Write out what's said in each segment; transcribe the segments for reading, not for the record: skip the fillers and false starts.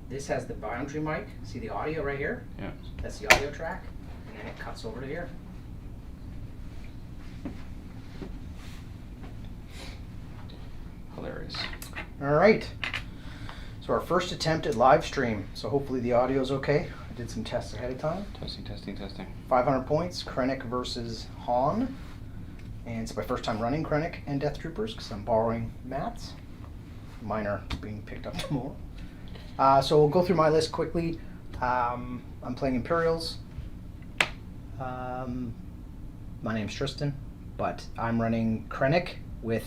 This has the boundary mic. See the audio right here? Yeah. That's the audio track. And then it cuts over to here. Hilarious. All right. So our first attempt at live stream. So hopefully the audio is okay. I did some tests ahead of time. Testing. 500 points, Krennic versus Han. And it's my first time running Krennic and Death Troopers because I'm borrowing Matt's. Mine are being picked up tomorrow. So we'll go through my list quickly. I'm playing Imperials. My name's Tristan, but I'm running Krennic with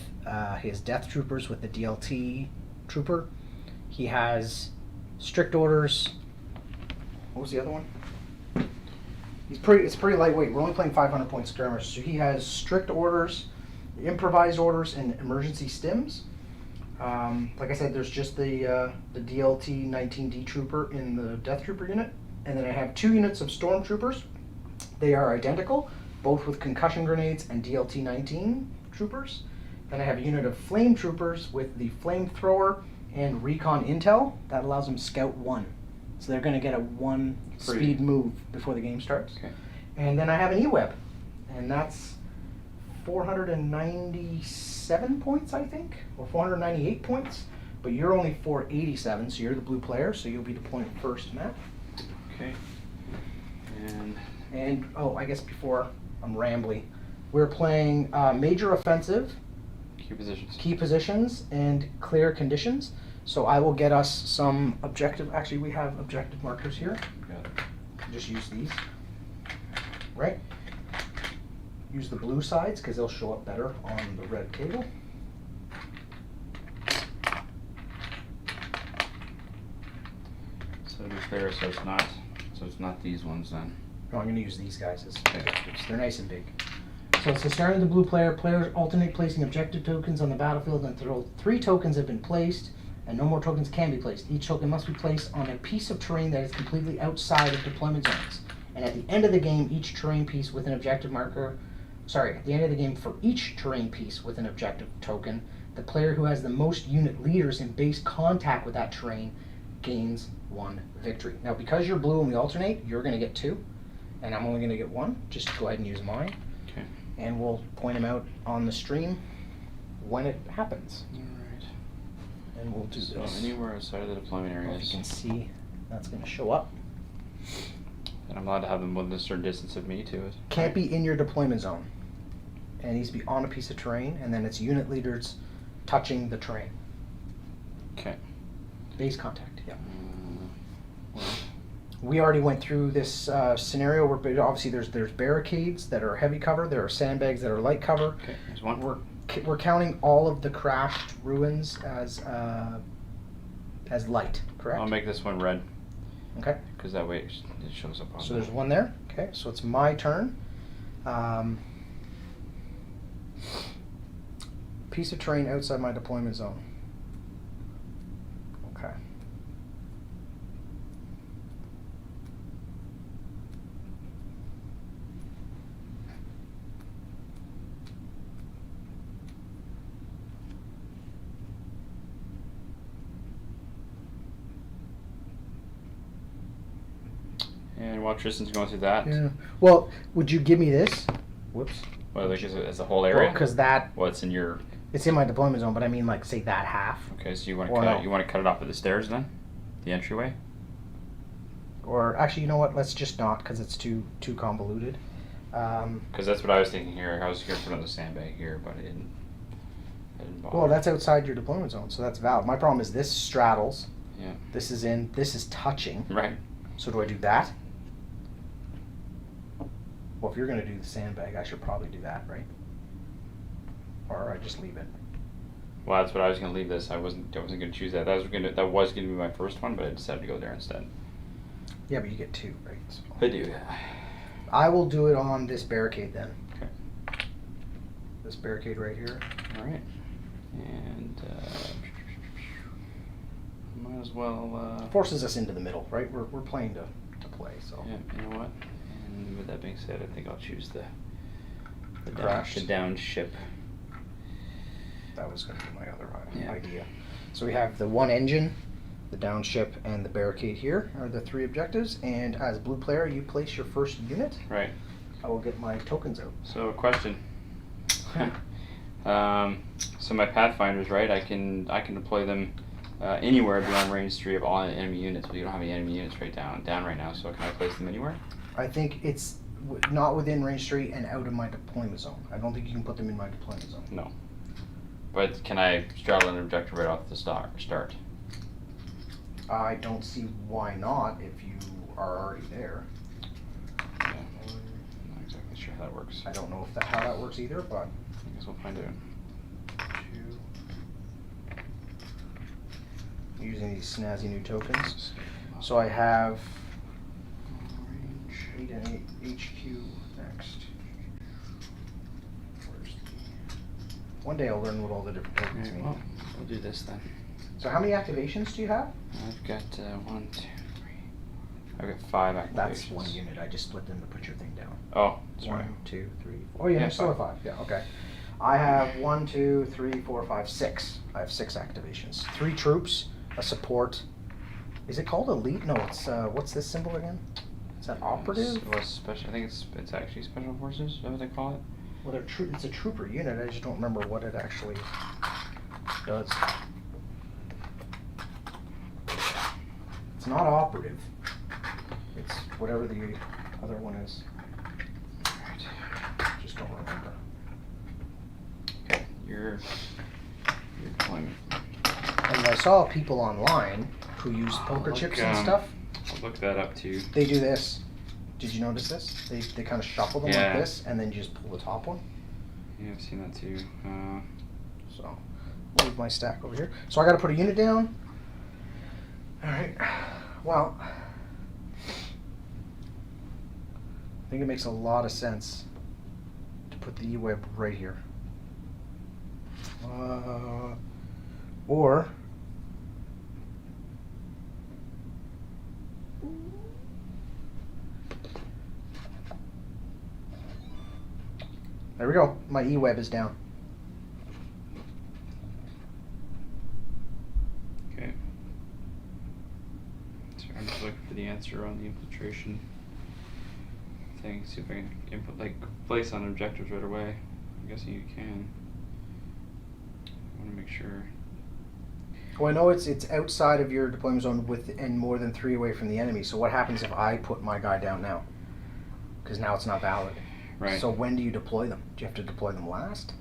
his Death Troopers with the DLT Trooper. He has Strict Orders. What was the other one? It's pretty lightweight. We're only playing 500 point skirmish. So he has Strict Orders, Improvised Orders, and Emergency Stims. Like I said, there's just the DLT 19D Trooper in the Death Trooper unit. And then I have 2 units of Stormtroopers. They are identical, both with concussion grenades and DLT 19 Troopers. Then I have a unit of Flame Troopers with the Flamethrower and Recon Intel. That allows them Scout 1. So they're going to get a 1 speed move before the game starts. Okay. And then I have an E-Web, and that's 497 points, I think, or 498 points. But you're only 487, so you're the blue player, so you'll be deploying first, Matt. Okay. And oh, I guess before I'm rambly, we're playing Major Offensive, Key Positions, and Clear Conditions. So I will get us some objective. Actually, we have objective markers here. Got it. Just use these. Right? Use the blue sides because they'll show up better on the red table. So to be clear, so it's not these ones then. No, I'm going to use these guys as Okay. objectives. They're nice and big. So it's the start of the blue player. Players alternate placing objective tokens on the battlefield until 3 tokens have been placed, and no more tokens can be placed. Each token must be placed on a piece of terrain that is completely outside of deployment zones. And at the end of the game, each terrain piece with an objective marker, at the end of the game for each terrain piece with an objective token, the player who has the most unit leaders in base contact with that terrain gains 1 victory. Now, because you're blue and we alternate, you're going to get 2, and I'm only going to get 1. Just go ahead and use mine. Okay. And we'll point them out on the stream when it happens. All right. And we'll do So this. anywhere outside of the deployment If areas. you can see, that's going to show up. And I'm allowed to have them within a certain distance of me to it. Can't be in your deployment zone. And needs to be on a piece of terrain, and then it's unit leaders touching the terrain. Okay. Base contact, yeah. Well, We already went through this scenario where obviously there's barricades that are heavy cover, there are sandbags that are light cover. okay, there's one. We're counting all of the crashed ruins as light, correct? I'll make this one red, Okay. because that way it shows up on So there's one there. Okay, so it's my turn. Piece of terrain outside my deployment zone. Okay. And while Tristan's going through that, Yeah. Well, would you give me this? Whoops. well, like as a whole area. Because that It's in your. it's in my deployment zone, but I mean, like, say that half, Okay, so you want to Or cut no. it, you want to cut it off at the stairs then, the entryway. or actually, you know what? Let's just not, because it's too convoluted. Because that's what I was thinking here. I was going to put another sandbag here, but I didn't bother. Well, that's outside your deployment zone, so that's valid. My problem is this straddles. Yeah. This is in. This is touching. Right. So do I do that? Well, if you're going to do the sandbag, I should probably do that, right? Or I just leave it. Well, that's what I was going to leave this. I wasn't going to choose that. That was going to be my first one, but I decided to go there instead. Yeah, but you get 2, right? So I do, yeah. I will do it on this barricade then. Okay. This barricade right here. All right. And might as well. Forces us into the middle, right? We're playing to play, so. Yeah. You know what? And with that being said, I think I'll choose the Crash. the down ship. That was going to be my other Yeah. idea. So we have the 1 engine The downship and the barricade here are the 3 objectives, and as a blue player, you place your first unit. Right. I will get my tokens out. So a question. So my Pathfinders, right? I can deploy them anywhere beyond range 3 of all enemy units. But you don't have any enemy units down right now. So can I place them anywhere? I think it's not within range 3 and out of my deployment zone. I don't think you can put them in my deployment zone. No. But can I straddle an objective right off the start? I don't see why not if you are already there. Yeah. I'm not exactly sure how that works. I don't know if how that works either, but I guess we'll find out. Using these snazzy new tokens. So I have range 8 and 8 HQ next. Where's the... One day I'll learn what all the different tokens Okay, mean. well, we'll do this then. So how many activations do you have? I've got 1, 2, 3. I've got 5 activations. That's 1 unit. I just split them to put your thing down. Oh, that's 1, right. 2, 3, 4. Oh yeah, Yeah, you still have 5. 5. Yeah, okay. I have 1, 2, 3, 4, 5, 6. I have 6 activations. 3 troops, a support. Is it called elite? No, it's what's this symbol again? Is that operative? Well, special. I think it's actually special forces. Is that what they call it? Well, it's a trooper unit. I just don't remember what it actually does. It's not operative. It's whatever the other one is. Right. Just don't remember. Okay, your deployment. And I saw people online who use poker chips and stuff. I'll look that up too. They do this. Did you notice this? They kind of shuffle them Yeah. like this, and then you just pull the top one. Yeah, I've seen that too. So, I'll leave my stack over here. So I got to put a unit down. All right. Well, I think it makes a lot of sense to put the E-web right here. Or there we go. My E-web is down. Okay. So I'm just looking for the answer on the infiltration thing. See if I can place on objectives right away. I'm guessing you can. I want to make sure. Well, I know it's outside of your deployment zone and more than 3 away from the enemy. So what happens if I put my guy down now? Because now it's not valid. Right. So when do you deploy them? Do you have to deploy them last?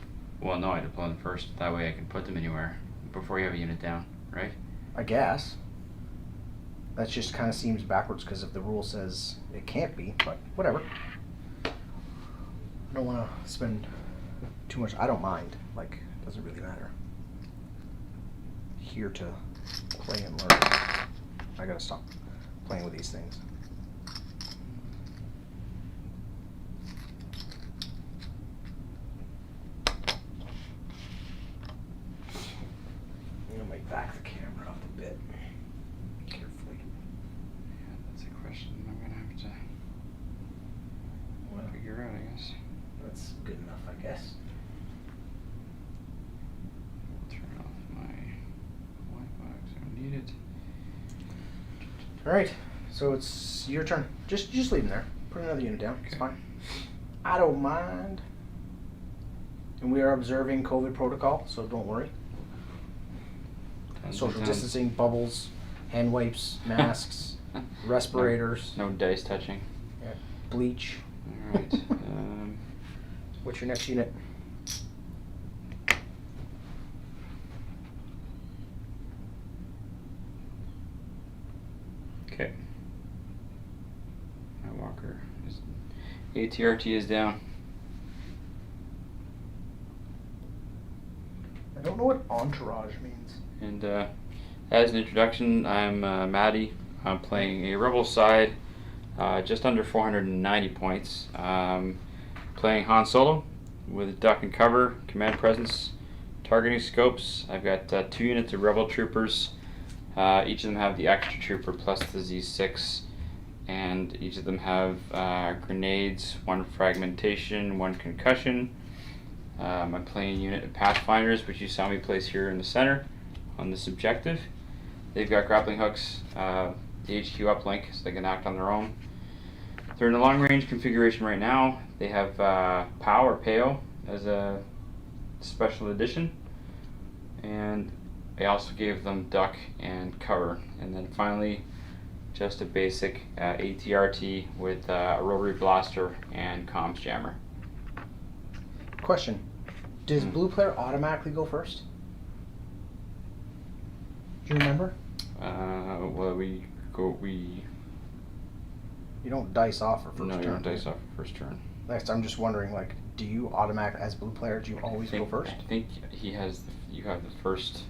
Well, no, I deploy them first. That way I can put them anywhere before you have a unit down, right? I guess. That just kind of seems backwards because if the rule says it can't be, but whatever. I don't want to spend too much. I don't mind. Like, it doesn't really matter. Here to play and learn. I gotta stop playing with these things. I might back the camera up a bit. Carefully. Yeah, that's a question I'm gonna have to figure out, I guess. That's good enough, I guess. I'll turn off my Wi-Fi because I don't need it. All right, so it's your turn. Just leave them there. Put another unit down. It's Okay. fine. I don't mind. And we are observing COVID protocol, so don't worry. Social distancing, bubbles, hand wipes, masks, respirators, No dice touching. bleach. All right. What's your next unit? Okay. My walker is ATRT is down. I don't know what entourage means. And as an introduction, I'm Maddie. I'm playing a rebel side, just under 490 points. Playing Han Solo with duck and cover, command presence, targeting scopes. I've got 2 units of rebel troopers. Each of them have the extra trooper plus the Z6, and each of them have grenades, 1 fragmentation, 1 concussion. I'm playing a unit of Pathfinders, which you saw me place here in the center on this objective. They've got grappling hooks, the HQ uplink, so they can act on their own. They're in the long range configuration right now. They have POW or PAO as a special edition, and I also gave them duck and cover, and then finally just a basic ATRT with a rotary blaster and comms jammer. Question: does blue player automatically go first? Do you remember? Well, we You don't dice off for first no, turn. you don't dice off first turn. Next, I'm just wondering, like, do you automatically, as blue player, do you always go first? I think he has. You have the first.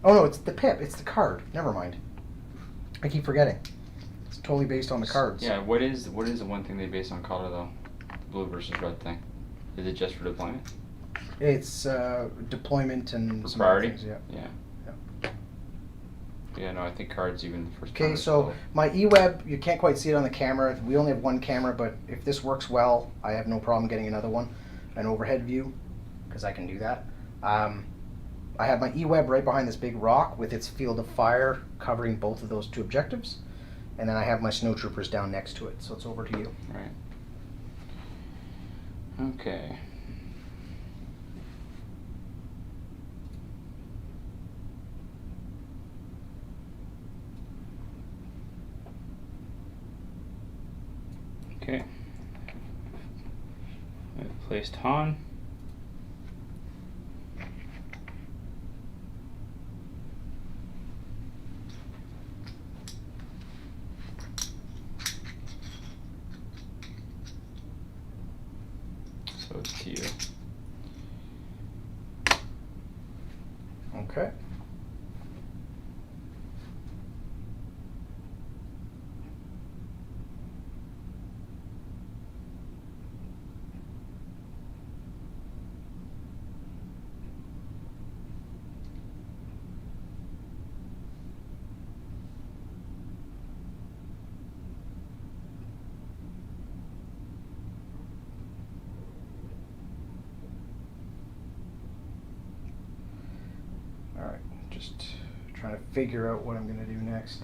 Oh no, it's the pip. It's the card. Never mind. I keep forgetting. It's totally based on the cards. Yeah. What is the one thing they base on color though? The blue versus red thing. Is it just for deployment? It's deployment and For some other priority? things. Yeah. Yeah. Yeah. No, I think cards even the first. Okay, card is so color. my eWeb, you can't quite see it on the camera. We only have one camera, but if this works well, I have no problem getting another one, an overhead view, because I can do that. I have my eWeb right behind this big rock with its field of fire covering both of those two objectives, and then I have my snowtroopers down next to it. So it's over to you. Right. Okay. Okay. I've placed Han. So it's to you. Okay. All right, just trying to figure out what I'm going to do next.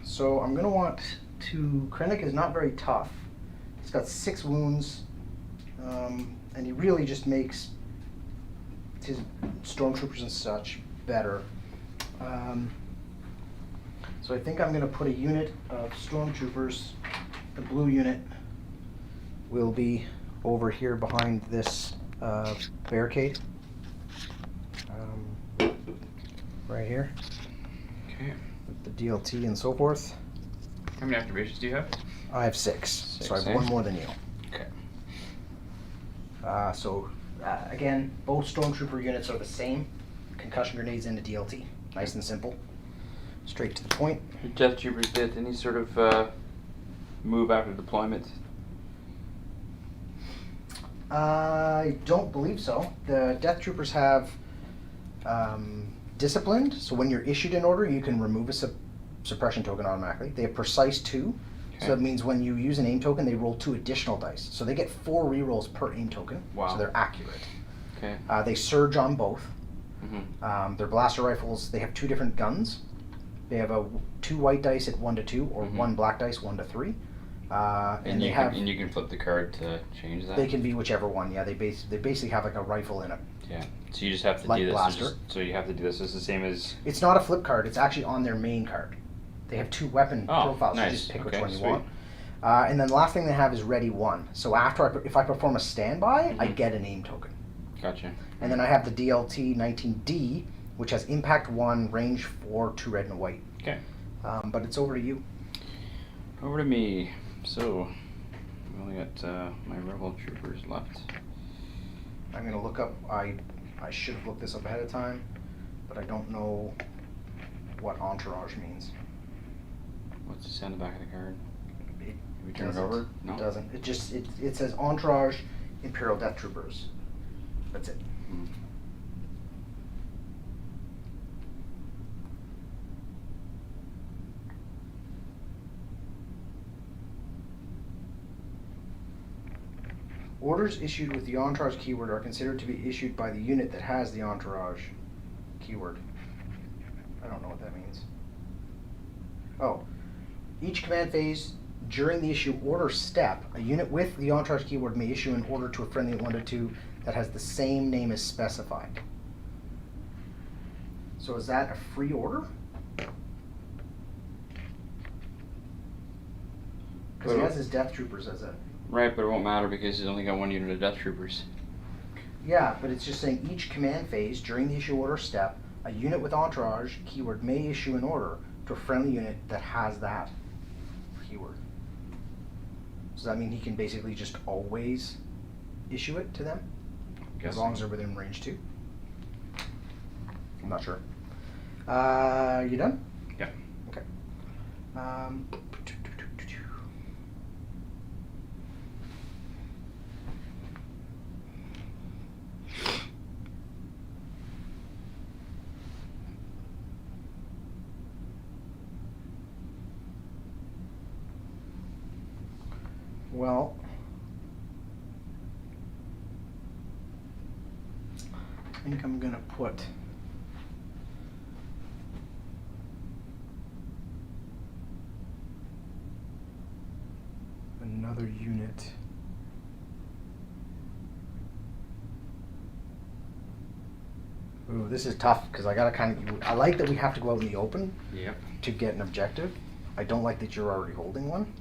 So I'm going to want to. Krennic is not very tough. He's got 6 wounds, and he really just makes his stormtroopers and such better. So I think I'm going to put a unit of stormtroopers. The blue unit will be over here behind this barricade. Right here, Okay. with the DLT and so forth. How many activations do you have? I have 6, so I have Six, 1 eh? more than you. Okay. Again, both stormtrooper units are the same. Concussion grenades into DLT. Nice and simple. Straight to the point. Did Death Troopers get any sort of move after deployment? I don't believe so. The Death Troopers have disciplined, so when you're issued an order, you can remove a suppression token automatically. They have precise 2, Okay. so it means when you use an aim token, they roll 2 additional dice. So they get 4 rerolls per aim token, Wow. so they're accurate. Okay. They surge on both. Mm-hmm. Their blaster rifles, they have 2 different guns. They have 2 white dice at 1 to 2, or Mhm. 1 black dice 1 to 3. And they you have. and you can flip the card to change that. They can be whichever one. Yeah, they basically have like a rifle in it. Yeah. So you just have to Light do this. blaster. So you have to do this. It's the same as. It's not a flip card. It's actually on their main card. They have 2 weapon Oh, profiles. So you nice. just pick Okay, which one you sweet. want. And then the last thing they have is ready 1. So after if I perform a standby, I Mhm. get an aim token. Gotcha. And then I have the DLT 19D, which has impact 1, range 4, 2 red and white. Okay. But it's over to you. Over to me. So, we only got my rebel troopers left. I'm gonna look up. I should have looked this up ahead of time, but I don't know what entourage means. What's it say on the back of the card? It Did we turn it doesn't. over? No. It doesn't. It just it says entourage, Imperial Death Troopers. That's it. Hmm. Orders issued with the entourage keyword are considered to be issued by the unit that has the entourage keyword. I don't know what that means. Oh, each command phase during the issue order step, a unit with the entourage keyword may issue an order to a friendly 1 to 2 that has the same name as specified. So is that a free order? Because he has his Death Troopers as a... Right, but it won't matter because he's only got 1 unit of Death Troopers. Yeah, but it's just saying each command phase during the issue order step, a unit with entourage keyword may issue an order to a friendly unit that has that keyword. Does that mean he can basically just always issue it to them? As long as they're within range 2? I'm not sure. You done? Yeah. Okay. Well, I think I'm gonna put another unit. Ooh, this is tough because I gotta I like that we have to go out in the open Yep. to get an objective. I don't like that you're already holding one.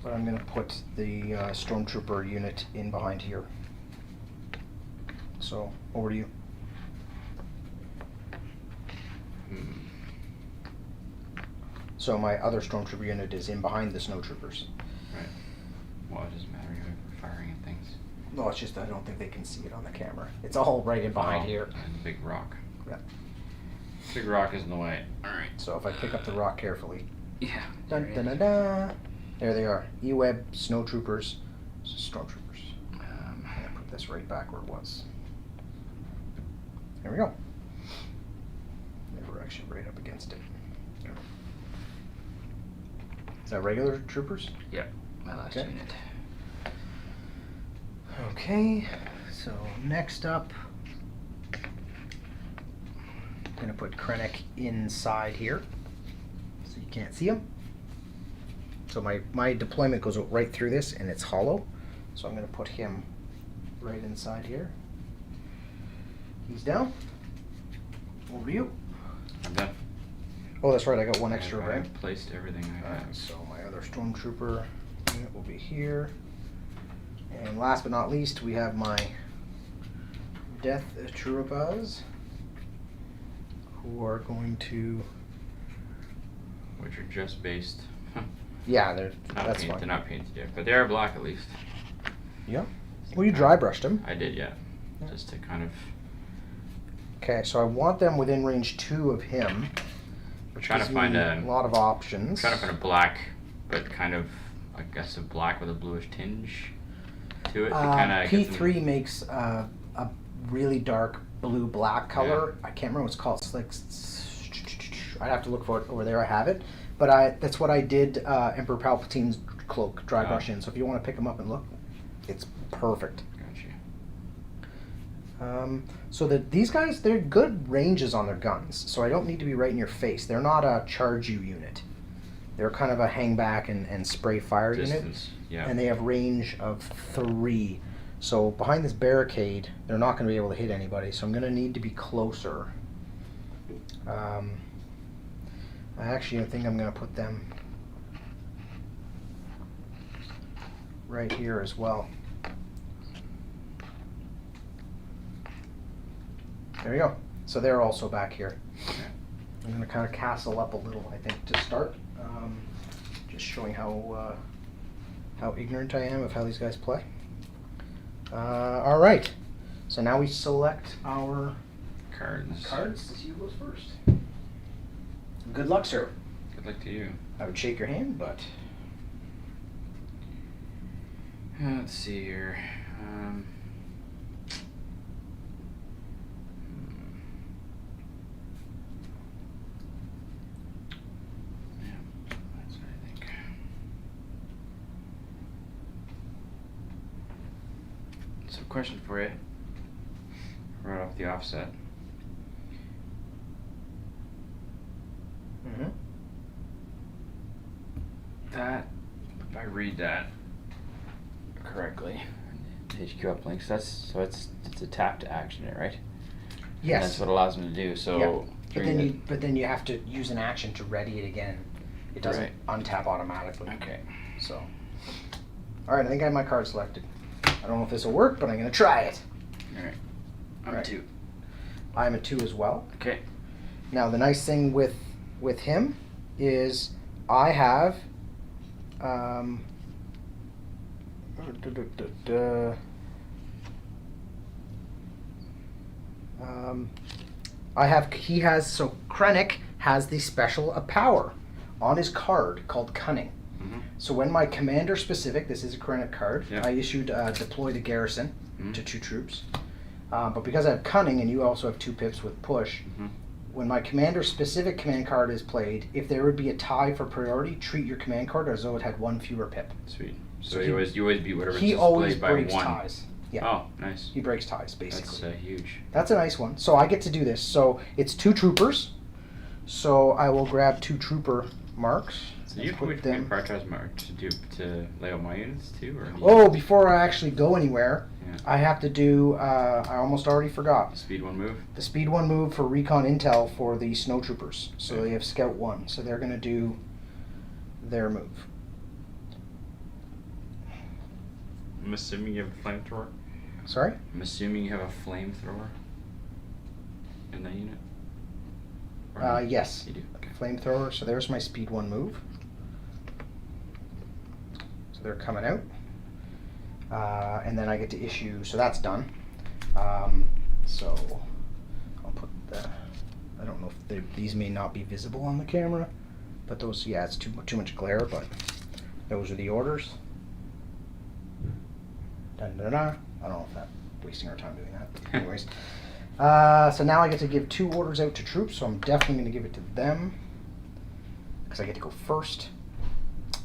But I'm gonna put the Stormtrooper unit in behind here. So, over to you. So my other Stormtrooper unit is in behind the Snowtroopers. Right. Well, it doesn't matter. You're firing at things. No, it's just I don't think they can see it on the camera. It's all right in behind here. And the big rock. Yeah. Big rock is in the way. Alright. So if I pick up the rock carefully. Yeah. Dun, dun, dun, dun. There they are. E-Web, Snowtroopers, Stormtroopers. I'm gonna put this right back where it was. There we go. They were actually right up against it. Is that regular troopers? Yep. My last Okay. unit. Okay, so next up, I'm gonna put Krennic inside here, so you can't see him. So my deployment goes right through this, and it's hollow. So I'm gonna put him right inside here. He's down. Over to you. I'm done. Oh, that's right. I got one extra, right? I've placed everything I have. Alright, so my other Stormtrooper unit will be here. And last but not least, we have my Death Troopers, who are going to... Which are just based. Yeah, Not that's They're fine. not painted yet, but they are black at least. Yeah. Well, you dry brushed them. I did, yeah. Yeah. Just to kind of Okay, so I want them within range 2 of him, which Trying to gives find me a- lot of options. trying to find a black, but kind of I guess a black with a bluish tinge to it. To kind of P3 makes a really dark blue-black color. I can't remember what it's called. It's like I'd have to look for it over there. I have it, but that's what I did. Emperor Palpatine's cloak dry brush in. So if you want to pick them up and look, it's perfect. Gotcha. So these guys, they're good ranges on their guns. So I don't need to be right in your face. They're not a charge you unit. They're kind of a hang back and spray fire unit. Distance, yeah. And they have range of 3. So behind this barricade, they're not going to be able to hit anybody. So I'm going to need to be closer. I think I'm going to put them right here as well. There you go. So they're also back here. Okay. I'm going to kind of castle up a little, I think, to start. Just showing how ignorant I am of how these guys play. All right. So now we select our Cards. cards to see who goes first. Good luck, sir. Good luck to you. I would shake your hand, but Let's see here. Yeah, that's what I think. So, question for you. Right off the offset. Mm-hmm. That, if I read that correctly, HQ uplinks. It's a tap to action it, right? Yes. And that's what allows them to do. So. Yep. But then you have to use an action to ready it again. It doesn't untap automatically. Okay. So. All right. I think I have my card selected. I don't know if this will work, but I'm gonna try it. All right. I'm a 2. I'm a 2 as well. Okay. Now the nice thing with him is I have he has, so Krennic has the special power on his card called Cunning. Mm-hmm. So when my commander specific, this is a Krennic card, Yeah. I issued deploy the garrison to 2 troops. But because I have Cunning and you also have 2 pips with push, when my commander specific command card is played, if there would be a tie for priority, treat your command card as though it had 1 fewer pip. Sweet. So you always beat whatever's He displayed always by breaks 1. ties. Yeah. Oh, nice. He breaks ties, basically. That's huge. That's a nice one. So I get to do this. So it's 2 troopers. So I will grab 2 trooper marks. So you put them prioritize mark to lay out my units too, or? Oh, before I actually go anywhere, Yeah. I have to do. I almost already forgot. Speed 1 move. The speed 1 move for recon intel for the snow troopers. So Okay. they have scout 1. So they're going to do their move. I'm assuming you have a flamethrower. Sorry? I'm assuming you have a flamethrower in that unit. Or no? Yes. You do. Okay. Flamethrower. So there's my speed 1 move. So they're coming out. And then I get to issue, so that's done. So I'll put the, I don't know if these may not be visible on the camera, but those, yeah, it's too much glare, but those are the orders. Dun, dun, dun. I don't know if that's wasting our time doing that. Anyways. So now I get to give 2 orders out to troops, so I'm definitely going to give it to them because I get to go first.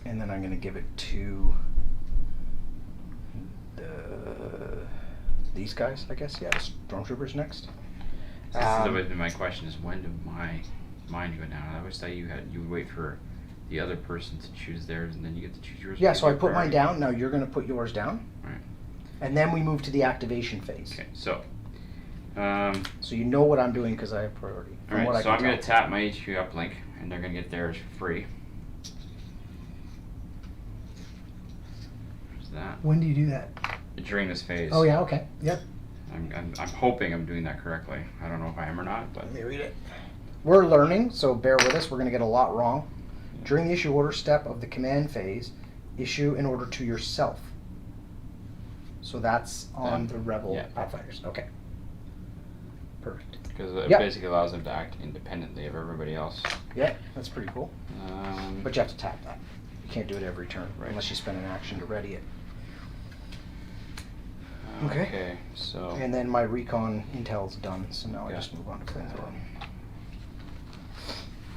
And then I'm going to give it to these guys, I guess. Yeah, the stormtroopers next. This has always been my question: is when do mine go down? I always thought you would wait for the other person to choose theirs, and then you get to choose yours. Yeah, so I put mine down. Now you're going to put yours down. Right. And then we move to the activation phase. Okay, so. So you know what I'm doing because I have priority. All right, so I'm going to tap my HQ uplink, and they're going to get theirs for free. There's that. When do you do that? During this phase. Oh yeah, okay, yep. I'm hoping I'm doing that correctly. I don't know if I am or not, but. Let me read it. We're learning, so bear with us. We're going to get a lot wrong. During the issue order step of the command phase, issue an order to yourself. So that's on the Rebel Pathfinders. Okay. Perfect. Because it basically allows them to act independently of everybody else. Yeah, that's pretty cool. But you have to tap that. You can't do it every turn, Right. unless you spend an action to ready it. Okay, so. And then my recon intel's done, so now I just move on to flamethrower.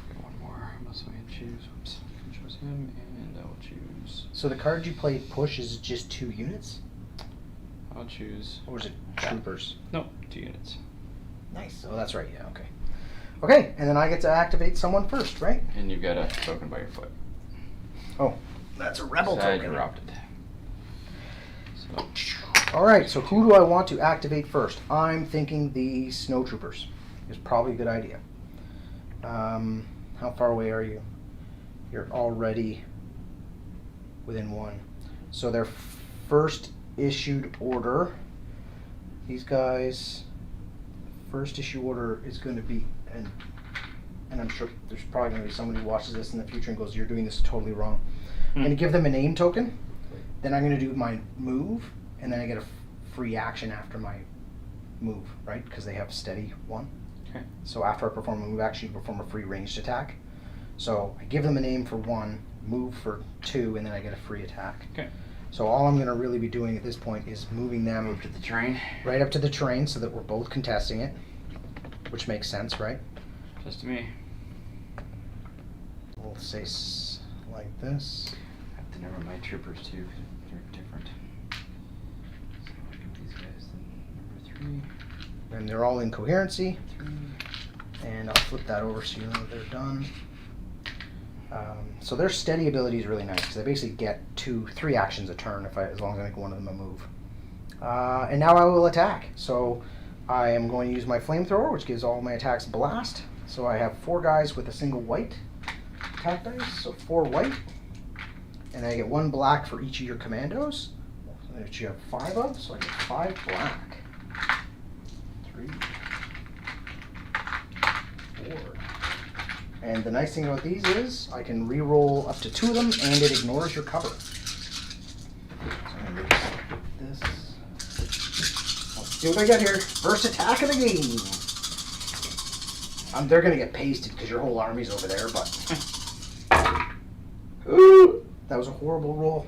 Get one more. Must I choose? Oops. I can choose him, and I will choose. So the card you played push is just 2 units? I'll choose. Or is it troopers? Nope, 2 units. Nice. Oh, that's right. Yeah. Okay. Okay, and then I get to activate someone first, right? And you've got a token by your foot. Oh, that's a rebel So I token. dropped it. So. All right. So who do I want to activate first? I'm thinking the snow troopers is probably a good idea. How far away are you? You're already within 1. So their first issued order. These guys. First issue order is going to be, and I'm sure there's probably going to be somebody who watches this in the future and goes, "You're doing this totally wrong." I'm going to give them a name token. Then I'm going to do my move, and then I get a free action after my move, right? Because they have steady 1. Okay. So after I perform a move action, you perform a free ranged attack. So I give them a name for 1, move for 2, and then I get a free attack. Okay. So all I'm going to really be doing at this point is moving them Move to the train. right up to the terrain so that we're both contesting it, which makes sense, right? Just to me. We'll say like this. I have to number my troopers too, 'cause they're different. So I'll give these guys the number 3. And they're all in coherency. 3. And I'll flip that over so you know they're done. So their steady ability is really nice because I basically get 3 actions a turn as long as I make one of them a move. And now I will attack. So I am going to use my flamethrower, which gives all my attacks blast. So I have 4 guys with a single white attack dice, so 4 white. And I get 1 black for each of your commandos, which you have 5 of, so I get 5 black. 3, 4. And the nice thing about these is I can re-roll up to 2 of them, and it ignores your cover. So I'm going to just this. Let's see what I get here. First attack of the game. They're going to get pasted because your whole army's over there, but... Ooh, that was a horrible roll.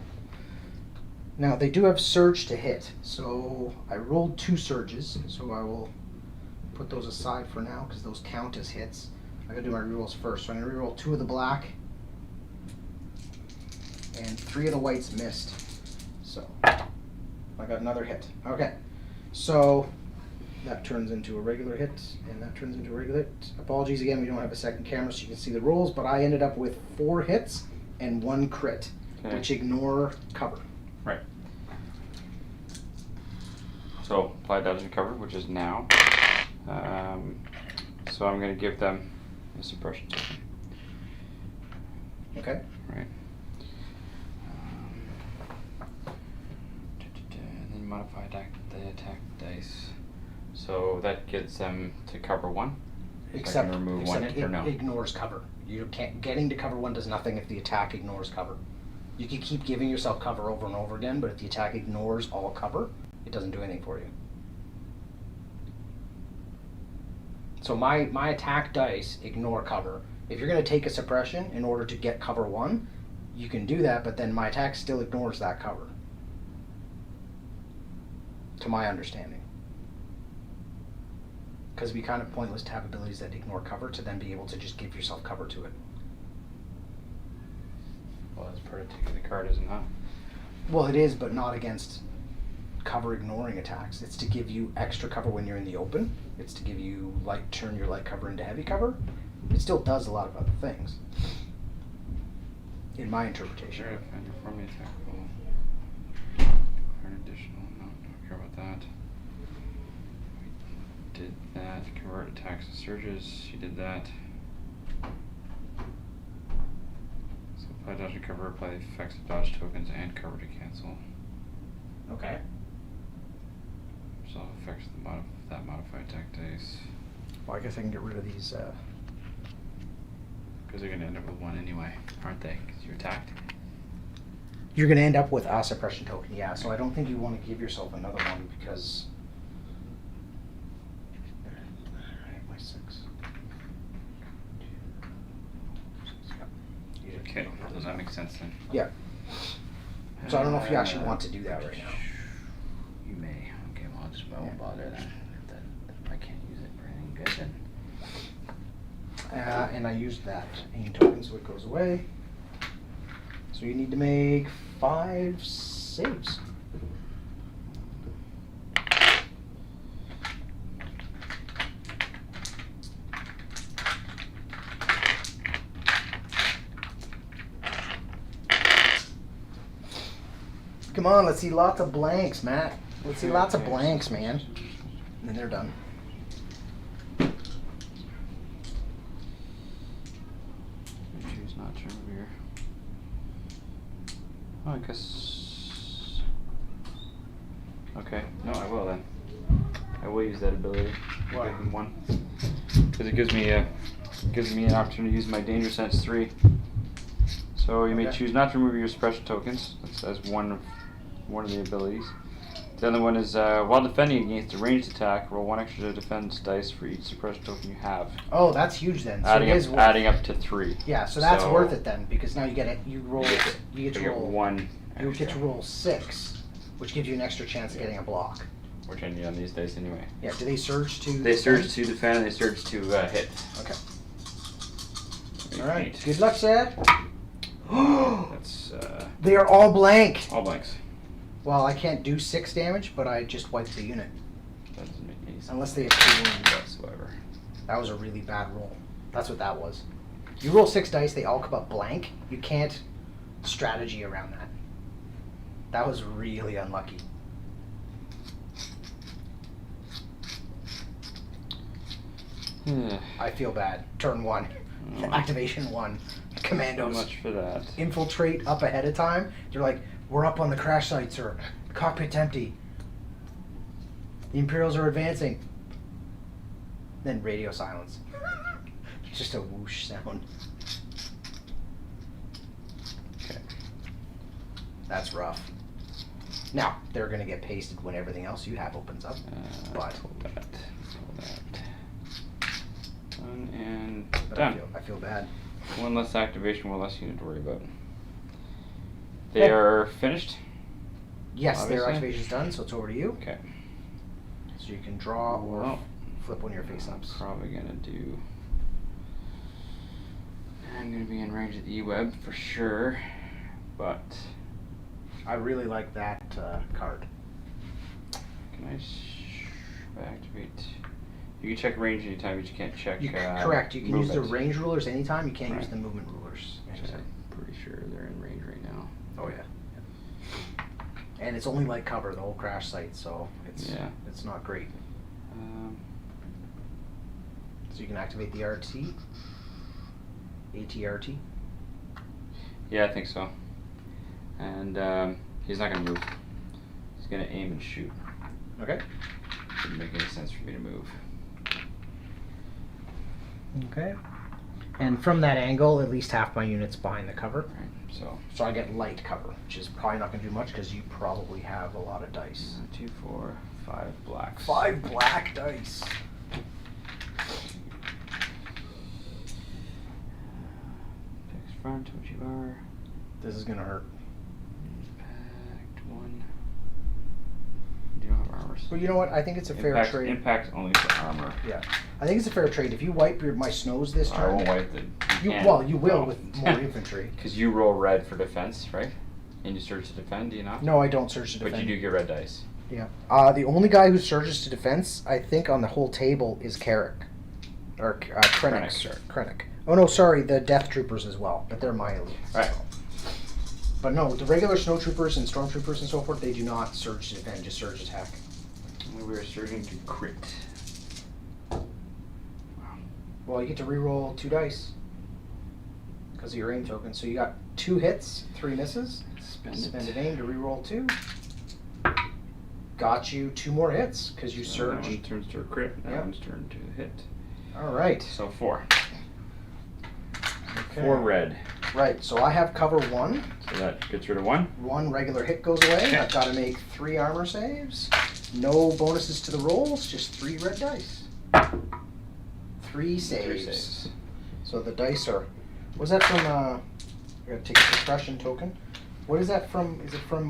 Now, they do have surge to hit, so I rolled 2 surges, so I will put those aside for now because those count as hits. I gotta do my rerolls first, so I'm gonna reroll 2 of the black, and 3 of the whites missed. So, I got another hit. Okay, so that turns into a regular hit, and that turns into a regular hit. Apologies again, we don't have a second camera so you can see the rolls, but I ended up with 4 hits and 1 crit, which ignore cover. Right. So, apply dodge and cover, which is now. So I'm going to give them a suppression token. Okay. Right. And then modify the attack dice. So that gets them to cover 1. Except, I can remove 1 hit or no? It ignores cover. You can't. Getting to cover 1 does nothing if the attack ignores cover. You can keep giving yourself cover over and over again, but if the attack ignores all cover, it doesn't do anything for you. So my attack dice ignore cover. If you're going to take a suppression in order to get cover 1, you can do that, but then my attack still ignores that cover. To my understanding. Because it'd be kind of pointless to have abilities that ignore cover to then be able to just give yourself cover to it. Well, that's part of taking the card, isn't it? Well, it is, but not against cover ignoring attacks. It's to give you extra cover when you're in the open. It's to give you turn your light cover into heavy cover. It still does a lot of other things. In my interpretation. Sure, and perform the attack roll. Declare an additional. No, don't care about that. We did that. Convert attacks to surges. She did that. So apply dodge and cover. Apply the effects of dodge tokens and cover to cancel. Okay. So affects that modified attack dice. Well, I guess I can get rid of these. Because they're going to end up with 1 anyway, aren't they? Because you attacked. You're going to end up with a suppression token, yeah. So I don't think you want to give yourself another one because... I have my 6. Okay, does that make sense then? Yeah. So I don't know if you actually want to do that right now. You may. Okay, well, I won't bother then. If I can't use it for anything good then. And I used that aim token, so it goes away. So you need to make 5 saves. Come on, let's see lots of blanks, Matt. Let's see lots of blanks, man. And then they're done. Choose not to remove your... Oh, I guess... Okay, no, I will then. I will use that ability. Why? Give them 1. Because it gives me an opportunity to use my danger sense 3. So you may choose not to remove your suppression tokens. That's one of the abilities. The other one is while defending against a ranged attack, roll 1 extra defense dice for each suppression token you have. Oh, that's huge then. So adding up to 3. Yeah, so that's worth it then because now you get it. You get to roll 1. You get to roll 6, which gives you an extra chance of getting a block. Which I need on these dice anyway. Yeah. Do they surge to? They surge to defend and they surge to hit. Okay. Make All right. 8. Good luck, Sad. That's They are all blank. all blanks. Well, I can't do 6 damage, but I just wiped the unit. That doesn't make any sense Unless they have 2 wounds. whatsoever. That was a really bad roll. That's what that was. You roll 6 dice, they all come up blank. You can't strategy around that. That was really unlucky. I feel bad. Turn 1. Activation 1. Commandos. So much for that. Infiltrate up ahead of time. They're like, we're up on the crash site, sir. The cockpit's empty. The Imperials are advancing. Then radio silence. Just a whoosh sound. Okay. That's rough. Now, they're going to get pasted when everything else you have opens up. But Pull that. Done and but done. I feel bad. One less activation, one less unit to worry about. They Okay. are finished? Yes, their Obviously. activation's done, so it's over to you. Okay. So you can draw or Well, flip one of your face-ups. probably gonna do... I'm gonna be in range of the E-web for sure, but I really like that card. can I activate? You can check range anytime, but you can't check Correct. You can use the movement. range rulers anytime. You can't use Right. the movement rulers. Which I'm pretty sure they're in range right now. Oh yeah. And it's only light cover, the whole crash site, so it's not great. So you can activate the RT, ATRT. Yeah, I think so. And he's not gonna move. He's gonna aim and shoot. Okay. Didn't make any sense for me to move. Okay. And from that angle, at least half my unit's behind the cover. Right. So I get light cover, which is probably not going to do much because you probably have a lot of dice. 2, 4, 5 blacks. 5 black dice. Text front, what you are. This is going to hurt. Impact 1. You don't have armor. Well, you know what? I think it's a fair trade. Impact only for armor. Yeah. I think it's a fair trade. If you wipe my snows this I turn... won't wipe the... You will with more infantry. Because you roll red for defense, right? And you surge to defend, do you not? No, I don't surge to defend. But you do get red dice. Yeah. The only guy who surges to defense, I think, on the whole table is Carrick. Or Krennic. Krennic. Oh, no, sorry, the Death Troopers as well. But they're my elites. Right. So. But no, the regular Snow Troopers and Stormtroopers and so forth, they do not surge to defend, just surge attack. We were surging to crit. Well, you get to reroll 2 dice. Because of your aim token. So you got 2 hits, 3 misses. Spend an aim to reroll 2. Got you 2 more hits because you surged. That one turns to a crit. That Yep. one's turned to a hit. All right. So 4. Okay. 4 red. Right. So I have cover 1. So that gets rid of 1. 1 regular hit goes away. Okay. I've got to make 3 armor saves. No bonuses to the rolls. Just 3 red dice. 3 saves. 3 saves. So the dice are. Was that from? I gotta take a suppression token. What is that from? Is it from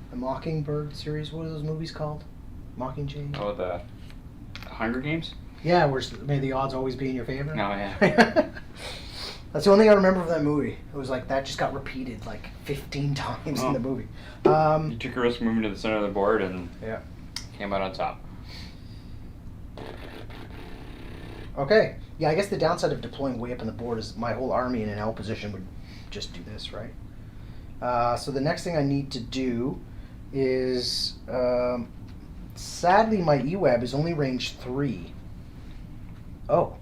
the Mockingbird series? What are those movies called? Mockingjay? Oh, the Hunger Games? Yeah, where may the odds always be in your favor. No, yeah. That's the only thing I remember from that movie. It was like that just got repeated like 15 times in the movie. You took a risk moving to the center of the board and Yeah. came out on top. Okay. Yeah, I guess the downside of deploying way up on the board is my whole army in an L position would just do this, right? So the next thing I need to do is, sadly, my E-Web is only range 3. Oh.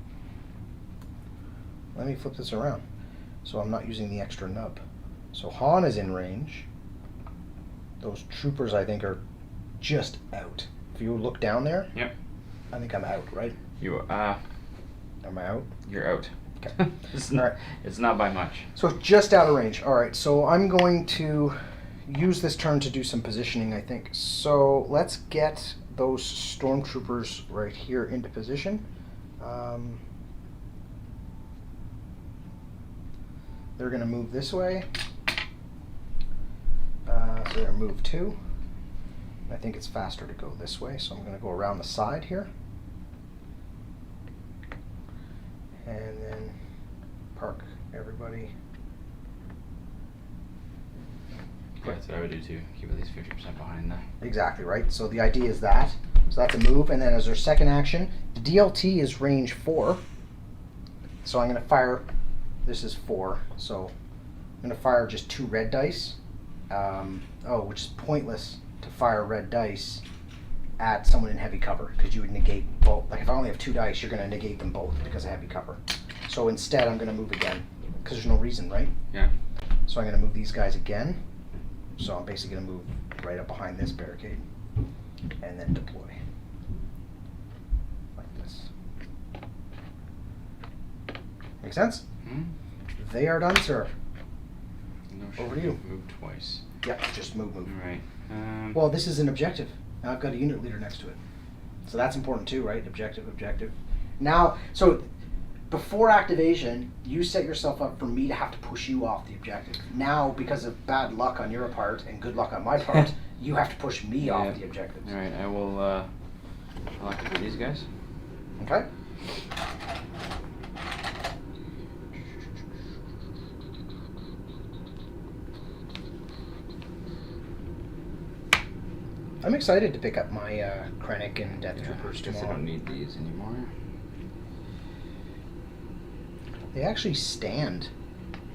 Let me flip this around. So I'm not using the extra nub. So Han is in range. Those troopers, I think, are just out. If you look down there, Yep. I think I'm out, right? You Am I out? you're out. Okay. It's All not, right. it's not by much. So just out of range. All right, so I'm going to use this turn to do some positioning, I think. So let's get those stormtroopers right here into position. They're going to move this way. So they're going to move 2. I think it's faster to go this way, so I'm going to go around the side here. And then park everybody. Yeah, that's what I would do too. Keep at least 50% behind that. Exactly, right? So the idea is that. So that's a move, and then as their second action, the DLT is range 4. So I'm going to fire, this is 4, so I'm going to fire just 2 red dice. Which is pointless to fire red dice at someone in heavy cover, because you would negate both. Like if I only have 2 dice, you're going to negate them both because of heavy cover. So instead I'm going to move again, because there's no reason, right? Yeah. So I'm going to move these guys again. So I'm basically going to move right up behind this barricade and then deploy. Like this. Make sense? Hmm? They are done, sir. No, Over to you. Move twice. Yep, just move. Alright. Well, this is an objective. Now I've got a unit leader next to it. So that's important too, right? Objective. Now, so before activation, you set yourself up for me to have to push you off the objective. Now, because of bad luck on your part and good luck on my part, you have to push me off the objectives. Alright, I will, I'll activate these guys. Okay? I'm excited to pick up my Krennic and Death Troopers Guess I tomorrow. don't need these anymore. They actually stand.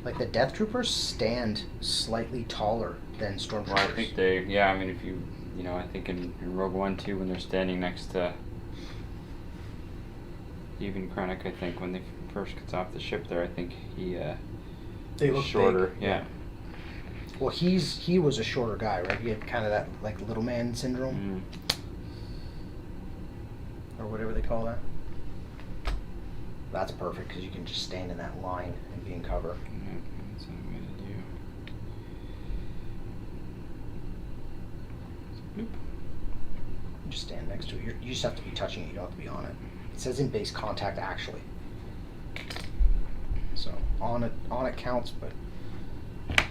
Like the Death Troopers stand slightly taller than Stormtroopers. Well, I think they, I mean, if I think in Rogue One too, when they're standing next to even Krennic, I think when they first gets off the ship there, I think they look shorter. big. Yeah. Well, he was a shorter guy, right? He had kind of that like little man syndrome, or whatever they call that. That's perfect because you can just stand in that line and be in cover. Yeah, that's what I'm gonna do. Bloop. You just stand next to it. You just have to be touching it. You don't have to be on it. It says in base contact actually. So on it counts, but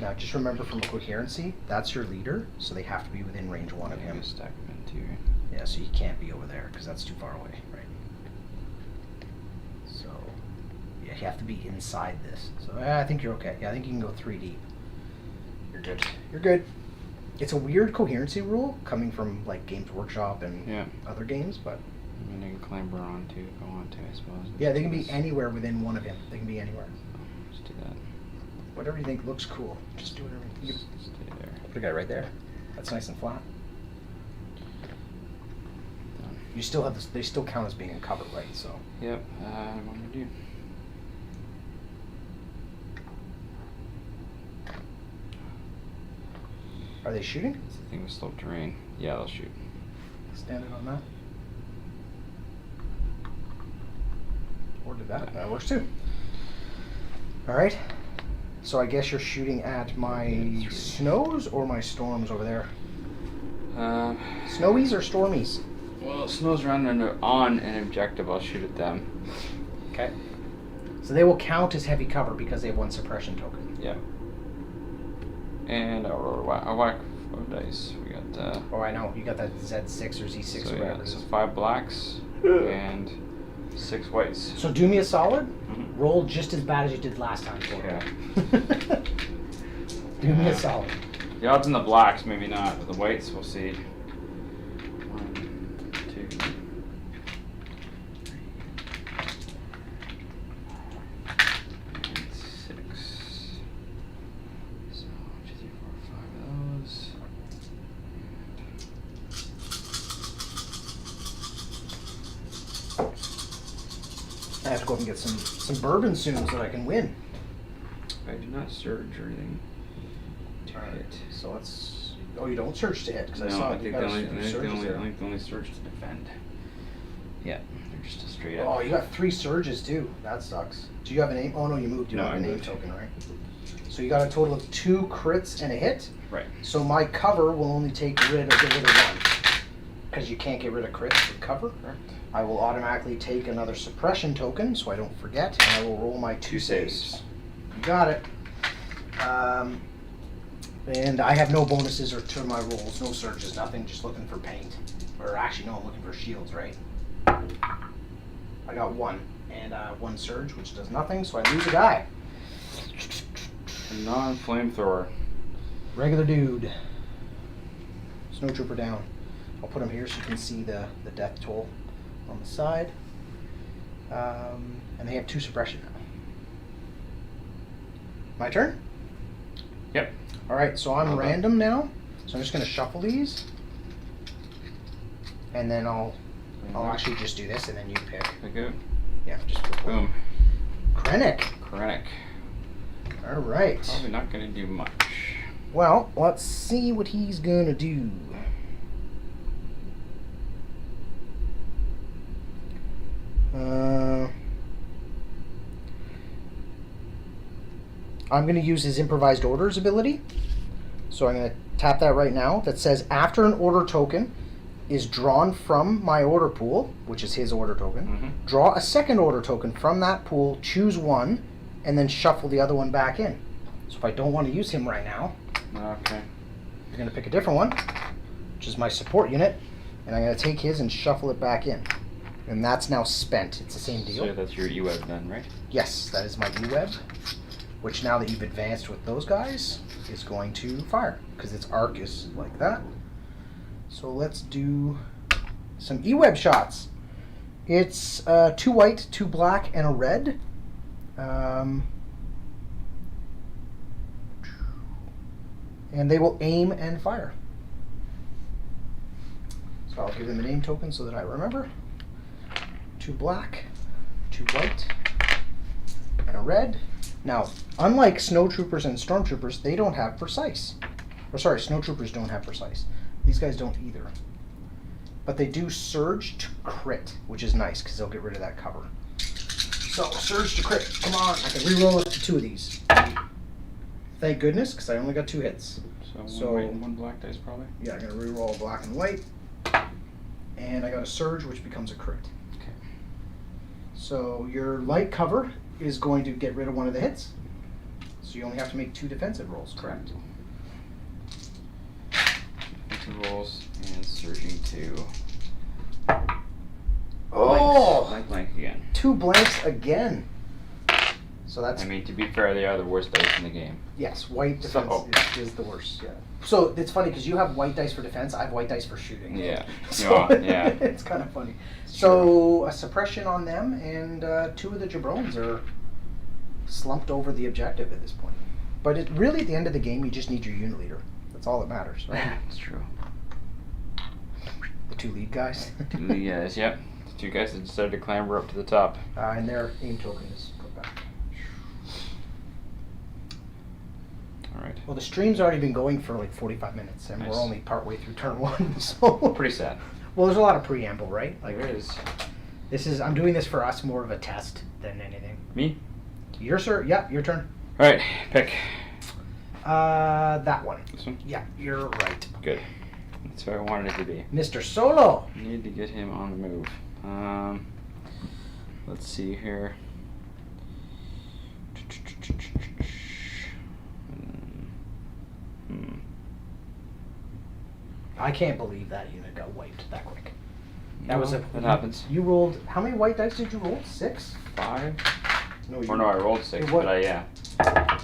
now just remember from a coherency, that's your leader, so they have to be within range 1 of him. Stack them in too. Yeah, so you can't be over there because that's too far away, right? So yeah, you have to be inside this. So I think you're okay. Yeah, I think you can go 3 deep. You're good. You're good. It's a weird coherency rule coming from like Games Workshop and other games, but I mean, they can clamber onto, I suppose. yeah, they can be anywhere within 1 of him. They can be anywhere. Just do that. Whatever you think looks cool, just do whatever you think. Stay there. Put a guy right there. That's nice and flat. Done. You still have this. They still count as being in cover, right? So. Yep. What am I gonna do? Are they shooting? It's the thing with slope terrain. Yeah, they'll shoot. Standing on that. Or did that? That works too. All right. So I guess you're shooting at my snows or my storms over there. Snowies or stormies? Well, snow's running on an objective. I'll shoot at them. Okay. So they will count as heavy cover because they have 1 suppression token. Yeah. And I'll whack 5 dice. We got. Oh, I know. You got that Z6 or Z6 So or whatever. so 5 blacks and 6 whites. So do me a solid. Mm-hmm. Roll just as bad as you did last time. Yeah. Do me a solid. The odds on the blacks, maybe not, but the whites, we'll see. 1, 2, 3, and 6. So 2, 3, 4, 5 of those. I have to go up and get some bourbon soon so that I can win. I do not surge or anything to hit. So let's. Oh, you don't search to hit because I No, saw I you think got the a only, few I think the surges only, there. I think the only surge to defend. Yeah, they're just a straight up. Oh, you got 3 surges too. That sucks. Do you have a name? Oh no, you moved. You No, don't have I a name moved. token, right? So you got a total of 2 crits and a hit. Right. So my cover will only get rid of 1 because you can't get rid of crits with cover. Correct. I will automatically take another suppression token so I don't forget, and I will roll my 2 saves. You got it. And I have no bonuses or to my rolls, no surges, nothing, just looking for paint. Or actually, no, I'm looking for shields, right? I got 1, and 1 surge, which does nothing, so I lose a guy. A non-flamethrower. Regular dude. Snowtrooper down. I'll put him here so you can see the death toll on the side. And they have 2 suppression now. My turn? Yep. Alright, so I'm Okay. random now. So I'm just going to shuffle these. And then I'll actually just do this and then you pick. Pick out. Yeah, just pick one. Boom. Krennic. Krennic. Alright. Probably not going to do much. Well, let's see what he's going to do. I'm going to use his Improvised Orders ability. So I'm going to tap that right now. That says after an order token is drawn from my order pool, which is his order token, draw a second order token from that pool, choose one, and then shuffle the other one back in. So if I don't want to use him right now, Okay. you're going to pick a different one, which is my support unit, and I'm going to take his and shuffle it back in. And that's now spent. It's the same deal. So that's your E-Web then, right? Yes, that is my E-Web, which now that you've advanced with those guys, is going to fire, because its arc is like that. So let's do some E-Web shots. It's 2 white, 2 black, and a red. And they will aim and fire. So I'll give them an aim token so that I remember. 2 black, 2 white, and a red. Now, unlike snow troopers and stormtroopers, they don't have precise. Or sorry, snow troopers don't have precise. These guys don't either. But they do surge to crit, which is nice because they'll get rid of that cover. So, surge to crit. Come on, I can reroll up to 2 of these. Thank goodness, because I only got 2 hits. So 1 white and 1 black dice probably? Yeah, I'm going to reroll black and white. And I got a surge, which becomes a crit. Okay. So your light cover is going to get rid of 1 of the hits. So you only have to make 2 defensive rolls, correct? Defensive rolls and surging to. Oh! Blank again. 2 blanks again. So that's... I mean, to be fair, they are the worst dice in the game. Yes, white defense So- is the worst. Yeah. So it's funny because you have white dice for defense. I have white dice for shooting. Yeah. So Yeah. it's kind of funny. So a suppression on them, and 2 of the jabrones are slumped over the objective at this point. But it really, at the end of the game, you just need your unit leader. That's all that matters, right? That's true. The 2 lead guys. 2 lead guys, yep. The 2 guys that decided to clamber up to the top. And their aim token is put back. Alright. Well, the stream's already been going for like 45 minutes, and Nice. we're only partway through turn 1, so... Pretty sad. Well, there's a lot of preamble, right? Like, There is. I'm doing this for us more of a test than anything. Me? Your sir? Yeah, your turn. Alright, pick. That one. This one? Yeah, you're right. Good. That's what I wanted it to be. Mr. Solo. Need to get him on the move. Let's see here. I can't believe that unit got wiped that quick. That was a. That happens. You rolled. How many white dice did you roll? 6? 5? No, Or no, I rolled 6, It wa- but yeah. Yeah.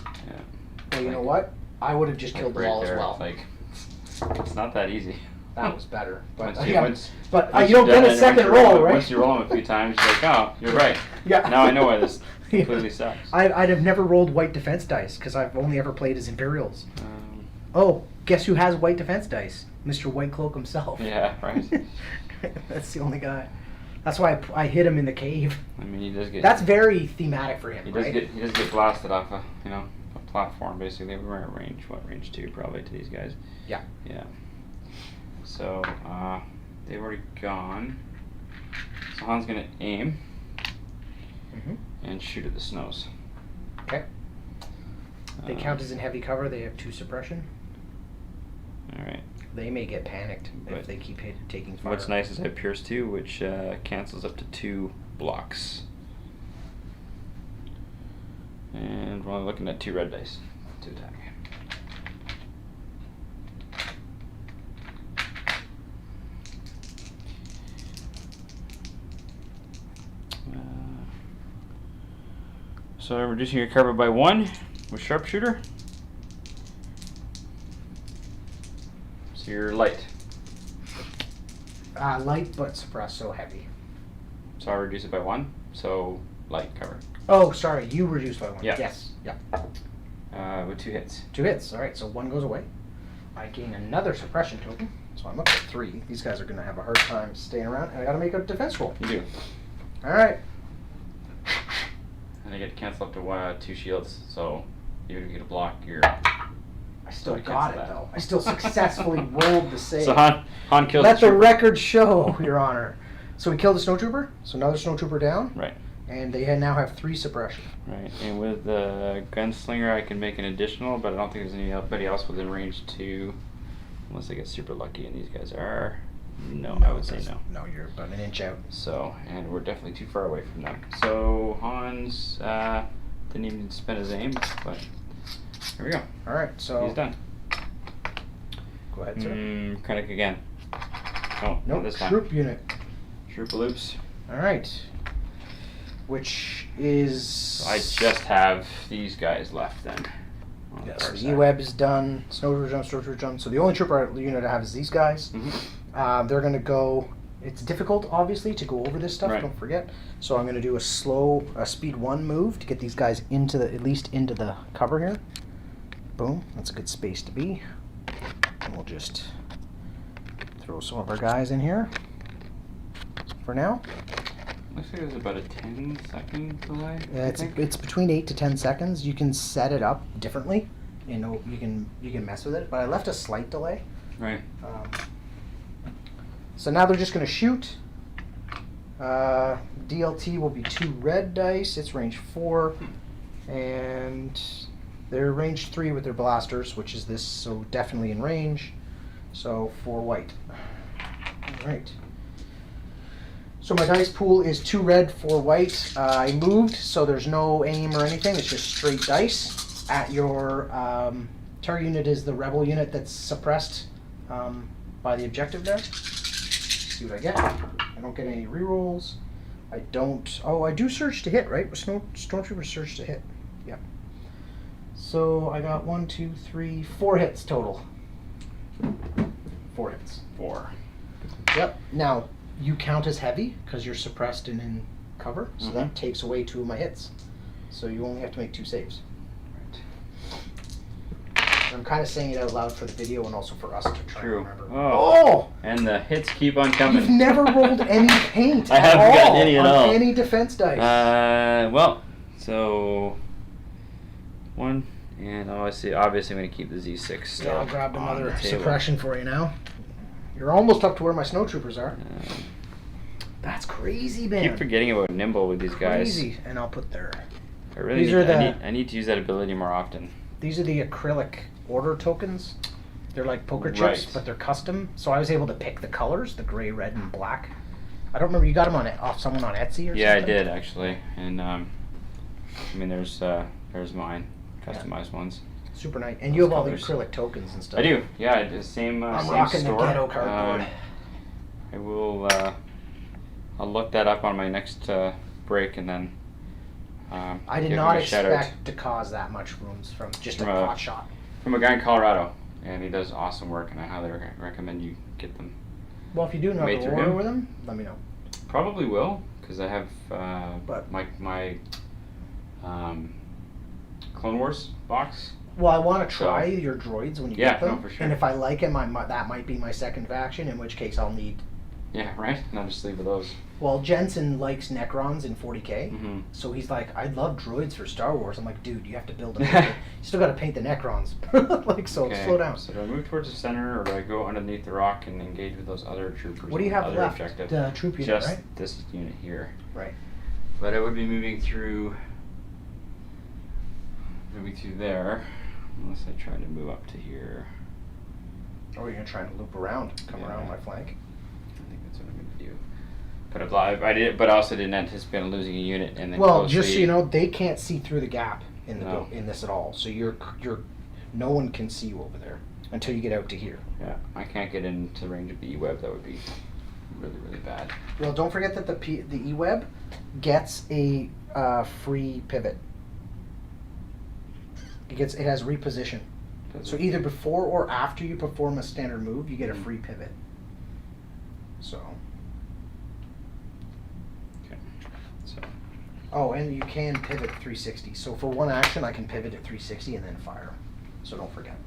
Well, you know what? I would have just killed Like them all right as there, well. Like, it's not that easy. That was better. But Once you, yeah, once, but once you don't you've get done a it, second once you roll, roll- right? Once you roll them a few times, you're like, oh, you're right. Yeah. Now I know why this Yeah. completely sucks. I'd have never rolled white defense dice because I've only ever played as Imperials. Um, Oh, guess who has white defense dice? Mr. White Cloak himself. yeah, right. That's the only guy. That's why I hit him in the cave. I mean, he does get. That's very thematic for him, He does right? get. He does get blasted off a a platform. Basically, we're at range. What, range 2 probably to these guys. Yeah. Yeah. So they've already gone. So Han's gonna aim Mhm. and shoot at the snows. Okay. They count as in heavy cover. They have 2 suppression. All right. They may get panicked if But they keep taking fire. What's nice is I have Pierce 2, which cancels up to 2 blocks. And we're only looking at 2 red dice to attack. So I'm reducing your cover by 1 with sharpshooter. So you're light. Light but suppressed, so heavy. So I'll reduce it by 1. So light cover. Oh, sorry, you reduced by 1. Yeah. Yes. Yeah. With 2 hits. 2 hits. All right, so 1 goes away. I gain another suppression token, so I'm up to 3. These guys are going to have a hard time staying around, and I got to make a defense roll. You do. All right. And I get to cancel up to 2 shields, so even if you get a block, you're... I still I got it, cancel that. though. I still successfully rolled the save. So Han kills Let the trooper. record show, Your Honor. So we killed the snowtrooper, so another snowtrooper down, Right. and they now have 3 suppression. Right, and with the gunslinger, I can make an additional, but I don't think there's anybody else within range 2, unless I get super lucky, and these guys are... No, I would say no. No, you're about an inch out. So, and we're definitely too far away from them. So, Hans didn't even spend his aim, but here we go. All right, so He's done. go ahead, sir. Krennic again. Oh, Nope, not this time. troop unit. Troop loops. All right. Which is... So I just have these guys left then. On Yeah, the so far the side. E-Web is done, snowtrooper jump. So the only trooper unit I have is these guys. Mhm. They're going to go... It's difficult, obviously, to go over this stuff, Right. don't forget. So I'm going to do a speed 1 move to get these guys into the, at least into the cover here. Boom, that's a good space to be. And we'll just throw some of our guys in here for now. Looks like there's about a 10-second delay. Yeah, I think. it's between 8 to 10 seconds. You can set it up differently. You know, you can mess with it, but I left a slight delay. Right. So now they're just going to shoot. DLT will be 2 red dice. It's range 4. And they're range 3 with their blasters, which is this, so definitely in range. So 4 white. Alright. So my dice pool is 2 red, 4 white. I moved, so there's no aim or anything. It's just straight dice. At your target unit is the rebel unit that's suppressed by the objective there. See what I get. I don't get any rerolls. I don't. Oh, I do surge to hit, right? With Stormtrooper surge to hit. Yep. So I got 1, 2, 3, 4 hits total. 4 hits. 4. Yep. Now you count as heavy because you're suppressed and in cover, so that takes away 2 of my hits. So you only have to make 2 saves. I'm kind of saying it out loud for the video and also for us to try True. and remember. Oh. And the hits keep on coming. You've never rolled any paint I at haven't all gotten any at on all. any defense dice. Well, so 1, and obviously I'm going to keep the Z6 still. Yeah, I'll grab on another the table. suppression for you now. You're almost up to where my snowtroopers are. Um, That's crazy, man. keep forgetting about nimble with these guys. Crazy. And I'll put their... I really These need, are the- I need to use that ability more often. These are the acrylic order tokens. They're like poker chips, Right. but they're custom. So I was able to pick the colors, the gray, red, and black. I don't remember, you got them off someone on Etsy or Yeah, I something? did actually, and I mean there's mine, customized ones. Super nice. And you have all the Those acrylic tokens and stuff. I do. Yeah, it's the same I'm same rocking store. the ghetto cardboard. I will. I'll look that up on my next break, and then. I did give not him a shout out expect to cause that much wounds from just a From a- pot shot. from a guy in Colorado, and he does awesome work, and I highly recommend you get them. Well, if you do another Made through order him? with them, let me know. Probably will, because I have But- my Clone Wars box. Well, I want to So- try your droids when you Yeah, get them. no, for sure. And if I like them, that might be my second faction, in which case I'll need... Yeah, right. Not just leave with those. Well, Jensen likes Necrons in 40K, Mm-hmm. so he's like, I'd love droids for Star Wars. I'm like, dude, you have to build them. You still got to paint the Necrons. Like, so Okay, slow down. So do I move towards the center, or do I go underneath the rock and engage with those other troopers? What do you on have the other left? Objective? The troop unit, Just right? this unit here. Right. But I would be moving through there, unless I try to move up to here. Or you're going to try and loop around, come Yeah. around my flank. I think that's what I'm going to do. But I did, but I also didn't anticipate losing a unit and then. Well, just so closely- you know, they can't see through the gap in the No. in this at all. So no one can see you over there until you get out to here. Yeah, I can't get into range of the E-web. That would be really, really bad. Well, don't forget that the E-Web gets a free pivot. It has reposition. Does So it? either before or after you perform a standard move, you get a free pivot. So Okay. So Oh, and you can pivot 360. So for one action, I can pivot at 360 and then fire. So don't forget.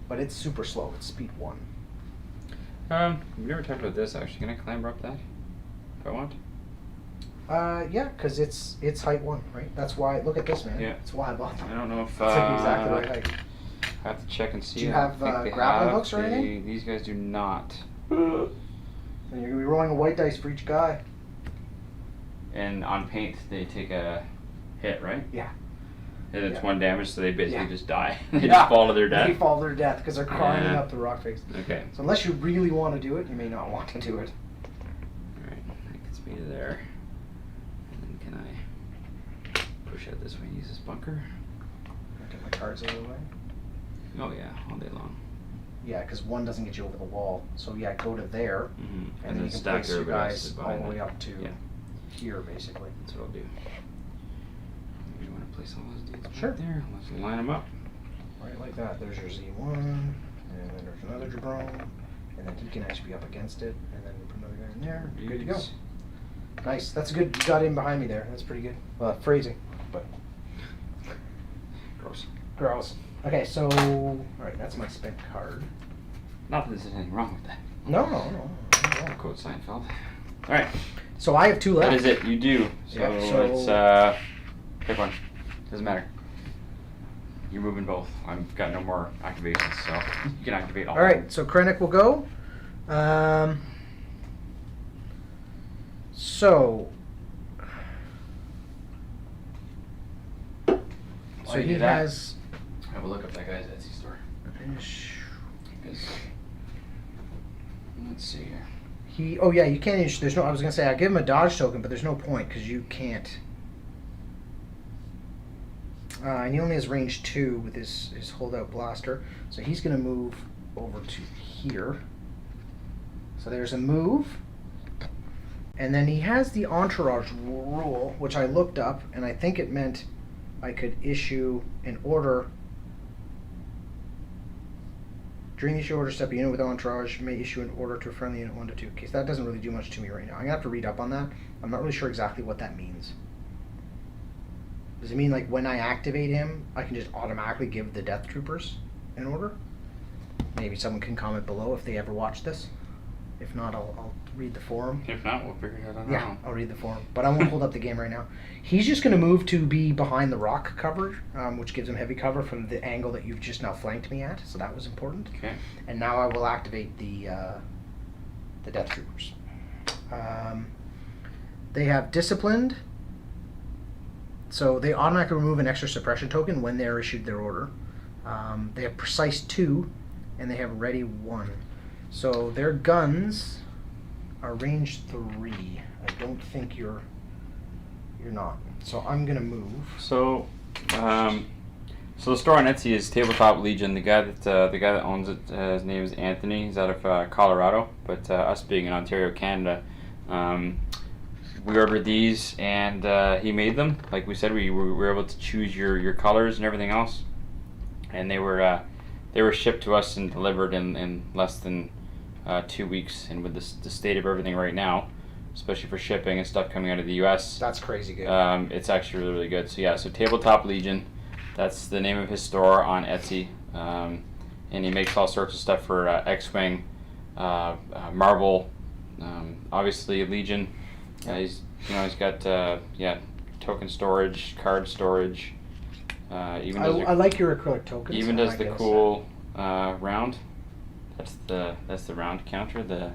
But it's super slow. It's speed 1. We never talked about this actually. Can I clamber up that if I want? Yeah, because it's height 1, right? That's why. Look at this, man. Yeah. That's why I bought them. I don't know if It's like exactly the right height. I have to check and see. Do you I have, think they grappling have. hooks or anything? These guys do not. And you're gonna be rolling a white dice for each guy. And on paint, they take a hit, right? Yeah. And it's Yeah. 1 damage, so they basically Yeah. just die. They just fall to their death. They fall to their death because they're climbing Yeah. up the rock face. Okay. So unless you really want to do it, you may not want to do it. Alright, that gets me to there. And then can I push out this way and use this bunker? I'll get my cards out of the way. Oh yeah, all day long. Yeah, because 1 doesn't get you over the wall. So yeah, go to there, Mm-hmm. and then you can place your guys all the way up to Yeah. here, basically. That's what I'll do. You want to place all those dudes Sure. right there? Let's line them up. Right like that. There's your Z1, and then there's another Jabron, and then he can actually be up against it, and then put another guy in there. Good to go. Dudes. Nice. That's good. You got in behind me there. That's pretty good. Phrasing, but Gross. gross. Okay, so all right, that's my spent card. Not that there's anything wrong with that. No. Quote Seinfeld. Alright. So I have 2 left. That is it. You do. So, Yeah, so- let's pick one. Doesn't matter. You're moving both. I've got no more activations, so you can activate all. All right, so Krennic will go. So While you he do that, has. have a look up that guy's Etsy store. Because let's see here. Oh yeah, you can't issue. There's no. I was gonna say I give him a dodge token, but there's no point because you can't. And he only has range 2 with his holdout blaster, so he's gonna move over to here. So there's a move, and then he has the entourage rule, which I looked up, and I think it meant I could issue an order. During the issue order step, a unit with entourage may issue an order to a friendly unit 1 to 2. Okay, so that doesn't really do much to me right now. I'm gonna have to read up on that. I'm not really sure exactly what that means. Does it mean like when I activate him, I can just automatically give the Death Troopers an order? Maybe someone can comment below if they ever watch this. If not, I'll read the forum. If not, we'll figure it out on our Yeah, own. I'll read the forum. But I won't hold up the game right now. He's just going to move to be behind the rock cover, which gives him heavy cover from the angle that you've just now flanked me at. So that was important. Okay. And now I will activate the Death Troopers. They have Disciplined. So they automatically remove an extra suppression token when they're issued their order. They have Precise 2, and they have Ready 1. So their guns are range 3. I don't think you're not. So I'm gonna move. So, so the store on Etsy is Tabletop Legion. The guy that owns it, his name is Anthony. He's out of Colorado, but us being in Ontario, Canada, we ordered these and he made them. Like we said, we were able to choose your colors and everything else, and they were shipped to us and delivered in less than 2 weeks. And with the state of everything right now, especially for shipping and stuff coming out of the U.S., That's crazy good. it's actually really, really good. So yeah, so Tabletop Legion, that's the name of his store on Etsy, and he makes all sorts of stuff for X-Wing, Marvel, obviously Legion. He's got token storage, card storage. Even does I like your acrylic tokens. even I does might the get a cool round. That's the round counter.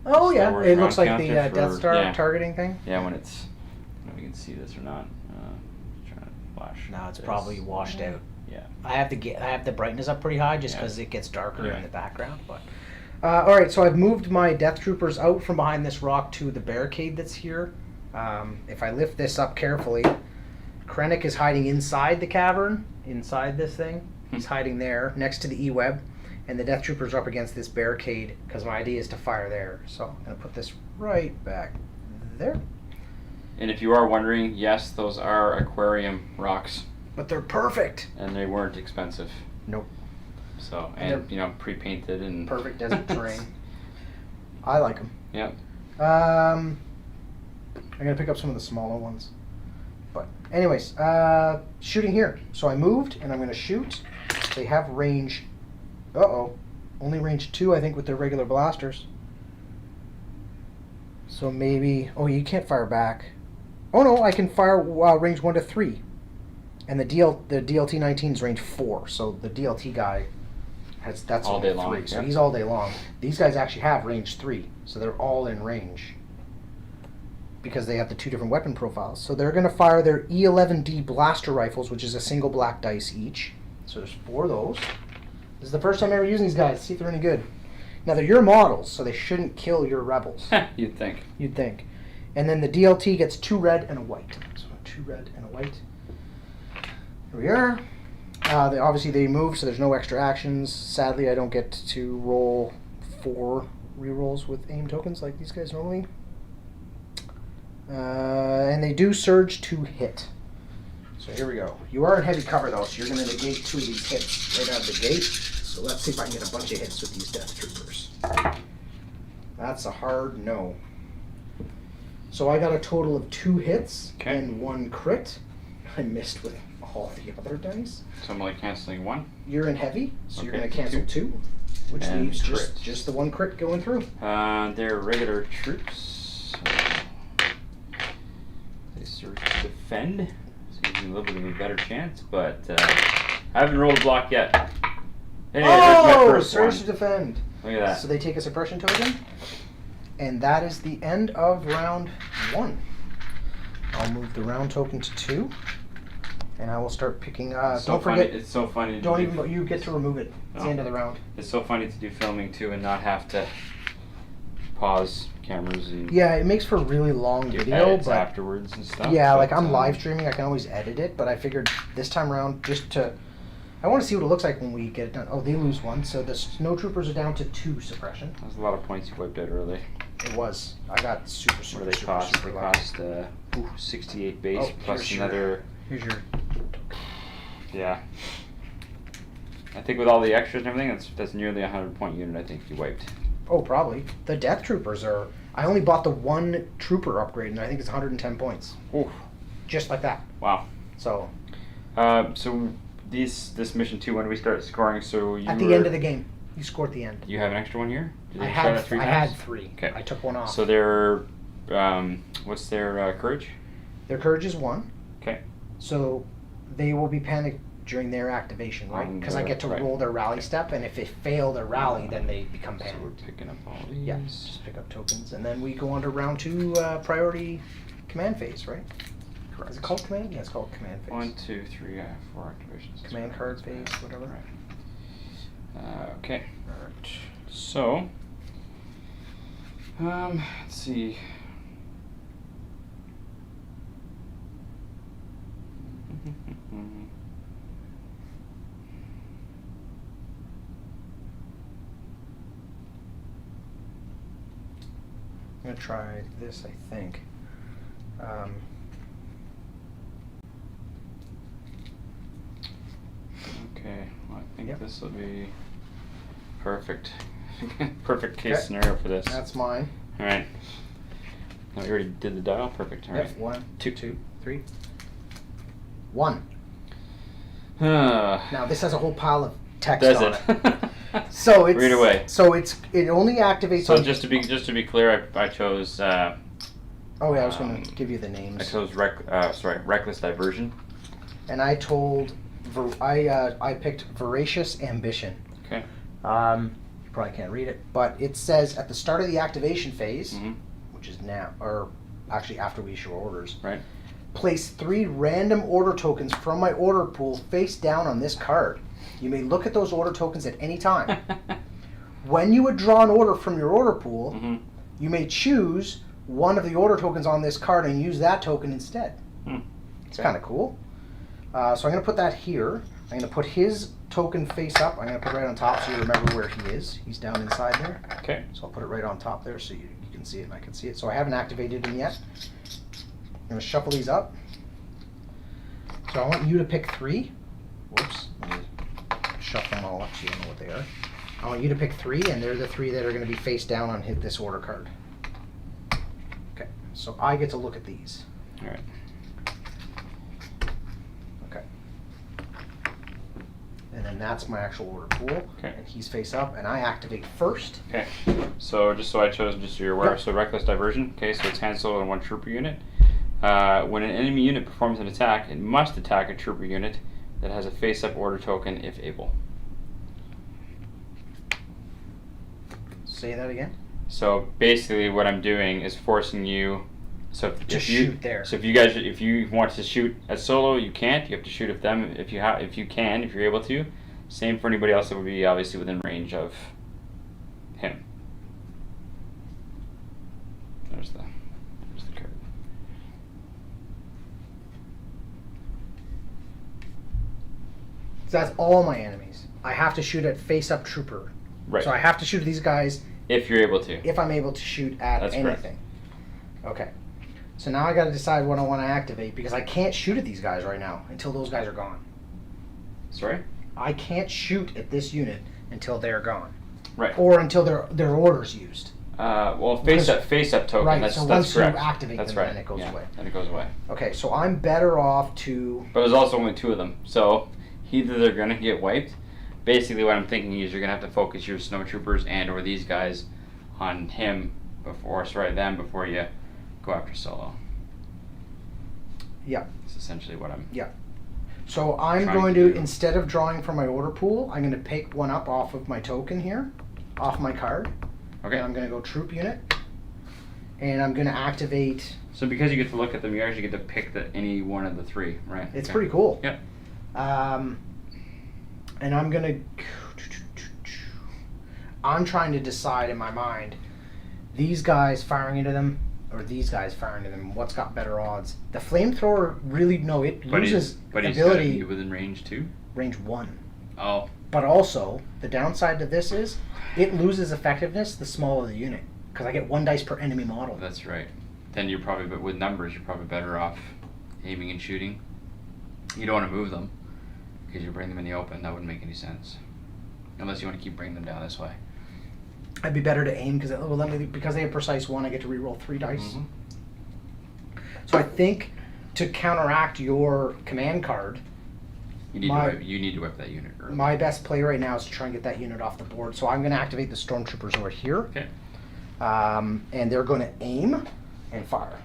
Oh Star yeah, Wars it looks round like the counter Death for- Star yeah. targeting thing. Yeah, when it's, I don't know if you can see this or not. Trying to flash. No, it's this. probably washed out. Yeah. I have the brightness up pretty high just Yeah. because it gets darker Yeah. in the background. But All right, so I've moved my Death Troopers out from behind this rock to the barricade that's here. If I lift this up carefully, Krennic is hiding inside the cavern, inside this thing. He's hiding there, next to the E-Web, and the Death Troopers are up against this barricade, because my idea is to fire there. So I'm going to put this right back there. And if you are wondering, yes, those are aquarium rocks, But they're perfect. and they weren't expensive. Nope. So, And and pre-painted and Perfect desert terrain. I like them. Yeah. I'm gonna pick up some of the smaller ones. But anyways, shooting here. So I moved and I'm gonna shoot. They have range. Only range 2, I think, with their regular blasters. So maybe. Oh, you can't fire back. Oh no, I can fire range 1 to 3. And the DLT 19 is range 4. So the DLT guy that's all day range long. 3. So Yeah. he's all day long. These guys actually have range 3, so they're all in range because they have the 2 different weapon profiles. So they're going to fire their E11D blaster rifles, which is a single black dice each. So there's 4 of those. This is the first time I'm ever using these guys. See if they're any good. Now they're your models, so they shouldn't kill your rebels. You'd think. You'd think. And then the DLT gets 2 red and a white. So 2 red and a white. Here we are. Obviously they move, so there's no extra actions. Sadly, I don't get to roll 4 rerolls with aim tokens like these guys normally. And they do surge to hit. So here we go. You are in heavy cover though, so you're going to negate 2 of these hits right out of the gate. So let's see if I can get a bunch of hits with these Death Troopers. That's a hard no. So I got a total of 2 hits and 1 crit. I missed with all the other dice. So I'm only canceling 1. You're in heavy, so you're Okay, going to cancel 2, which And leaves crit. just the 1 crit going through. They're regular troops. They surge to defend, so you can a little bit of a better chance, but I haven't rolled a block yet. Hey, there's my first surge one. to defend. Look at that. So they take a suppression token, and that is the end of round 1. I'll move the round token to 2, and I will start picking. So Don't funny. forget. It's so funny. Don't even. You get to remove it. It's the end of the round. It's so funny to do filming too and not have to pause cameras and Yeah, it makes for a really long do video, edits but afterwards and stuff. yeah, but, like I'm live streaming, I can always edit it, but I figured this time around I want to see what it looks like when we get it done. Oh, they lose 1, so the snow troopers are down to 2 suppression. There's a lot of points you wiped out early. It was. I got super What do they cost? They low. cost 68 base plus here's another. Here's your. Yeah. I think with all the extras and everything, that's nearly a 100-point unit. I think you wiped. Oh, probably. The Death Troopers are. I only bought the 1 trooper upgrade, and I think it's 110 points. Oof. Just like that. Wow. So. So this mission 2, when do we start scoring? So you At the end of the game, you score at the end. You have an extra one here? Did I they try had that 3 I times? had 3. Okay. I took 1 off. So their what's their courage? Their courage is 1. Okay. So they will be panicked during their activation, right? Because I get to roll their rally step, and if they fail their rally, then they become So we're panicked. picking up all these. Yeah, just pick up tokens, and then we go on to round 2, priority command phase, right? Correct. Is it called command? Yeah, it's called command phase. 1, 2, 3, 4 activations. Command card phase, whatever. Right. Okay. Alright. So, let's see. I'm gonna try this, I think. Okay, well, I think Yep. this will be perfect. Perfect case Okay. scenario for this. That's mine. All right. No, we already did the dial. Perfect. All right. Yep, 1, 2. 2, 3. 1. Now Now this has a whole pile of text does on it? it. So it's Read away. So it only activates. So on, just to be clear, I chose Oh yeah, I was going to give you the I names. chose reckless diversion. And I told, I picked voracious ambition. Okay. You probably can't read it, but it says at the start of the activation phase, Mm-hmm. which is now, or actually after we issue orders, Right. place 3 random order tokens from my order pool face down on this card. You may look at those order tokens at any time. When you would draw an order from your order pool, Mm-hmm. you may choose one of the order tokens on this card and use that token instead. It's Okay. kind of cool. So I'm going to put that here. I'm going to put his token face up. I'm going to put it right on top so you remember where he is. He's down inside there. Okay. So I'll put it right on top there so you can see it and I can see it. So I haven't activated him yet. I'm going to shuffle these up. So I want you to pick 3. Whoops. Let me shuffle them all up so you know what they are. I want you to pick 3, and they're the 3 that are going to be face down on this order card. Okay. so I get to look at these. All right. Okay. And then that's my actual order pool. Okay. And he's face up, and I activate first. Okay. So just so I chose, just so you're aware, Yep. so reckless diversion. Okay, so it's Han Solo and 1 trooper unit. When an enemy unit performs an attack, it must attack a trooper unit that has a face-up order token if able. Say that again. So basically, what I'm doing is forcing you. So To if you shoot there. So if you want to shoot at Solo, you can't. You have to shoot at them if you can, if you're able to. Same for anybody else that would be obviously within range of him. There's the card. So that's all my enemies. I have to shoot at face-up trooper. Right. So I have to shoot at these guys If you're able to. if I'm able to shoot at That's correct. anything. Okay. So now I got to decide what I want to activate because I can't shoot at these guys right now until those guys are gone. Sorry? I can't shoot at this unit until they're gone. Right. Or until their order's used. Well, face up token. Right, That's so that's once you correct. activate that's them, right. then it goes yeah, away. Then it goes away. Okay, so I'm better off to... But there's also only 2 of them, so either they're gonna get wiped. Basically, what I'm thinking is you're gonna have to focus your snowtroopers and/or these guys on him them before you go after Solo. Yeah. That's essentially what I'm. So I'm Trying going to to, do. instead of drawing from my order pool, I'm going to pick one up off of my token here, off my card. Okay. And I'm going to go troop unit. And I'm going to activate... So because you get to look at them, you actually get to pick any one of the 3, right? It's Okay. pretty cool. Yep. And I'm going to... I'm trying to decide in my mind, these guys firing into them, or these guys firing into them, what's got better odds? The flamethrower really, no, it loses But he's gotta ability be within range too. range 1. Oh. But also, the downside to this is, it loses effectiveness the smaller the unit. Because I get 1 dice per enemy model. That's right. Then you're probably, but with numbers, you're probably better off aiming and shooting. You don't want to move them because you bring them in the open. That wouldn't make any sense, unless you want to keep bringing them down this way. I'd be better to aim because they have precise 1, I get to reroll 3 dice. Mm-hmm. So I think to counteract your command card, You need to whip that unit early. my best play right now is to try and get that unit off the board. So I'm going to activate the stormtroopers over here. Okay. And they're going to aim and fire.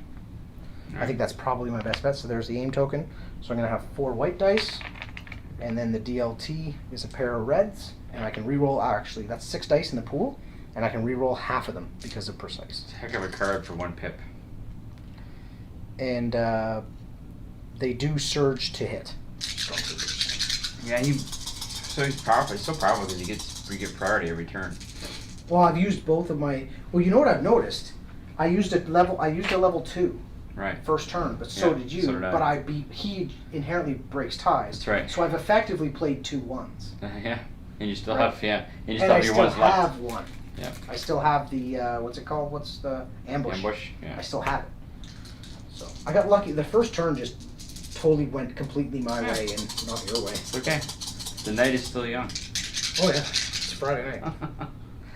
All I think that's probably my best bet. So there's the aim token. So I'm going to have 4 white dice. And then the DLT is a pair of reds. And I can reroll, actually, that's 6 dice in the pool. And I can reroll half of them because of precise. It's a heck of a card for 1 pip. And they do surge to hit. Yeah, he's powerful. He's so powerful because you get priority every turn. Well, I've used both of my. Well, you know what I've noticed? I used a level 2 Right. first turn, but so Yeah, did you. so did I. But he inherently breaks ties. That's right. So I've effectively played 2 1s. Yeah. And you still Right. have and you And still I have your still ones left. have 1. Yeah. I still have the what's it called? What's the ambush? Ambush. Yeah. I still have it. So I got lucky. The first turn just totally went completely my Yeah. way and not your way. It's okay. The night is still young. Oh yeah, it's Friday night.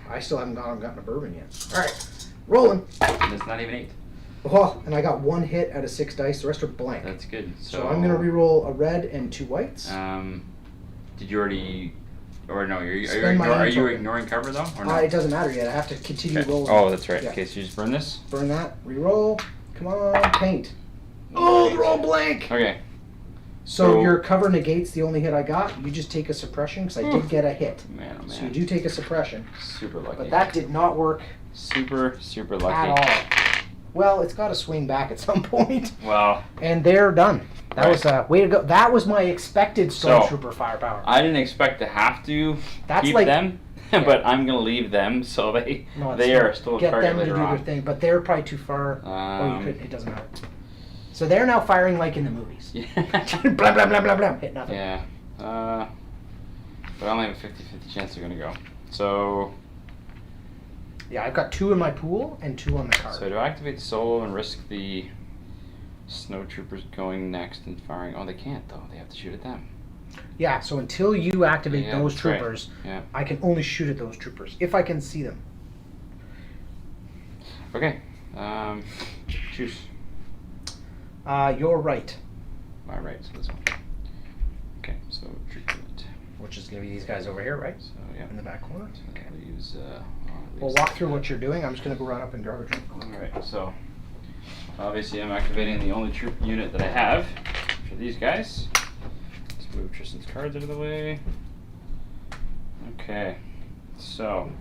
I still haven't gotten a bourbon yet. All right, rolling. And it's not even 8. Well, and I got 1 hit out of 6 dice. The rest are blank. That's good. So I'm gonna re-roll a red and 2 whites. Did you already? Or no? Spend my Are you token. ignoring cover though? Or no? It doesn't matter yet. I have to continue Okay. rolling. Oh, that's right. Yeah. Okay, so you just burn this. Burn that. Re-roll. Come on, paint. Oh, they're all blank. Okay. So So- your cover negates the only hit I got. You just take a suppression because I did get a hit. Man, oh man. So you do take a suppression, Super lucky. but that did not work super at lucky. all. Well, it's got to swing back at some point. Well, And they're done. That Right. was a way to go. That was my expected So, stormtrooper firepower. I didn't expect to have to That's keep like- them, but I'm gonna leave them so they No, it's they not. are still a Get target them to do later their on. thing, but they're probably too far. Or you could. It doesn't matter. So they're now firing like in the movies. Yeah. blah blah blah blah blah. Hit nothing. Yeah. But I only have a 50-50 chance they're gonna go. So Yeah, I've got 2 in my pool and 2 on the card. do I activate the solo and risk the snowtroopers going next and firing? Oh, they can't though. They have to shoot at them. Yeah. So until you activate Yeah, those that's right. troopers, Yeah. I can only shoot at those troopers if I can see them. Okay. Choose. You're right, My right, so this one. Okay, so triplet. which is going to be these guys over here, right? So yeah. In the back corner. Okay. We'll use. We'll walk through what you're doing. I'm just going to go run up and grab a drink. Alright, so obviously I'm activating the only troop unit that I have for these guys. Let's move Tristan's cards out of the way. Okay, so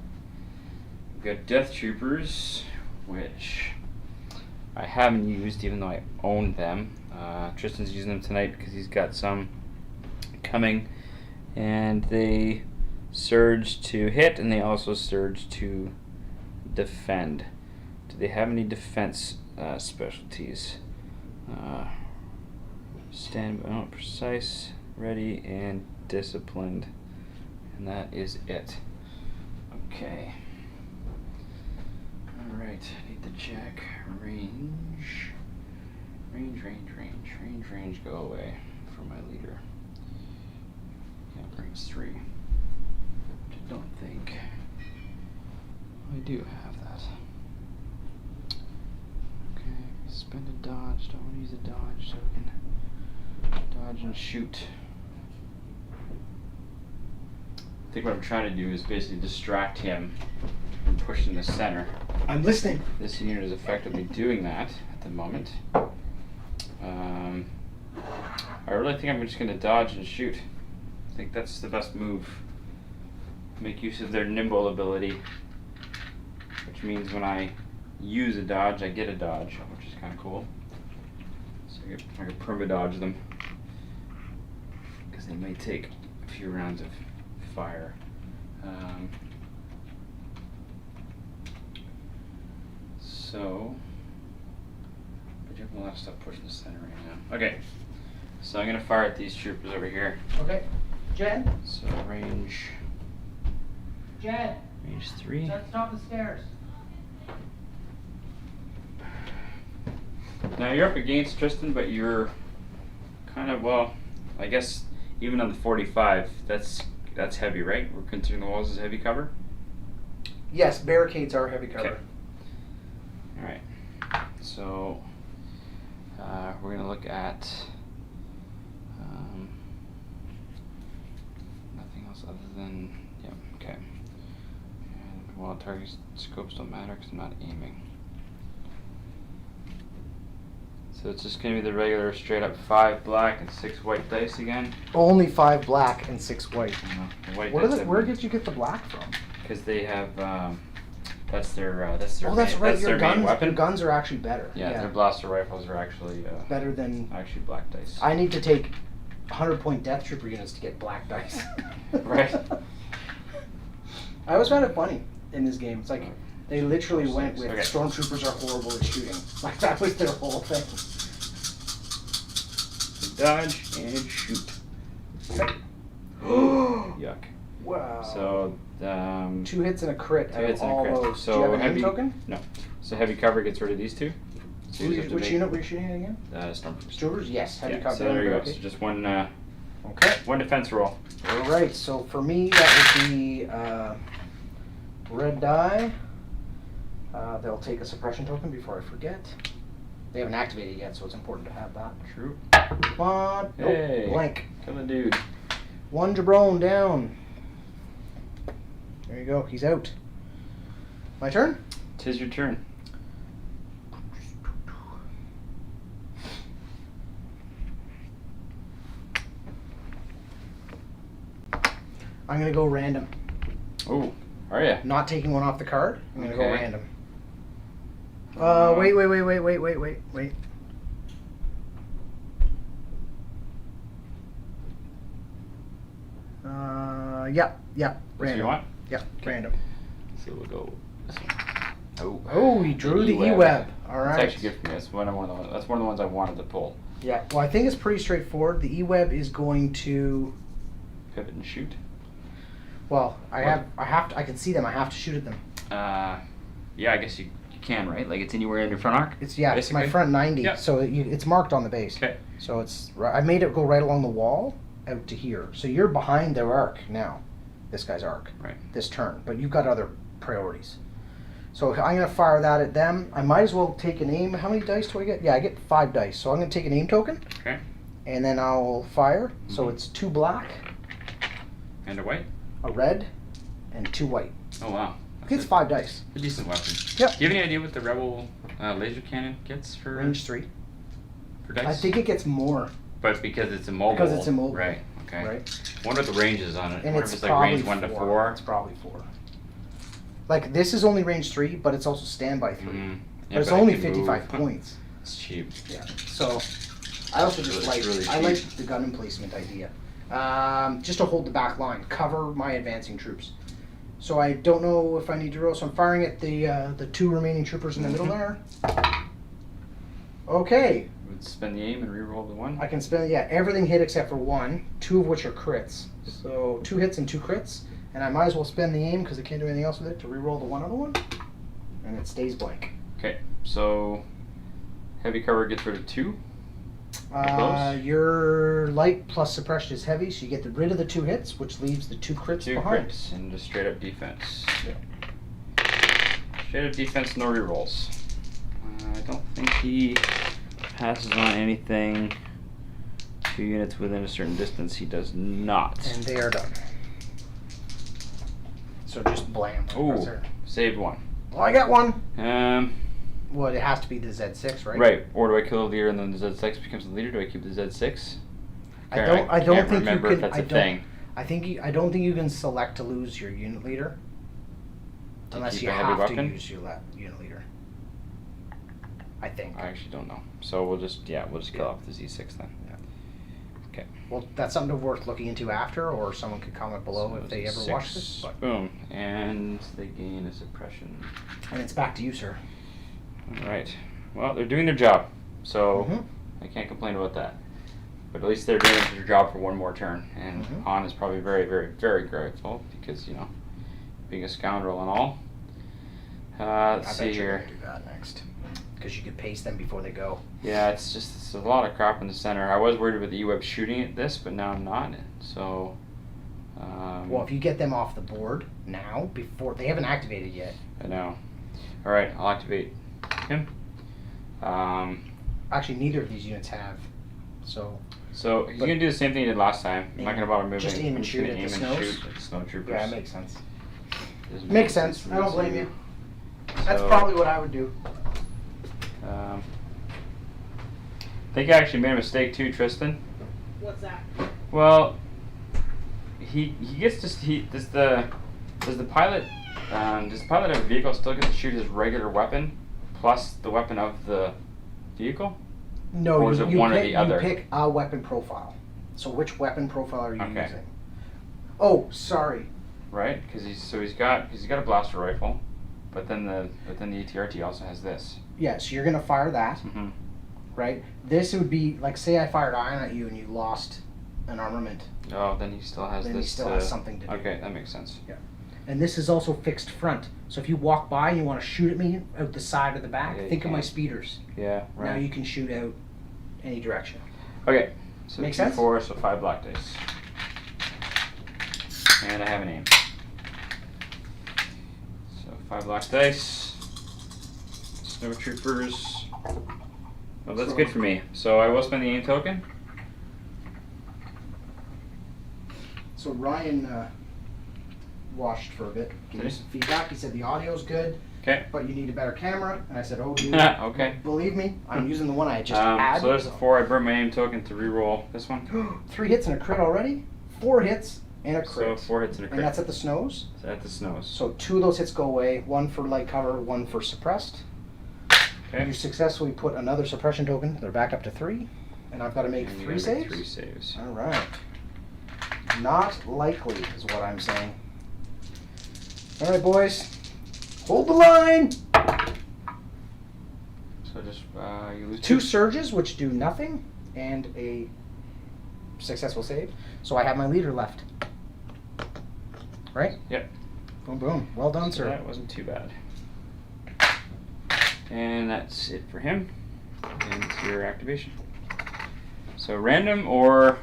we've got Death Troopers, which I haven't used even though I own them. Tristan's using them tonight because he's got some coming, and they surge to hit and they also surge to defend. Do they have any defense specialties? Precise, ready, and disciplined. And that is it. Okay. Alright, need to check range. Range, go away for my leader. Yeah, range 3. Which I don't think I do have that. Okay, spend a dodge. Don't want to use a dodge so I can dodge and shoot. I think what I'm trying to do is basically distract him from pushing the center. I'm listening. This unit is effectively doing that at the moment. I really think I'm just going to dodge and shoot. I think that's the best move. Make use of their nimble ability, which means when I use a dodge, I get a dodge, which is kind of cool. So I can perma-dodge them, because they may take a few rounds of fire. But you have a lot of stuff pushing the center right now. Okay, so I'm gonna fire at these troopers over here. Okay. Jen? So range Jen? 3. Stop the stairs. Now you're up against Tristan, but you're kind of, well, I guess even on the 45, that's heavy, right? We're considering the walls as heavy cover? Yes, barricades are heavy cover. Okay. Alright, so we're going to look at nothing else other than, yeah, okay. And while target scopes don't matter because I'm not aiming. So it's just going to be the regular straight up 5 black and 6 white dice again. Only 5 black and 6 white. The white What are dice the, where did you get the black from? because they have that's their Oh, that's main, right. that's Your their main guns, weapon. your guns are actually better. Yeah, their blaster rifles are actually better than. actually black dice. I need to take 100-point Death Trooper units to get black dice. Right. I always found it funny in this game. It's like they literally went with Okay. Stormtroopers are horrible at shooting. Like that was their whole thing. Dodge and shoot. Okay. Yuck. Wow. So 2 hits and a crit out of hits and a all crit. those. So Do you have an heavy aim token? No. So heavy cover gets rid of these 2. So you just have to Which make, unit were you shooting at again? Stormtroopers. Stormtroopers? Yes, heavy Yeah, cover. so there you go. So barricade. just one Okay. one defense roll. All right. So for me, that would be red die. They'll take a suppression token before I forget. They haven't activated yet, so it's important to have that. True. Come on. Hey. Nope. Blank. Kill the dude. 1 Jabron down. There you go. He's out. My turn? Tis your turn. I'm going to go random. Oh, are ya? Not taking one off the card. I'm going to go Okay. random. Wait. Yeah, That's what random. you want? Yeah, Okay. random. So we'll go this one. Oh. Oh, he drew the E-web. E-web. All right. That's actually good for me. That's one of the ones I wanted to pull. Yeah, well, I think it's pretty straightforward. The E-web is going to. Pivot and shoot. Well, I can see them. I have to shoot at them. Yeah, I guess you can, right? Like it's anywhere in your front arc? It's my Basically? front 90, Yeah. so it's marked on the base. Okay. So it's I made it go right along the wall out to here. So you're behind their arc now. This guy's arc. Right. This turn, but you've got other priorities. So I'm going to fire that at them. I might as well take an aim. How many dice do I get? Yeah, I get 5 dice. So I'm going to take an aim token. Okay. And then I'll fire. So Mhm. it's 2 black, And a white. a red, and 2 white. Oh wow. It's 5 dice. A decent weapon. Yep. Do you have any idea what the Rebel laser cannon gets for Range 3. dice? I think it gets more. But because it's immobile. Because it's immobile. Right. Okay. Right. I wonder what the range is on it. I And wonder it's if it's like probably range 1 to 4. 4. It's probably 4. Like this is only range 3, but it's also standby 3. Mm. But Yeah, it's but it only can 55 move. points. It's cheap. Yeah. So I also just It's like really I like cheap. the gun emplacement idea. Just to hold the back line, cover my advancing troops. So I don't know if I need to roll. So I'm firing at the 2 remaining troopers in the middle there. Okay, Would spend the aim and reroll the 1. I can spend everything hit except for 1, 2 of which are crits. So 2 hits and 2 crits, and I might as well spend the aim because I can't do anything else with it to reroll the one other one, and it stays blank. Okay. So heavy cover gets rid of 2. Close? Your light plus suppression is heavy, so you get rid of the 2 hits, which leaves the 2 crits 2 behind. crits and just straight up defense. Yeah. Straight up defense, no rerolls. I don't think he passes on anything 2 units within a certain distance. He does not. And they are done. So just blam. Ooh, Press there. saved 1. Well, I got 1. Um, Well, it has to be the Z6, right? right. Or do I kill the leader and then the Z6 becomes the leader? Do I keep the Z6? I don't can't think you remember can. if that's I a don't. thing. I don't think you can select to lose your unit leader, To unless keep you a heavy have to weapon? use your unit leader. I think. I actually don't know. So we'll just kill off the Z6 then. Well, that's something worth looking into after, or someone could comment below So if they ever Z6, watch this. But, Boom. And they gain a suppression. and it's back to you, sir. Alright. Well, they're doing their job. So Mhm. I can't complain about that. But at least they're doing their job for one more turn. And Mhm. Han is probably very, very, very grateful because, being a scoundrel and all. Let's I see bet you're here. gonna do that next, because you could pace them before they go. Yeah, it's a lot of crap in the center. I was worried about the E-Web shooting at this, but now I'm not. So, Well, if you get them off the board now, before they haven't activated yet. I know. All right, I'll activate him. Actually, neither of these units have. So So he's But- gonna do the same thing he did last time. I'm not gonna bother moving. Just aim and I'm just shoot gonna at the aim and snows? shoot at the snow troopers. yeah, it makes sense. Doesn't Makes sense. I don't blame to- you. That's So, probably what I would do. I think I actually made a mistake too, Tristan. What's that? Well, he gets to does the pilot have a vehicle still get to shoot his regular weapon plus the weapon of the vehicle? No, Or is it one or the other? You pick a weapon profile. So which weapon profile are you Okay. using? Oh, sorry. Right, because he's got a blaster rifle, but then the ATRT also has this. Yeah, so you're gonna fire that, Mm-hmm. right? This would be like, say I fired iron at you and you lost an armament, Oh, then he still has then this. he still has something to do. Okay, that makes sense. And this is also fixed front. So if you walk by and you want to shoot at me out the side or the back, Yeah, you think of my can. speeders. Yeah, Now right. you can shoot out any direction. Okay, so Make 2, sense? 4, so 5 black dice. And I have an aim. So 5 black dice. Snow troopers. Well, that's good for me. So I will spend the aim token. So Ryan watched for a bit, gave me Okay. some feedback. He said the audio's good, Okay. but you need a better camera. And I said, oh, dude, Okay. believe me, I'm using the one I just had. So there's a 4. I burn my aim token to reroll this one. 3 hits and a crit already? 4 hits and a So crit. 4 hits and a And crit. that's at the snows? At the snows. So 2 of those hits go away, 1 for light cover, 1 for suppressed. Okay. You successfully put another suppression token. They're back up to 3. And I've got to make And you 3 gotta make saves? 3 saves. Alright. Not likely is what I'm saying. Alright, boys. Hold the line! So just you lose 2 surges, which do nothing, and a successful save. So I have my leader left. Right? Yep. Boom, boom. Well done, So sir. that wasn't too bad. And that's it for him. And it's your activation. So random, or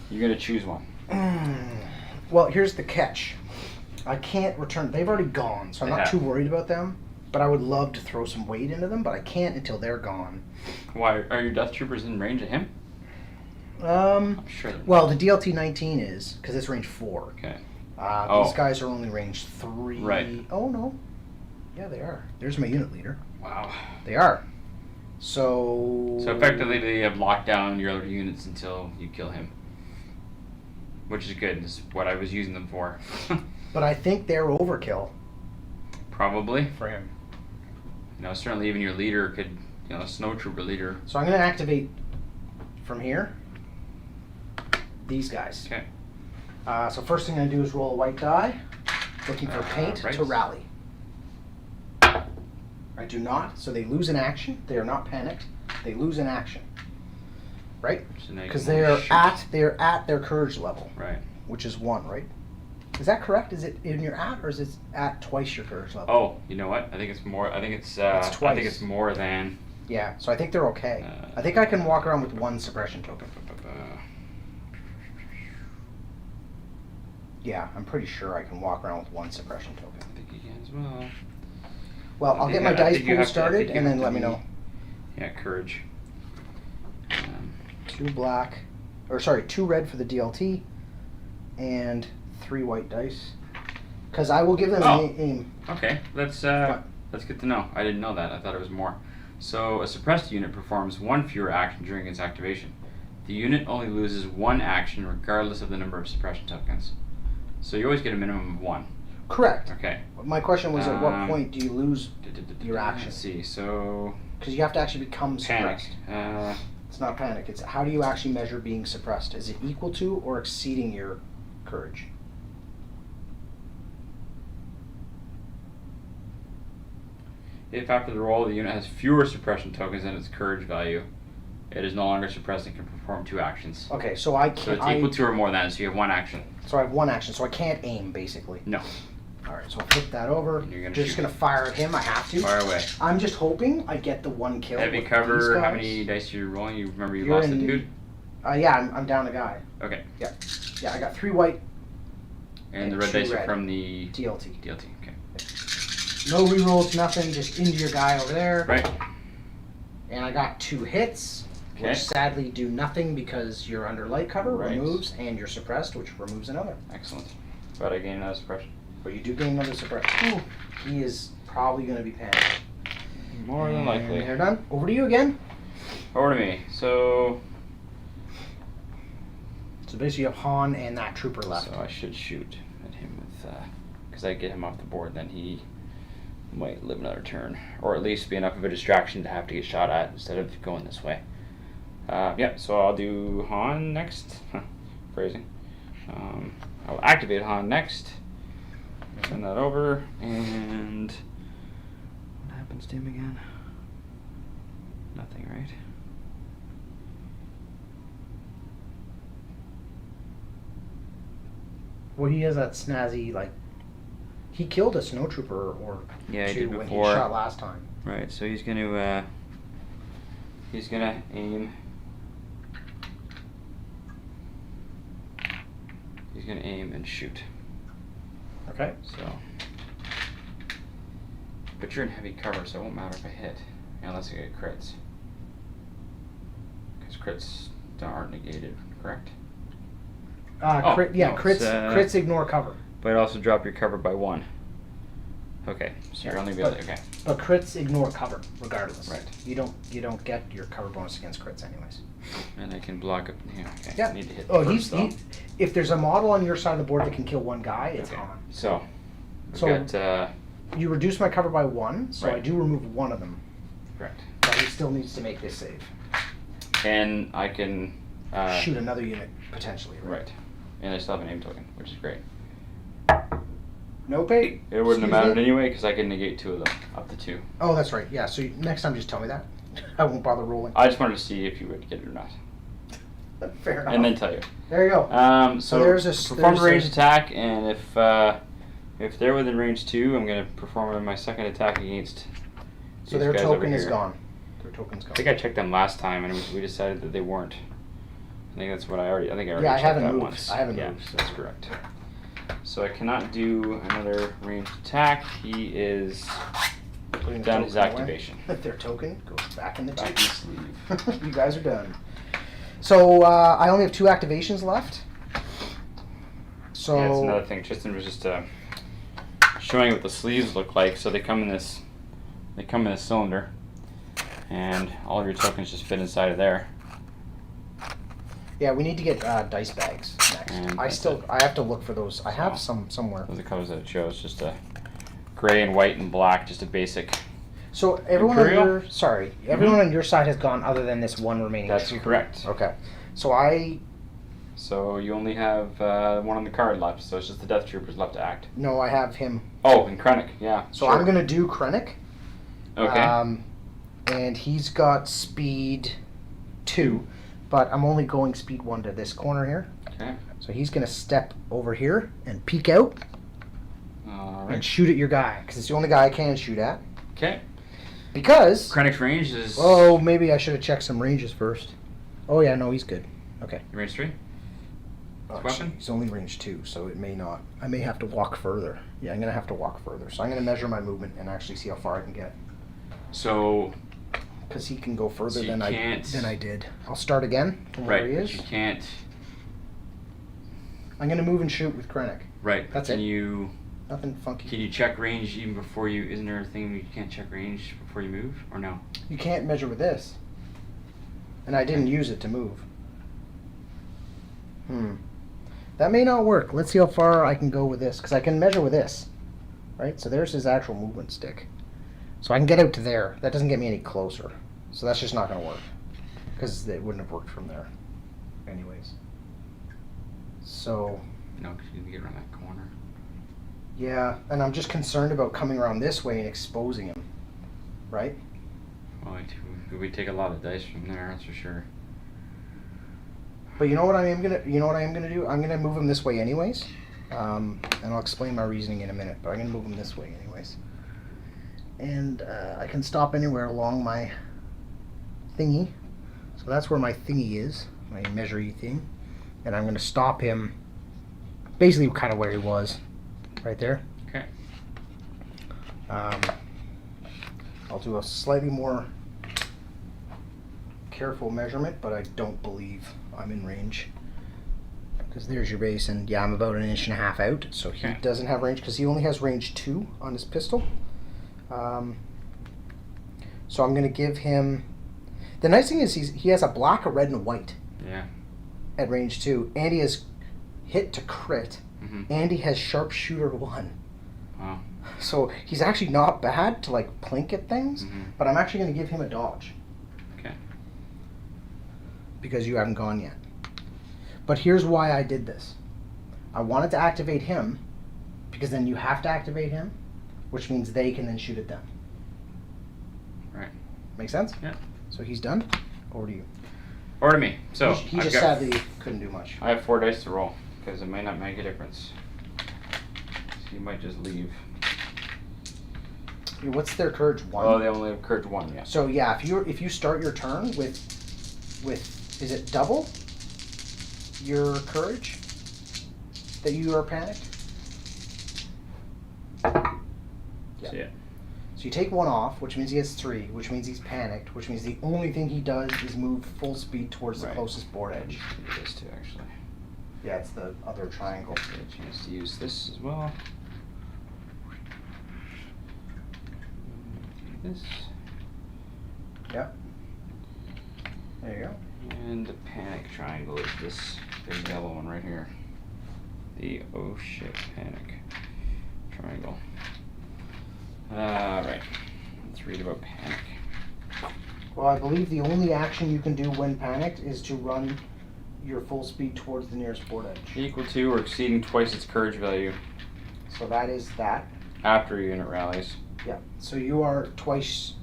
you're gonna choose one. Well, here's the catch. I can't return. They've already gone, so I'm not Yeah. too worried about them. but I would love to throw some weight into them, but I can't until they're gone. Why are your Death Troopers in range of him? Um, I'm sure. They're well, the DLT 19 is, because it's range 4. Okay. These guys are only range 3. Right. Oh, no. Yeah, they are. There's my unit leader. Wow. They are. So... So effectively, they have locked down your other units until you kill him, which is good. This is what I was using them for. But I think they're overkill. Probably. For him. You know, certainly even your leader could, you know, Snow Trooper leader. So I'm going to activate from here these guys. Okay. So first thing I'm going to do is roll a white die, looking for paint right. to rally. I do not, so they lose an action. They are not panicked. They lose an action. Right? So now you Because can they're shoot. at their courage level, Right. which is 1, right? Is that correct? Is it in your at, or is it at twice your courage level? Oh, you know what? I think it's more. I think it's. I think twice. it's more than. Yeah, so I think they're okay. Uh, I think I can walk around with 1 suppression token. Yeah, I'm pretty sure I can walk around with 1 suppression token. I think you can as well. Well, I I'll think get my I dice think you pool have to- I started, think you and have then to let me be- know. Yeah, courage. 2 black, or sorry, 2 red for the DLT, and 3 white dice. Because I will give them Oh. an aim. Okay, that's good to know. I didn't know that. I thought it was more. So a suppressed unit performs 1 fewer action during its activation. The unit only loses 1 action regardless of the number of suppression tokens. So you always get a minimum of 1. Correct. Okay. My question was, at what Um, point do you lose your Let's action? see. So Because you have to actually become panic. suppressed. It's not panic. It's how do you actually measure being suppressed? Is it equal to or exceeding your courage? If after the roll the unit has fewer suppression tokens than its courage value, it is no longer suppressed and can perform 2 actions. Okay, so I So can't. it's equal to or more than, so you have 1 action. So I have 1 action, so I can't aim basically. No. All right, so I'll flip that over. And you're gonna Just shoot. gonna fire at him. I have to. Fire away. I'm just hoping I get the 1 kill. Heavy with cover, these how guys. many dice you're rolling? You remember you You're lost a in- dude? Yeah, I'm down a guy. Okay. Yeah, I got 3 white And the And red 2 dice are red. from the DLT. DLT. Okay. No rerolls, nothing. Just into your guy over there. Right. And I got 2 hits, Okay. which sadly do nothing because you're under light cover, Right. removes, and you're suppressed, which removes another. Excellent. But I gain another suppression. But you do gain another suppression. Ooh, he is probably going to be panicked. More than And likely. they're done. Over to you again. Over to me. So So basically you have Han and that trooper left. So I should shoot at him with, because I get him off the board, then he might live another turn, or at least be enough of a distraction to have to get shot at instead of going this way. Yeah, so I'll do Han next. Phrasing. I'll activate Han next. Send that over, and what happens to him again? Nothing, right? Well, he has that snazzy, like, he killed a snow trooper or Yeah, he 2 did when he before. shot last time. Right, so he's gonna aim. He's gonna aim and shoot. Okay. So, but you're in heavy cover, so it won't matter if I hit, unless I get crits. Because crits aren't negated, correct? Oh, Crits, no, it's, crits ignore cover. But also drop your cover by 1. Okay, so you're Yeah, only but- okay. But crits ignore cover, regardless. Right. You don't get your cover bonus against crits anyways. And I can block up here. Okay. Yeah. I need to hit Oh, first, though. if there's a model on your side of the board that can kill 1 guy, it's Okay. Han. So, we've So- got You reduce my cover by 1, so I Right. do remove 1 of them. correct. But he still needs to make this save. And I can Shoot another unit, potentially. right. And I still have an aim token, which is great. Nope. It It wouldn't have mattered anyway because I can negate 2 of them, up to 2. Oh, that's right. Yeah, so next time just tell me that. I won't bother rolling. I just wanted to see if you would get it or not, Fair enough. and then tell you. There you go. So there's a perform there's a ranged a- attack, and if they're within range 2, I'm going to perform my second attack against. So these their guys over token is here. gone. Their token's gone. I think I checked them last time, and we decided that they weren't. I think that's what I already. I think I already Yeah, I checked haven't that moved. once. I haven't yeah, moved. That's correct. So I cannot do another ranged attack. He is Putting the Down his token away. activation. Their token goes back in the Back in the tube. sleeve. You guys are done. So I only have 2 activations left. So Yeah, that's another thing. Tristan was just showing what the sleeves look like. So they come in this cylinder, and all of your tokens just fit inside of there. yeah, we need to get dice bags next. And I have to look for those. I have So- some somewhere. Those are the colors that it shows. Just a gray and white and black. Just a basic. So everyone Imperial? on everyone on your side has gone other than this one remaining. That's trooper. correct. Okay. So you only have one on the card left. So it's just the Death Troopers left to act. No, I have him. Oh, and Krennic. Yeah. So sure. I'm gonna do Krennic. Okay. And he's got speed 2, but I'm only going speed 1 to this corner here. Okay. So he's gonna step over here and peek out All and right. shoot at your guy because it's the only guy I can shoot at. Okay. Because Krennic's range is. oh, maybe I should have checked some ranges first. Oh yeah, no, he's good. Okay. Range 3. Oh, Weapon? he's only range 2, so it may not. I may have to walk further. Yeah, I'm gonna have to walk further. So I'm gonna measure my movement and actually see how far I can get. So. Because he can go further So you than can't- I did. I'll start again from where Right. he But is. you can't. I'm gonna move and shoot with Krennic. Right. That's can it. you Nothing funky. can you check range even before you? Isn't there a thing you can't check range before you move or no? You can't measure with this. And I didn't use it to move. That may not work. Let's see how far I can go with this. Because I can measure with this. Right? So there's his actual movement stick. So I can get out to there. That doesn't get me any closer. So that's just not going to work. Because it wouldn't have worked from there. Anyways. So, No, because you can get around that corner. yeah. And I'm just concerned about coming around this way and exposing him. Right? Well, we take a lot of dice from there. That's for sure. But you know what I am gonna do? I'm gonna move him this way anyways, and I'll explain my reasoning in a minute. But I'm gonna move him this way anyways, and I can stop anywhere along my thingy. So that's where my thingy is, my measury thing, and I'm gonna stop him, basically kind of where he was, right there. Okay. I'll do a slightly more careful measurement, but I don't believe I'm in range. Because there's your base, and yeah, I'm about 1.5 inches out, so he Okay. doesn't have range, because he only has range 2 on his pistol. So I'm going to give him... The nice thing is he has a black, a red, and a white Yeah. at range 2, and he has hit to crit, Mm-hmm. and he has sharpshooter 1. Wow. So he's actually not bad to like plink at things, Mm-hmm. but I'm actually going to give him a dodge. Okay. Because you haven't gone yet. But here's why I did this. I wanted to activate him, because then you have to activate him, which means they can then shoot at them. Right. Make sense? Yeah. So he's done. Over to you. Or to me. So he I've just got, sadly couldn't do much. I have 4 dice to roll because it may not make a difference. So you might just leave. What's their courage? 1. Oh, they only have courage 1. Yeah. So yeah, if you start your turn with is it double your courage that you are panicked? Yeah. So, yeah. So you take 1 off, which means he has 3, which means he's panicked, which means the only thing he does is move full speed towards the Right. closest board edge. Do this too, actually. Yeah, it's the other triangle. Get a chance to use this as well. This Yep. There you go. and the panic triangle is this big yellow one right here. The oh shit panic triangle. Right. Let's read about panic. Well, I believe the only action you can do when panicked is to run your full speed towards the nearest board edge. Equal to or exceeding twice its courage value So that is that. after a unit rallies. Yeah. So you are twice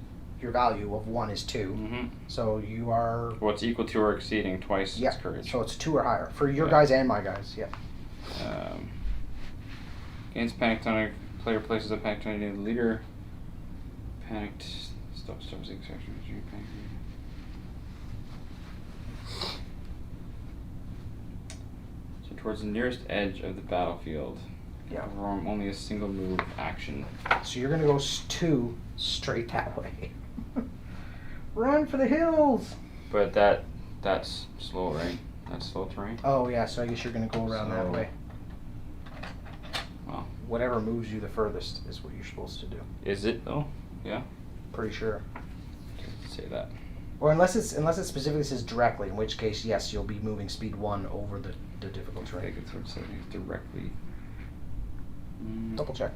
your value of 1 is 2. Mm-hmm. So you are What's equal to or exceeding twice its courage. So it's 2 or higher for your Yeah. guys and my guys. Yeah. Gains panic tonic. Player places a panic tonic near the leader. Panicked. Stops the extraction. Panic. So towards the nearest edge of the battlefield. Yeah. Perform only a single move action. So you're gonna go 2 straight that way. Run for the hills! But that's slow, right? That's slow terrain. Oh yeah, so I guess you're gonna go around that So- way. Well, Whatever moves you the furthest is what you're supposed to do. is it though? Yeah. Pretty sure. Say that. Or unless it specifically says directly, in which case yes, you'll be moving speed 1 over the difficult I terrain. think it's sort of saying directly. Double check.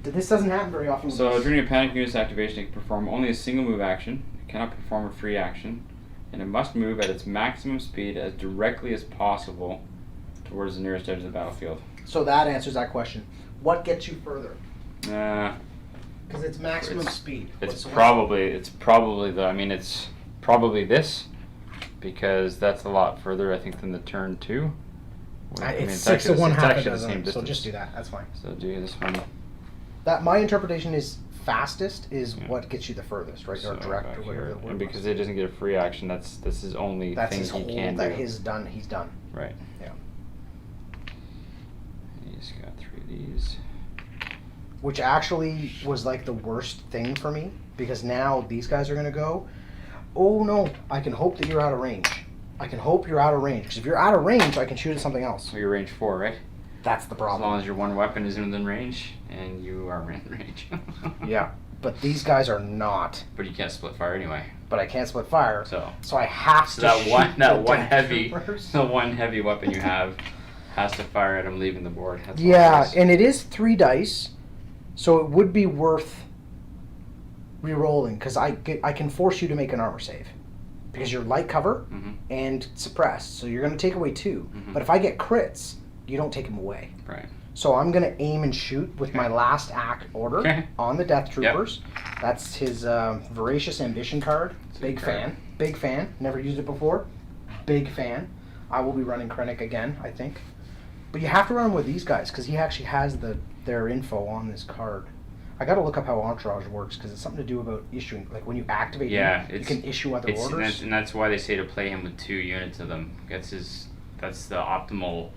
This doesn't happen very often. with So this. during a panic unit's activation, it can perform only a single move action. It cannot perform a free action, and it must move at its maximum speed as directly as possible towards the nearest edge of the battlefield. So that answers that question. What gets you further? Because Because it's maximum It's- speed. it's So probably it's probably this, because that's a lot further, I think, than the turn 2. It's 6 to 1, it's half a actually the dozen. same So distance. just do that. That's fine. So do this one. That my interpretation is fastest is Yeah. what gets you the furthest, right? So or direct, back or whatever here. the word And was. because it doesn't get a free action, this is only That's thing his he whole. can That do. he's done. He's done. Right. Yeah. He's got 3 of these. Which actually was like the worst thing for me because now these guys are gonna go. Oh no! I can hope that you're out of range. I can hope you're out of range because if you're out of range, I can shoot at something else. So you're range 4, right? That's the As problem. long as your one weapon is within range, and you are in range. Yeah, but these guys are not. But you can't split fire anyway. But I can't split fire, So so I have So to that shoot one the one death heavy troopers. the one heavy weapon you have has to fire at him leaving the board. That's all it Yeah, is. and it is 3 dice, so it would be worth re-rolling because I can force you to make an armor save because you're light cover Mhm. and suppressed, so you're going to take away 2. Mhm. But if I get crits, you don't take them away. Right. So I'm going to aim and shoot with my Okay. last act order Okay. on the Death Troopers. That's his Voracious Ambition card. It's a Big good card. fan. Big fan. Never used it before. Big fan. I will be running Krennic again, I think. But you have to run with these guys because he actually has their info on this card. I got to look up how Entourage works because it's something to do about issuing. Like when you activate him, you can issue other And orders. that's why they say to play him with 2 units of them. That's the optimal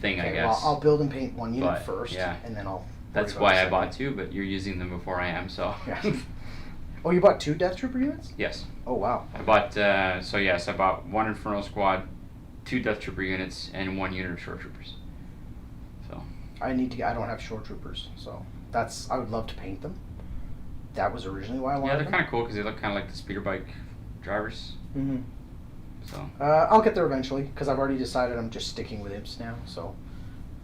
thing, I Okay, guess. well, I'll build and paint 1 unit But, first, yeah. and then I'll. That's worry about why the I second. bought 2, but you're using them before I am, so. Yeah. Oh, you bought 2 Death Trooper units? Yes. Oh wow. I bought, I bought 1 Inferno Squad, 2 Death Trooper units, and 1 unit of Shore Troopers. So. I don't have Shore Troopers, so I would love to paint them. That was originally why I wanted Yeah, they're them. kind of cool because they look kind of like the speeder bike drivers. Mm-hmm. So. I'll get there eventually because I've already decided I'm just sticking with imps now, so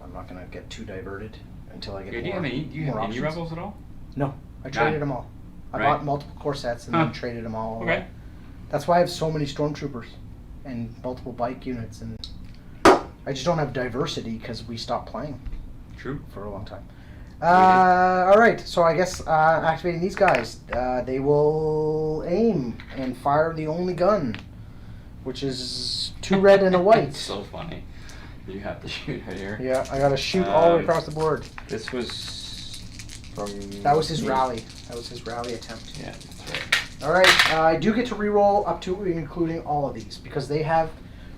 I'm not gonna get too diverted until I get Do you more. have any more any options. rebels at all? No, I traded them all. I Right. bought multiple core sets and then Huh. traded them all. Okay. away. That's why I have so many stormtroopers and multiple bike units, and I just don't have diversity because we stopped playing True. for a long time. All right, so I guess activating these guys, they will aim and fire the only gun, which is 2 red and a white. It's so funny. You have to shoot right here. Yeah, I gotta shoot all the way Um, across the board. This was from. That was his me. rally. That was his rally attempt. Yeah, that's right. All right, I do get to re-roll up to including all of these because they have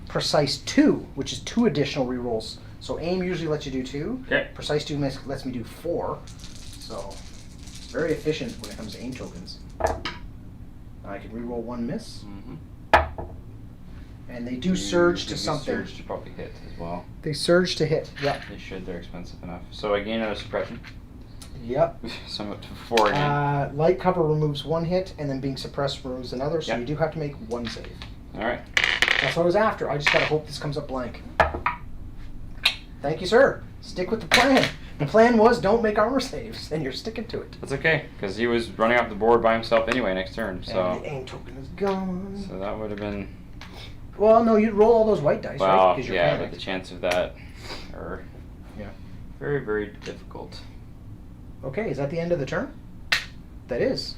precise 2, which is 2 additional re-rolls. So aim usually lets you do 2. Okay. Precise 2 lets me do 4. So very efficient when it comes to aim tokens. I can re-roll 1 miss, Mm-hmm. and they do surge to something. Surge to probably hit as well. They surge to hit. Yep. They should. They're expensive enough. So I gain another suppression. Yep. So I'm up to 4 again. Light cover removes 1 hit, and then being suppressed removes another. So Yep. you do have to make 1 save. All right. That's what I was after. I just gotta hope this comes up blank. Thank you, sir. Stick with the plan. The plan was don't make armor saves, and you're sticking to it. That's okay because he was running off the board by himself anyway next turn. And So. the aim token is gone. So that would have been. Well, no, you'd roll all those white dice, right? Well, Because you're yeah, but panicked. the chance of that are. Yeah. Very, very difficult. Okay, is that the end of the turn? That is.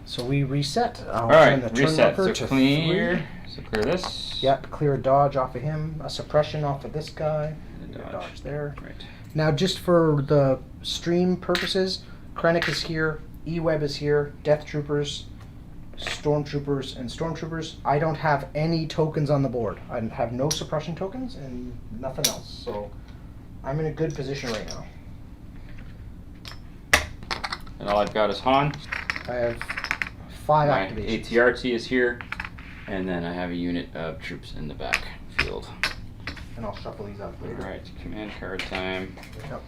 So we reset. I'll All turn right, the turn reset. marker So to clear. 3. So clear this. Yep, clear a dodge off of him, a suppression off of this guy. And a Clear a dodge. dodge there. Right. Now, just for the stream purposes, Krennic is here, E-Web is here, Death Troopers, Stormtroopers, and Stormtroopers. I don't have any tokens on the board. I have no suppression tokens and nothing else. So I'm in a good position right now. And all I've got is Han. I have 5 My activations. ATRT is here, and then I have a unit of troops in the back field. And I'll shuffle these up later. Alright, command card time. Yep.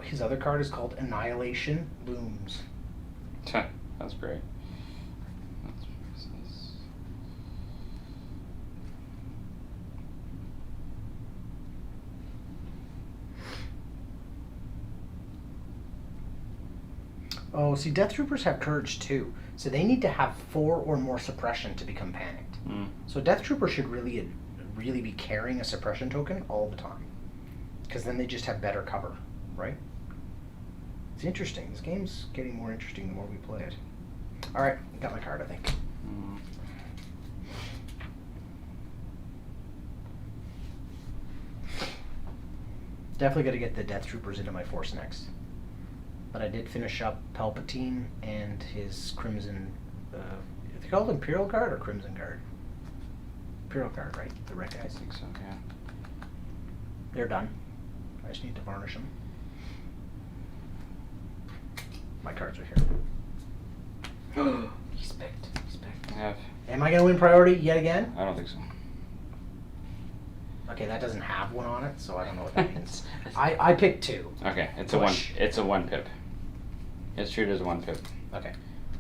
His other card is called Annihilation Looms. That's great. Oh, see, Death Troopers have courage too, so they need to have 4 or more suppression to become panicked. So Death Troopers should really be carrying a suppression token all the time, because then they just have better cover, right? It's interesting. This game's getting more interesting the more we play it. All right, got my card, I think. Definitely got to get the Death Troopers into my force next. But I did finish up Palpatine and his Crimson. Is it called Imperial Guard or Crimson Guard? Imperial Guard, right? The red guys. I think so, yeah. They're done. I just need to varnish them. My cards are here. He's picked. He's picked. I have. Am I gonna win priority yet again? I don't think so. Okay, that doesn't have one on it, so I don't know what that means. I picked 2. Okay, it's Push. a 1 pip. It's treated as a 1 pip. Okay.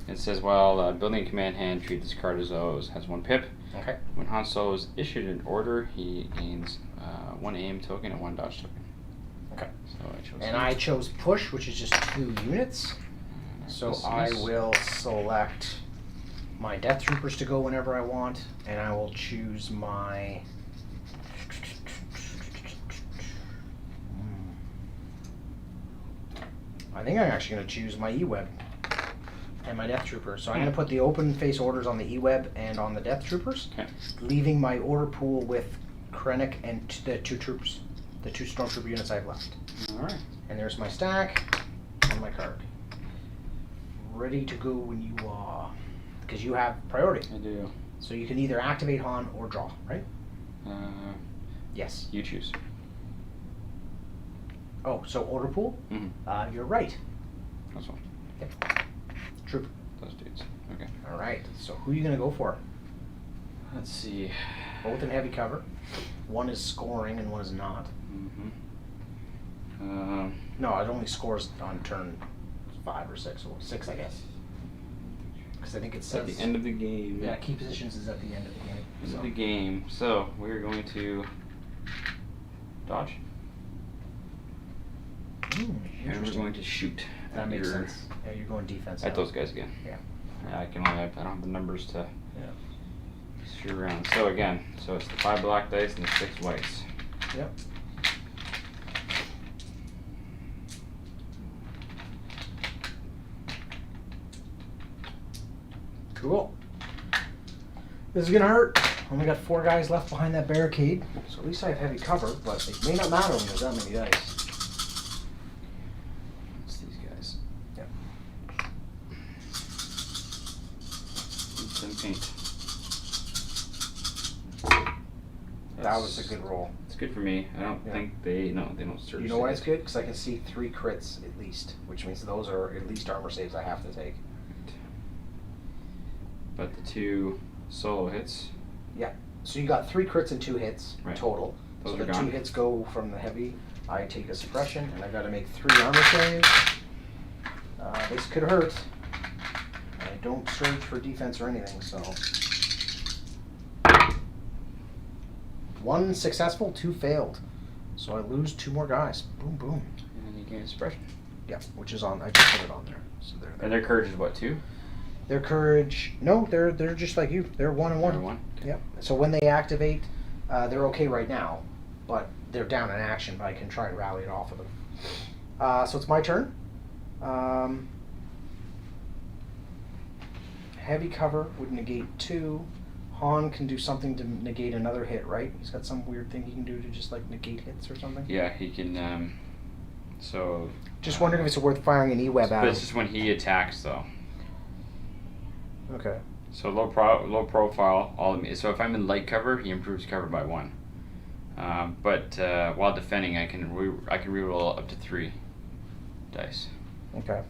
It says, while building a command hand, treat this card as though it has 1 pip. Okay. When Han Solo is issued an order, he gains 1 aim token and 1 dodge token. Okay. So I chose. And I chose push, which is just 2 units. So This I is- will select my Death Troopers to go whenever I want, and I will choose my. I think I'm actually going to choose my E-Web and my Death Troopers. So I'm going to put the open face orders on the E-Web and on the Death Troopers, Okay. leaving my order pool with Krennic and the 2 troops, the 2 Stormtrooper units I've left. All right. And there's my stack on my card. Ready to go when you are, because you have priority. I do. So you can either activate Han or draw, right? Yes. You choose. Oh, so order pool? Mm-hmm. You're right. That's one. Yep. Troop. Those dudes. Okay. All right. So who are you gonna go for? Let's see. Both in heavy cover. One is scoring and one is not. Mm-hmm. No, it only scores on turn 5 or 6, or 6, I guess. Because I think it At says the end of the game. Yeah, key positions is at the end of the game. End of the game. So we're going to dodge, and we're Interesting. going to shoot. That at makes your- sense. Yeah, you're going defense. At now. those guys again. Yeah. Yeah, I don't have the numbers to Yeah. shoot around. So again, so it's the 5 black dice and the 6 whites. Yep. Cool. This is gonna hurt. Only got 4 guys left behind that barricade, so at least I have heavy cover, but it may not matter when there's that many dice. It's these guys. Yep. Some paint. That was a good roll. It's good for me. I don't Yeah. think they don't search. You know why it's good? Because I can see 3 crits at least, which means those are at least armor saves I have to take. But the 2 solo hits. So you got 3 crits and 2 hits Right. total. Those so are the gone. 2 hits go from the heavy. I take a suppression, and I got to make 3 armor saves. This could hurt. I don't search for defense or anything, so. 1 successful, 2 failed. So I lose 2 more guys. Boom, boom. And then you gain suppression. Yeah, which is on. I just put it on there. So they're there. And their courage is what, 2? Their courage. No, they're just like you. They're 1 and 1. 1. Yep. So when they activate, they're okay right now, but they're down in action. But I can try and rally it off of them. So it's my turn. Heavy cover would negate 2. Han can do something to negate another hit, right? He's got some weird thing he can do to just like negate hits or something. Yeah, he can. So. Just wondering if it's worth firing an E-Web But at it's him. just when he attacks, though. Okay. So low profile. So if I'm in light cover, he improves cover by 1. But while defending, I can reroll up to 3 dice. Okay.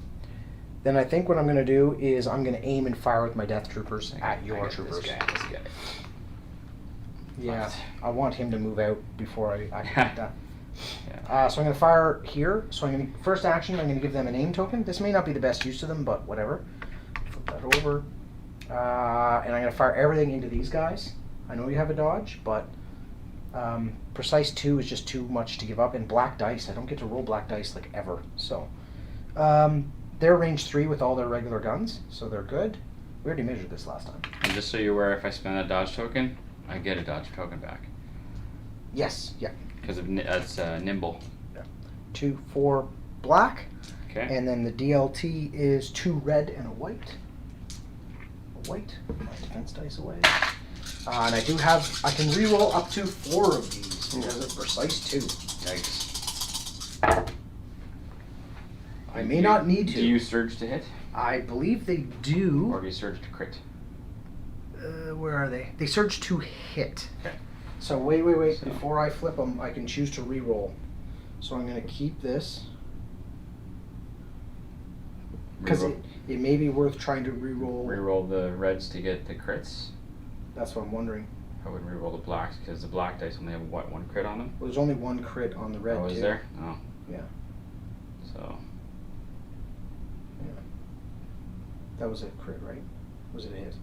Then I think what I'm going to do is I'm going to aim and fire with my Death Troopers at your I got troopers. This guy. Yeah, Left. I want him to move out before I hit that. Yeah. So I'm going to fire here. So I'm going to, first action, I'm going to give them a name token. This may not be the best use to them, but whatever. Flip that over. And I'm going to fire everything into these guys. I know you have a dodge, but precise 2 is just too much to give up. And black dice, I don't get to roll black dice like ever. So they're range 3 with all their regular guns, so they're good. We already measured this last time. And just so you're aware, if I spend that dodge token, I get a dodge token back. Yes, yeah. Because that's nimble. 2, 4 black. Okay. And then the DLT is 2 red and a white. A white. My defense dice away. And I can reroll up to 4 of these because of precise 2. Yikes. I may not need to. Do you surge to hit? I believe they do. Or do you surge to crit? Where are they? They surge to hit. Okay. So wait. So- Before I flip them, I can choose to reroll. So I'm going to keep this. Because it may be worth trying to reroll. Reroll the reds to get the crits. That's what I'm wondering. I wouldn't reroll the blacks because the black dice only have 1 crit on them? Well, there's only 1 crit on the red, Oh, is too. there? Oh. Yeah. So, That was a crit, right? Was it a hit?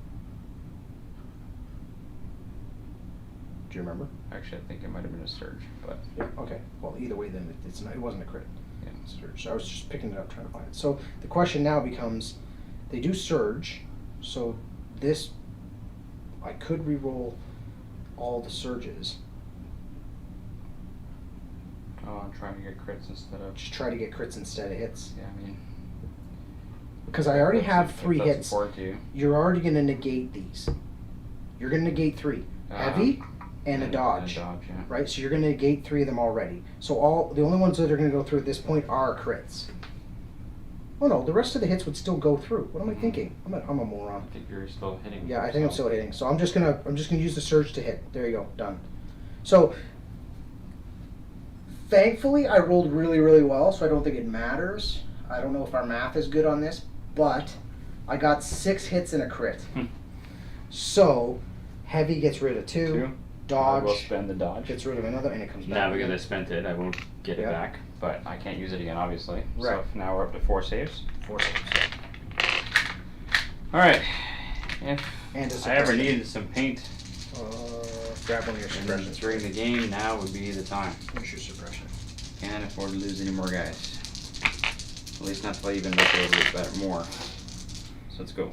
Do you remember? actually, I think it might have been a surge, but Yeah. Okay. Well, either way, then it's not. It wasn't a crit. yeah. Surge. So I was just picking it up, trying to find it. So the question now becomes, they do surge. So this, I could re-roll all the surges. Oh, I'm trying to get crits instead of. Just try to get crits instead of hits. Yeah, I mean. Because I already have if 3 that's hits. important to you. You're already going to negate these. You're going to negate 3. Heavy and a dodge. And a dodge, yeah. Right? So you're going to negate 3 of them already. So the only ones that are going to go through at this point are crits. Oh no, the rest of the hits would still go through. What am I thinking? I'm a moron. I think you're still hitting. Yeah, I think I'm still hitting. So I'm just gonna use the surge to hit. There you go, done. So thankfully I rolled really, really well, so I don't think it matters. I don't know if our math is good on this, but I got 6 hits and a crit. So heavy gets rid of 2. I will Dodge spend the dodge. gets rid of another, and it comes back. Now because again. I spent it, I won't get Yeah. it back, but I can't use it again, obviously. Right. So now we're up to 4 saves. 4 saves. All right. If And a I ever suppression. needed some paint Grab one of your and suppressions. during the game, now would be the time. Here's your suppression. Can't afford to lose any more guys. At least not till I even look over it better more. So let's go.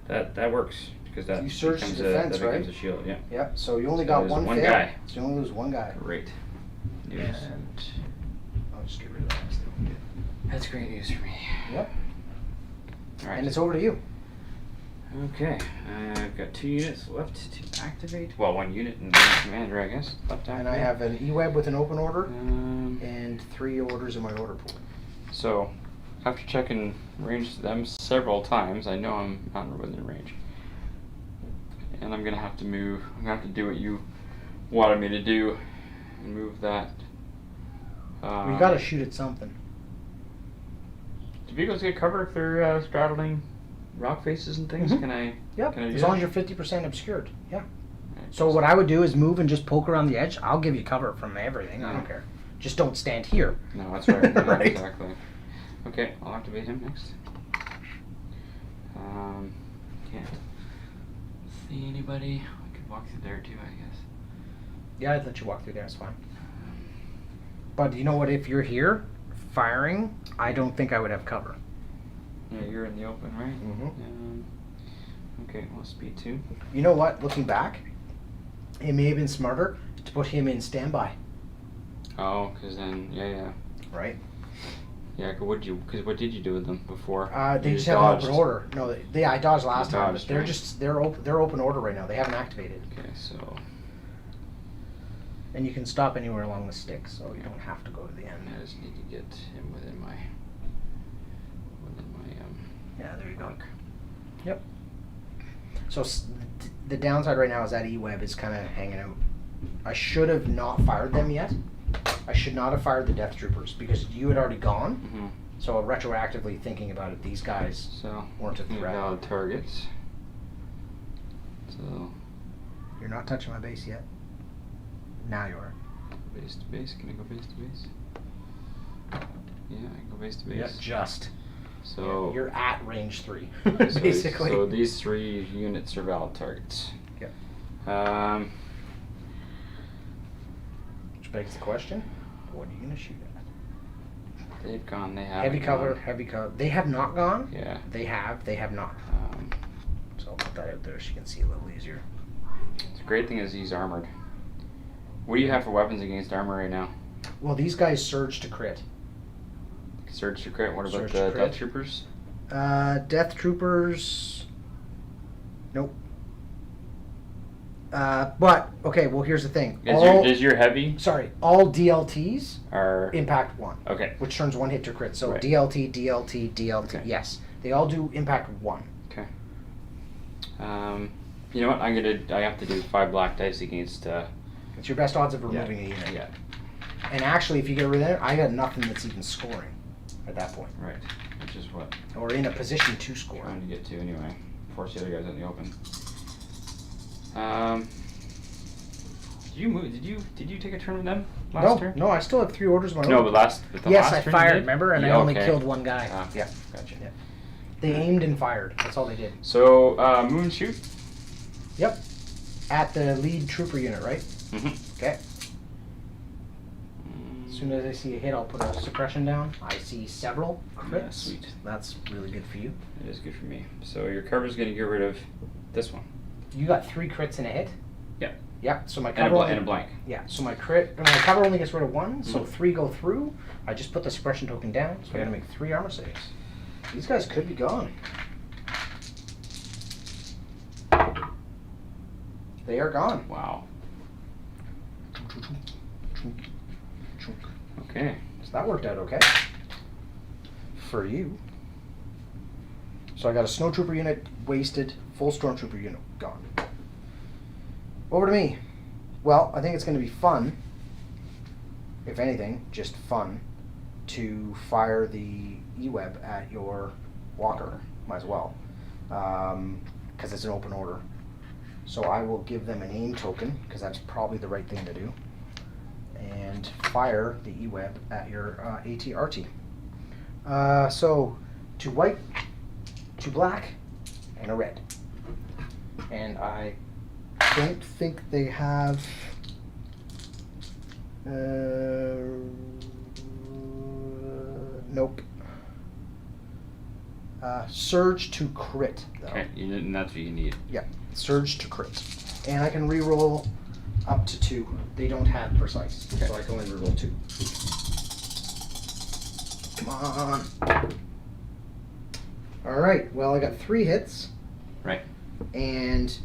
That works because that You surge to becomes defense, that becomes right? a shield. Yeah. Yep. So you only So got there's 1 one fail. guy. So you only lose 1 guy. Great news. And I'll just get rid of that. That's great news for me. Yep. All right. And it's over to you. Okay, I've got 2 units left to activate. Well, 1 unit and 1 commander, I guess. Left to And I activate. have an E-web with an open order Um, and 3 orders in my order pool. so, after checking range to them several times, I know I'm not within range. And I'm gonna have to move. I'm gonna have to do what you wanted me to do and move that. We gotta shoot at something. Do vehicles get cover if they're straddling rock faces and things? Mhm. Can I? Yep. Can I do As that? long as you're 50% obscured. Yeah. Alright, So what I would do is move and just poke around the edge. I'll give you cover from everything. I Yeah. don't care. Just don't stand here. No, that's right. Yeah, Right. Exactly. Okay, I'll activate him next. Can't see anybody. I could walk through there too, I guess. Yeah, I'd let you walk through there. It's fine. But you know what? If you're here firing, I don't think I would have cover. Yeah, you're in the open, right? Mm-hmm. Okay, well, speed 2. You know what? Looking back, it may have been smarter to put him in standby. Oh, because then, yeah. Right? Yeah, what did you do with them before? They You just have an dodged. open order. No, I dodged last time. dodged, They're right. just they're open order right now. They haven't activated, Okay, so and you can stop anywhere along the stick, so you don't have to go to the end. I just need to get him within my Yeah, there you go. arc. Yep. So the downside right now is that E-Web is kind of hanging out. I should have not fired them yet. I should not have fired the Death Troopers because you had already gone. Mm-hmm. So retroactively thinking about it, these guys So weren't a threat. valid targets. So You're not touching my base yet. Now you are. base to base. Can I go base to base? Yeah, I can go base to base. Yeah, just. So You're at range 3, so- basically. So these 3 units are valid targets. Yep. Which begs the question: what are you gonna shoot at? They've gone. They have Heavy cover, heavy cover. They have not gone. Yeah. They have. They have not. So I'll put that out there so you can see a little easier. The great thing is he's armored. What do you have for weapons against armor right now? Well, these guys surge to crit. Surge to crit. What about Surge the to crit. Death Troopers? Death Troopers. Nope. But okay. Well, here's the thing. Is your heavy All DLTs are impact 1. okay? Which turns 1 hit to crit. So Right. DLT, DLT, DLT. Okay. Yes, they all do impact 1. Okay. You know what? I have to do 5 black dice against. It's your best odds of removing a unit. Yeah. And actually, if you get rid of it, I got nothing that's even scoring at that point, Right. Which is what or in a position to I'm score. trying to get to anyway. Force the other guys out in the open. Did you move? Did you take a turn with them last turn? No, I still have 3 orders of my own. No, but the yes, last I turn you fired. did? Remember, and Yeah, I only okay. killed 1 guy. Ah, Yeah, Gotcha. Yeah. They aimed and fired. That's all they did. So move and shoot. Yep. At the lead trooper unit, right? Mm-hmm. Okay. As soon as I see a hit, I'll put a suppression down. I see several crits. Yeah, sweet. That's really good for you. It is good for me. So your cover's going to get rid of this one. You got 3 crits and a hit. Yeah. Yeah. So my And cover and a blank. Yeah. So my cover only gets rid of 1. So 3 go through. I just put the suppression token down. So I got to make 3 armor saves. These guys could be gone. They are gone. Wow. Okay. So that worked out okay. For you. So I got a snowtrooper unit wasted, full stormtrooper unit gone. Over to me. Well, I think it's going to be fun, if anything, just fun, to fire the E-Web at your walker. Might as well. Because it's an open order. So I will give them an aim token, because that's probably the right thing to do. And fire the E-Web at your AT-RT. So, 2 white, 2 black, and a red. And I don't think they have... nope. Surge to crit, though. Okay. And that's what you need. Yeah, surge to crit. And I can reroll up to 2. They don't have precise, so I can only reroll 2. Come on. Alright, well I got 3 hits. Right. And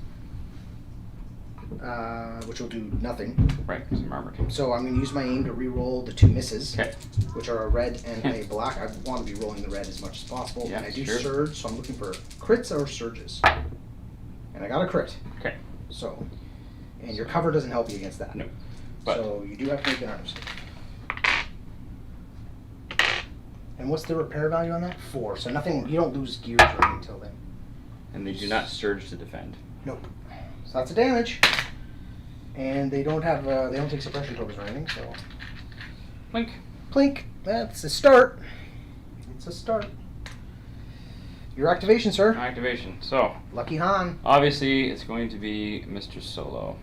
which will do nothing. Right, because I'm armored. So I'm going to use my aim to reroll the 2 misses, Okay. which are a red and a black. I want to be rolling the red as much as possible. Yeah, and I do sure. surge, so I'm looking for crits or surges. And I got a crit. Okay. So, and your cover doesn't help you against that. No. But So you do have to make an armor save. And what's the repair value on that? 4. So nothing. You don't lose gears or anything until then. and they do not surge to defend. Nope. So that's a damage. And they don't have. They don't take suppression tokens or anything. So. Blink. Plink. That's a start. It's a start. Your activation, sir. Activation. So Lucky Han. obviously it's going to be Mr. Solo.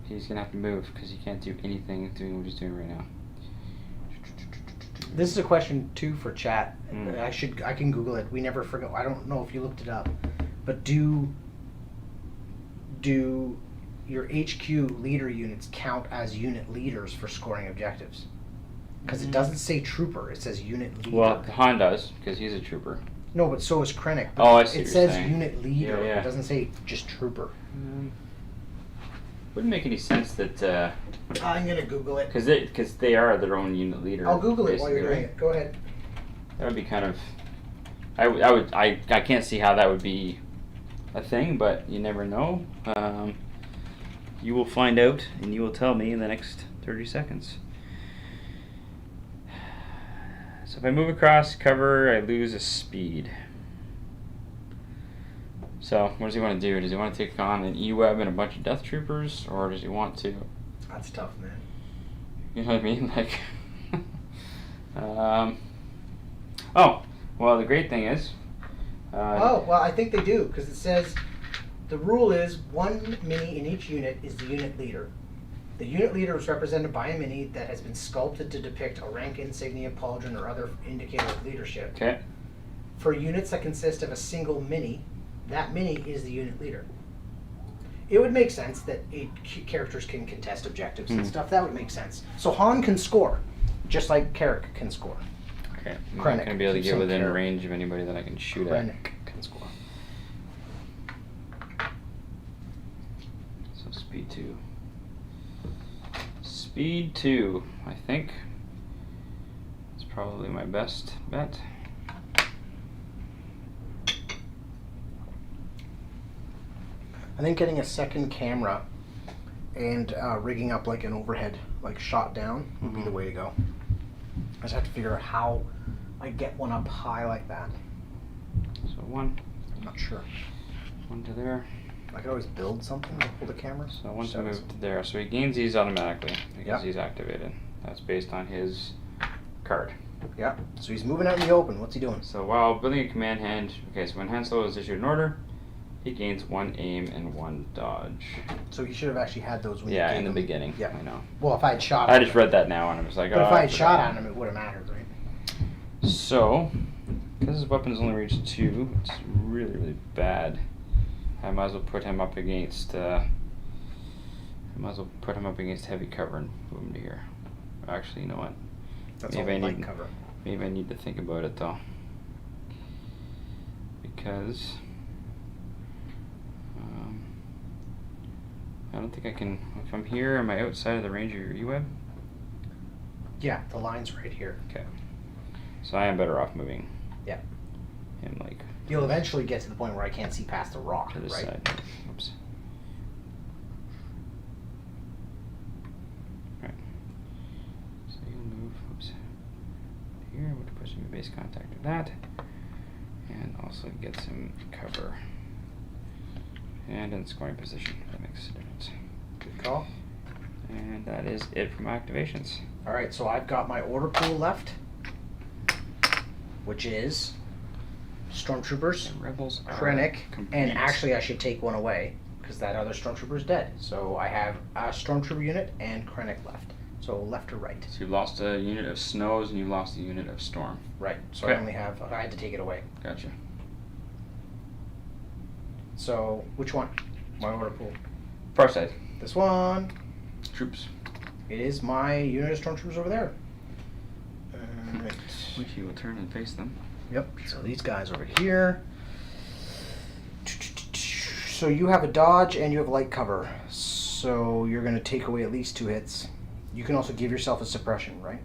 He's gonna have to move because he can't do anything doing what he's doing right now. This is a question too for chat. Mm. I can Google it. We never forget. I don't know if you looked it up, but do your HQ leader units count as unit leaders for scoring objectives? Because it doesn't say trooper. It says unit leader. Well, Han does because he's a trooper. No, but so is Krennic. Oh, I see It what you're says saying. unit leader. Yeah, yeah. It doesn't say just trooper. Wouldn't make any sense that I'm gonna Google it. because they are their own unit leader. I'll Google it while you're basically, doing right? it. Go ahead. That would be kind of. I can't see how that would be a thing, but you never know. You will find out, and you will tell me in the next 30 seconds. So if I move across cover, I lose a speed. So what does he want to do? Does he want to take on an E-Web and a bunch of Death Troopers, or does he want to... That's tough, man. You know what I mean? Like... oh, well, the great thing is... well, I think they do, because it says the rule is 1 mini in each unit is the unit leader. The unit leader is represented by a mini that has been sculpted to depict a rank, insignia, pauldron, or other indicator of leadership. Okay. For units that consist of a single mini, that mini is the unit leader. It would make sense that 8 characters can contest objectives and stuff. That would make sense. So Han can score, just like Carrick can score. Okay. I'm Krennic not going to be able to keeps get saying within Carrick. range of anybody that I can shoot at. Krennic can score. So speed 2. Speed 2, I think. It's probably my best bet. I think getting a second camera and rigging up like an overhead, like shot down, would be the way to go. I just have to figure out how I get one up high like that. So 1. I'm not sure. 1 to there. I could always build something to hold the camera. So once I Just move to there, so he gains these automatically because Yep. he's activated. That's based on his card. Yeah. So he's moving out in the open. What's he doing? So while building a command hand, okay, so when Han Solo is issued an order, he gains 1 aim and 1 dodge. So he should have actually had those when you Yeah, gave in the him- beginning. Yeah. I know. Well, if I had shot I at just him. read that now and I was like, But oh, if I had forgot. shot at him, it would have mattered, right? So, because his weapons only reach 2, it's really, really bad. I might as well put him up against. Heavy cover and move him to here. Actually, you know what? That's Maybe all I light need- cover. Maybe I need to think about it though, because I don't think I can. If I'm here, am I outside of the range of your E-Web? Yeah, the line's right here. Okay. So I am better off moving. Yeah. Him like You'll eventually get to the point where I can't see past the rock, to this right? side. Oops. Right. So you'll move. Oops. Here, we'll push him in base contact with that, and also get some cover. And in scoring position. That makes a difference. Good call. And that is it for my activations. All right, so I've got my order pool left, which is Stormtroopers, The rebels are Krennic, complete. and actually I should take one away because that other Stormtrooper is dead. So I have a Stormtrooper unit and Krennic left. So left or right? So you lost a unit of snows and you lost a unit of storm. Right. So Okay. I only have. I had to take it away. Gotcha. So which one? My order pool. Far side. This one. Troops. It is my unit of Stormtroopers over there. Right. Which you will turn and face them. Yep. So these guys over here. So you have a dodge and you have light cover. So you're going to take away at least 2 hits. You can also give yourself a suppression, right?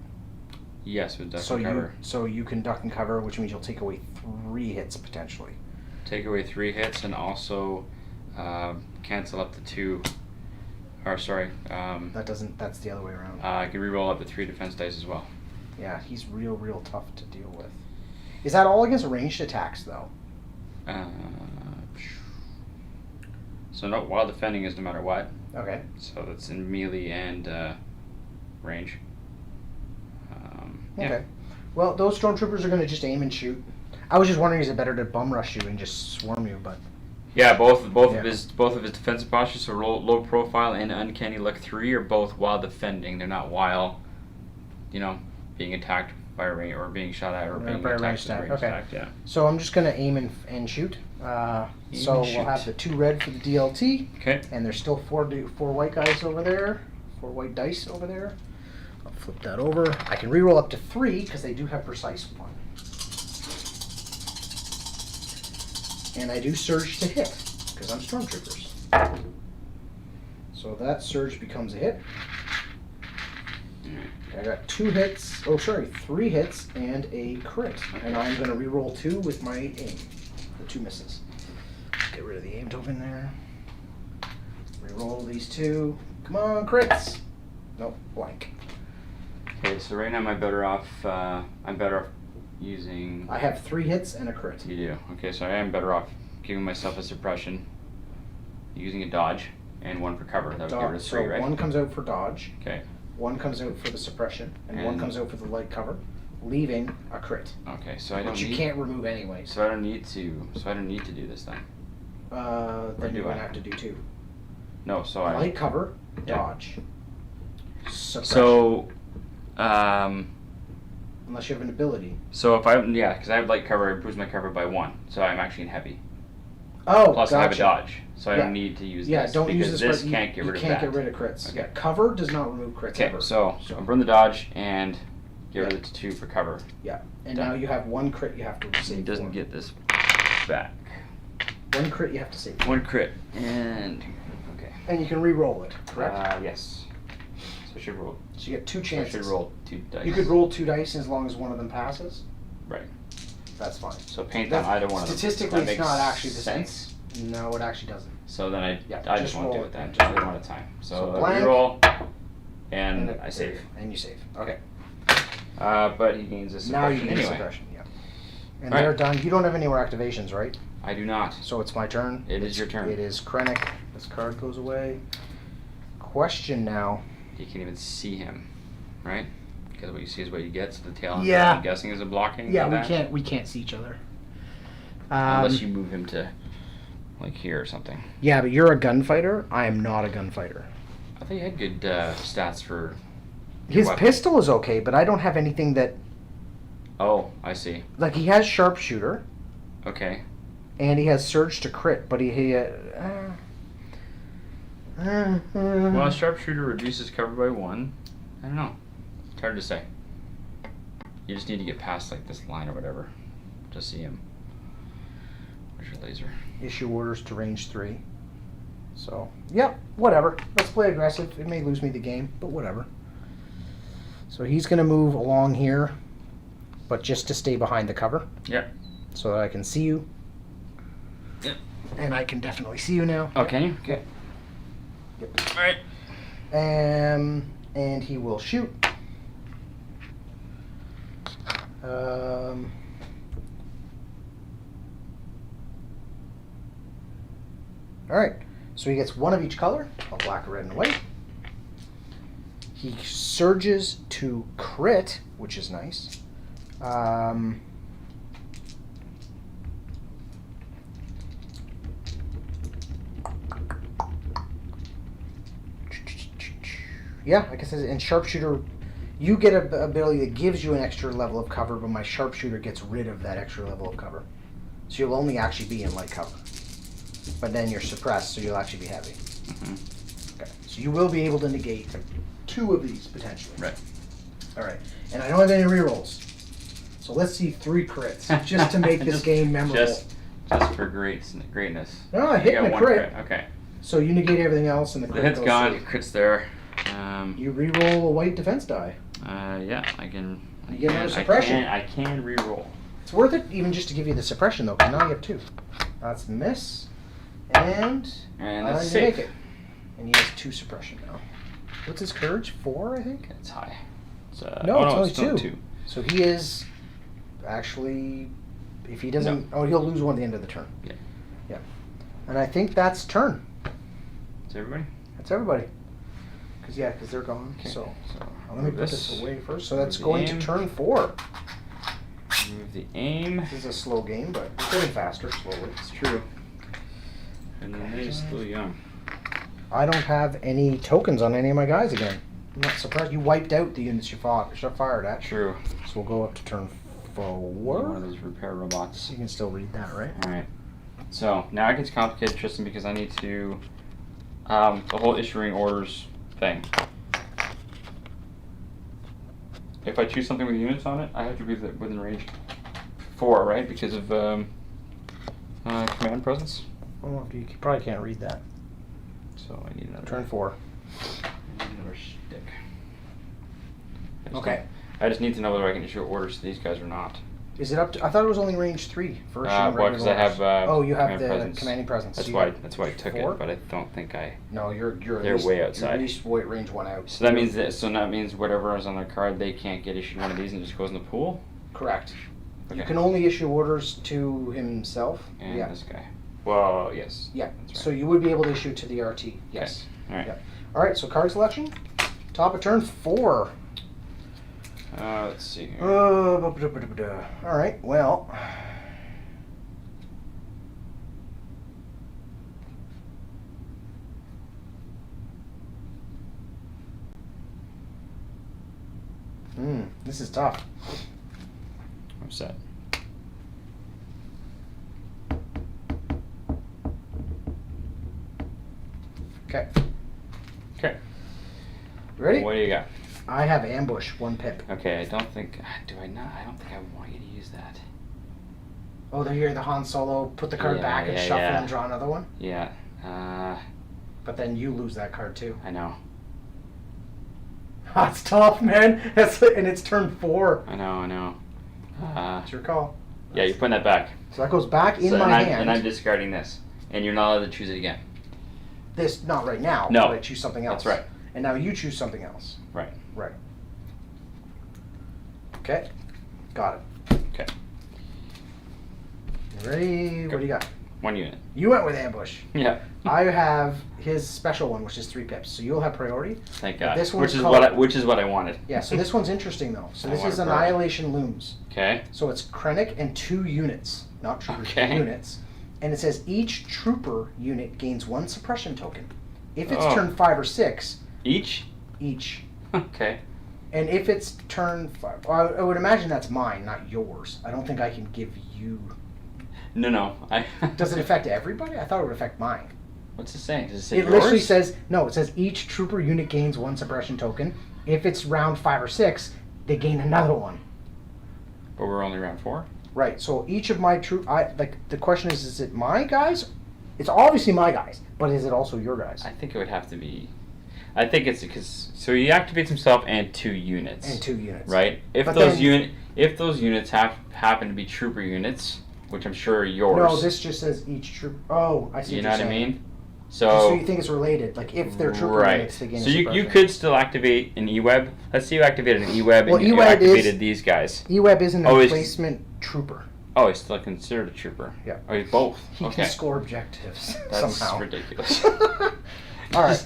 Yes, with duck So and cover. you can duck and cover, which means you'll take away 3 hits potentially. Take away 3 hits and also cancel up to 2. Or sorry, That's the other way around. I can reroll up to 3 defense dice as well. Yeah, he's real tough to deal with. Is that all against ranged attacks though? So no, while defending is no matter what. Okay. So that's in melee and range. Yeah. Okay. Well, those Stormtroopers are going to just aim and shoot. I was just wondering, is it better to bum rush you and just swarm you? But Yeah, both Yeah. of his defensive postures, so low profile and uncanny luck 3 are both while defending. They're not while, being attacked by a range or being shot at or being by a attacked ranged with a attack, ranged okay. attack. Yeah. so I'm just going to aim and shoot. So and we'll shoot. have the 2 red for the DLT, Okay. and there's still 4 white guys over there, 4 white dice over there. I'll flip that over. I can reroll up to 3 because they do have precise 1. And I do surge to hit because I'm Stormtroopers. So that surge becomes a hit. I got 2 hits, 3 hits and a crit. And I'm going to reroll 2 with my aim. The 2 misses. Get get rid of the aim token there. Reroll these two. Come on, crits. Nope, blank. Okay, so right now I'm better off using. I have 3 hits and a crit. You do. Okay, so I am better off giving myself a suppression, using a dodge, and 1 for cover. That would get rid of 3, so right? 1 comes out for dodge. Okay. 1 comes out for the suppression, and 1 And- comes out for the light cover, leaving a crit, Okay, so I don't which you need. can't remove anyways. So I don't need to. So I don't need to do this then. Then do you're gonna I? have to do 2. No. So I. Light cover, Yeah. dodge. Suppression. So. Unless you have an ability. So if because I have light cover, I boost my cover by 1, so I'm actually in heavy. Oh, Plus gotcha. I have a dodge, so I Yeah. don't need to use Yeah, this don't because use this you can't get rid of You can't that. get rid of crits. Okay. Yeah, cover does not remove crits Okay, ever. so I'm burn the dodge and get rid of the 2 for cover. Yeah, and Done. now you have 1 crit you have to So save. he doesn't for. get this back. 1 crit you have to save. 1 crit and okay. And you can re-roll it, correct? Yes. So I should roll. So you get 2 I chances. should roll 2 dice. You could roll 2 dice as long as one of them passes. Right. That's fine. So paint on either one of them. Statistically, That it's makes not actually the sense. same. No, it actually doesn't. So then I Yeah, just won't roll do it. it then. Just I don't roll. want time. So So blank. reroll and it- I save. And you save. Okay. But he gains a Now you suppression get anyway. suppression. Yeah. And All right. they're done. You don't have any more activations, right? I do not. So it's my turn. It is your turn. It is Krennic. This card goes away. Question now. You can't even see him, right? Because what you see is what you get. So the tail end, Yeah. I'm guessing, is a blocking. Yeah, of we that? can't see each other. Unless you move him to, like, here or something. Yeah, but you're a gunfighter. I am not a gunfighter. I thought you had good stats for. your His weapon. pistol is okay, but I don't have anything that Oh, I see. like he has sharpshooter Okay. and he has surge to crit, but Well, sharpshooter reduces cover by 1. I don't know. It's hard to say. You just need to get past like this line or whatever to see him. Where's your laser? issue orders to range 3. So, yep, whatever. Let's play aggressive. It may lose me the game, but whatever. So he's going to move along here, but just to stay behind the cover. Yep. So that I can see you. Yep. And I can definitely see you now. Oh, can you? Okay. Yep. All right. And he will shoot. All right. So he gets 1 of each color, a black, a red, and a white. He surges to crit, which is nice. Yeah, like I said, in sharpshooter, you get an ability that gives you an extra level of cover, but my sharpshooter gets rid of that extra level of cover. So you'll only actually be in light cover. But then you're suppressed, so you'll actually be heavy. Mm-hmm. Okay. So you will be able to negate 2 of these, potentially. Right. Alright. And I don't have any rerolls. So let's see 3 crits, just to make this game memorable. Just for greatness. No, I You hit got and a 1 crit. Okay. So you negate everything else, and the The crit hit's goes gone. through. Crit's there. You reroll a white defense die. Yeah, I can. You get another suppression. I can re-roll. It's worth it even just to give you the suppression, though, because now you have 2. That's miss. And that's you safe. make it. And he has 2 suppression now. What's his courage? 4, I think? It's high. It's, No, oh, it's only still 2. So he is actually, if he doesn't, he'll lose 1 at the end of the turn. Yeah. Yeah. And I think that's turn. Is everybody? That's everybody. Because they're gone. Okay. So So let me move put this away first. So that's the going to aim. turn 4. Move the aim. This is a slow game, but it's getting faster slowly. It's true. And then they're still young. I don't have any tokens on any of my guys again. I'm not surprised. You wiped out the units you fired at. True. So we'll go up to turn 4. One of those repair robots. You can still read that, right? Alright. So now it gets complicated, Tristan, because I need to the whole issuing orders thing. If I choose something with units on it, I have to be within range 4, right? Because of command presence. Well, you probably can't read that. So I need another. Turn 4. I need another stick. Okay. I just need to know whether I can issue orders to these guys or not. Is it up to? I thought it was only range 3 for issuing Well, regular because I have. orders. You have command the presence. commanding presence. That's So why. you got That's why I took 4? it, but I don't think I. No, you're They're at least, way You're outside. at least range 1 out. So that means that means whatever is on their card, they can't get issued one of these and it just goes in the pool. Correct. Okay. You can only issue orders to himself. And yeah. this guy. Well, yes. Yeah. That's right. So you would be able to issue to the RT. Yes. All right. Yeah. All right. So card selection. Top of turn 4. Let's see here. All right. Well. This is tough. I'm set. Okay. Okay. You ready? What do you got? I have ambush 1 pip. Okay, I don't think. Do I not? I don't think I want you to use that. Oh, there you're the Han Solo. Put the card Yeah, back and yeah, shuffle yeah. and draw another one. Yeah. But then you lose that card too. I know. That's tough, man. And it's turn 4. I know. It's your call. Yeah, you're putting that back. So that goes back in So- my and I'm, hand. And I'm discarding this. And you're not allowed to choose it again. This, not right now. No. But I choose something else. That's right. And now you choose something else. Right. Right. Okay. Got it. Okay. You ready? What do you got? 1 unit. You went with ambush. Yeah. I have his special one, which is 3 pips. So you'll have priority. Thank God. This one's which is called- which is what I wanted. Yeah, so this one's interesting though. So I this want is a priority. Annihilation Looms. Okay. So it's Krennic and 2 units, not troopers, Okay. units. And it says each trooper unit gains 1 suppression token. If it's Oh. turn 5 or 6, Each. each. Okay. And if it's turn 5, well, I would imagine that's mine, not yours. I don't think I can give you. No. Does it affect everybody? I thought it would affect mine. What's it saying? Does it say It literally yours? says, no, it says each trooper unit gains 1 suppression token. If it's round 5 or 6, they gain another one. But we're only round 4. Right, so each of my the question is it my guys? It's obviously my guys, but is it also your guys? I think it would have to be. I think it's because he activates himself and 2 units. And 2 units. Right. If But those then- units happen to be trooper units, which I'm sure are yours. No, this just says each troop. Oh, I see You what know you're what I saying. mean? So you think it's related? Like if they're trooper right. units, they gain So a you suppression. could still activate an E-Web. Let's say you activated an E-Web Well, and you E-Web activated is- these guys. E-Web isn't a Oh, it's- replacement trooper. Oh, he's still considered a trooper. Yeah. Oh, he's both. He Okay. can score objectives That's somehow. ridiculous. All right.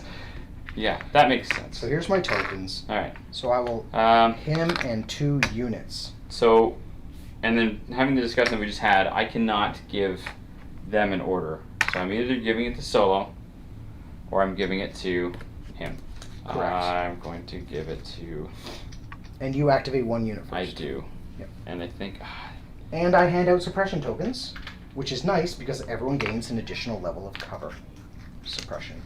Yeah, that makes sense. So here's my tokens. All right. So I will him and 2 units. So, and then having the discussion we just had, I cannot give them an order. So I'm either giving it to Solo, or I'm giving it to him. Correct. I'm going to give it to. And you activate 1 unit first. I do. Yep. And I think. And I hand out suppression tokens, which is nice because everyone gains an additional level of cover suppression.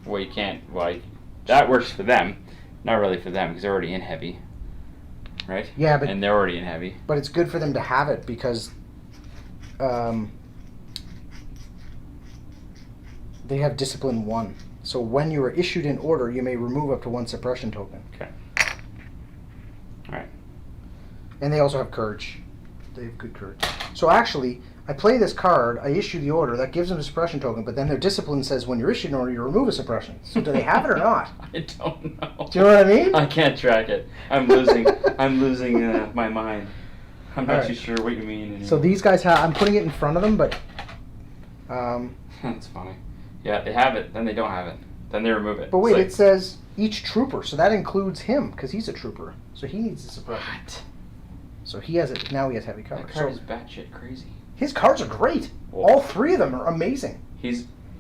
Well, you can't. Well, that works for them. Not really for them because they're already in heavy. Right? Yeah, but And they're already in heavy. but it's good for them to have it because they have discipline 1. So when you are issued an order, you may remove up to 1 suppression token. Okay. All right. And they also have courage. They have good courage. So actually, I play this card, I issue the order, that gives them a suppression token, but then their discipline says when you're issued an order, you remove a suppression. So do they have it or not? I don't know. Do you know what I mean? I can't track it. I'm losing. I'm losing my mind. I'm not Alright. too sure what you mean anymore. So these guys have, I'm putting it in front of them, but That's funny. Yeah, they have it, then they don't have it. Then they remove it. but wait, It's like, it says each trooper, so that includes him, because he's a trooper. So he needs a suppression. what? So he has it, now he has heavy cover. That card So is batshit crazy. his cards are great. Well- All 3 of them are amazing.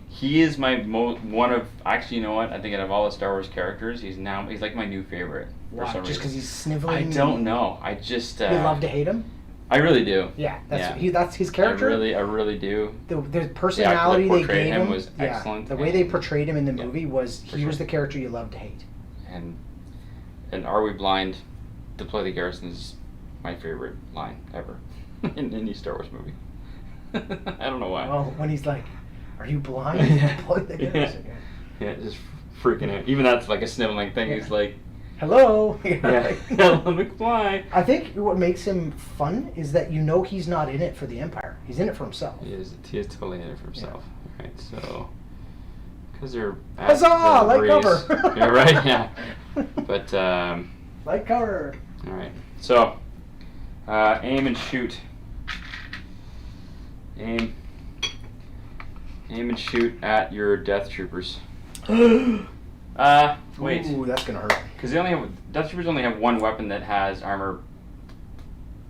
He is my one of actually. You know what? I think out of all the Star Wars characters, he's like my new favorite for some Just reason. because he's sniveling. I don't know. I just. You love to hate him? I really do. Yeah, Yeah. that's his character. I really do. The personality they portrayed gave him him was excellent, The way they and- portrayed him in the Yeah, movie was for he sure. was the character you love to hate. And Are We Blind? Deploy the Garrison is my favorite line ever in any Star Wars movie. I don't know why. Well, when he's like, "Are you blind?" Yeah. Deploy the Yeah. garrison. Yeah, just freaking out. Even that's like a sniveling thing. Yeah. He's like, Hello. Yeah. Let me fly. I think what makes him fun is that you know he's not in it for the Empire. He's in it for himself. He is totally in it for himself. Right, so because they're Huzzah! Light cover. Yeah, right. Yeah, but Light cover. all right. So aim and shoot. Aim and shoot at your Death Troopers. Wait. Ooh, that's gonna hurt. Because Death Troopers only have one weapon that has armor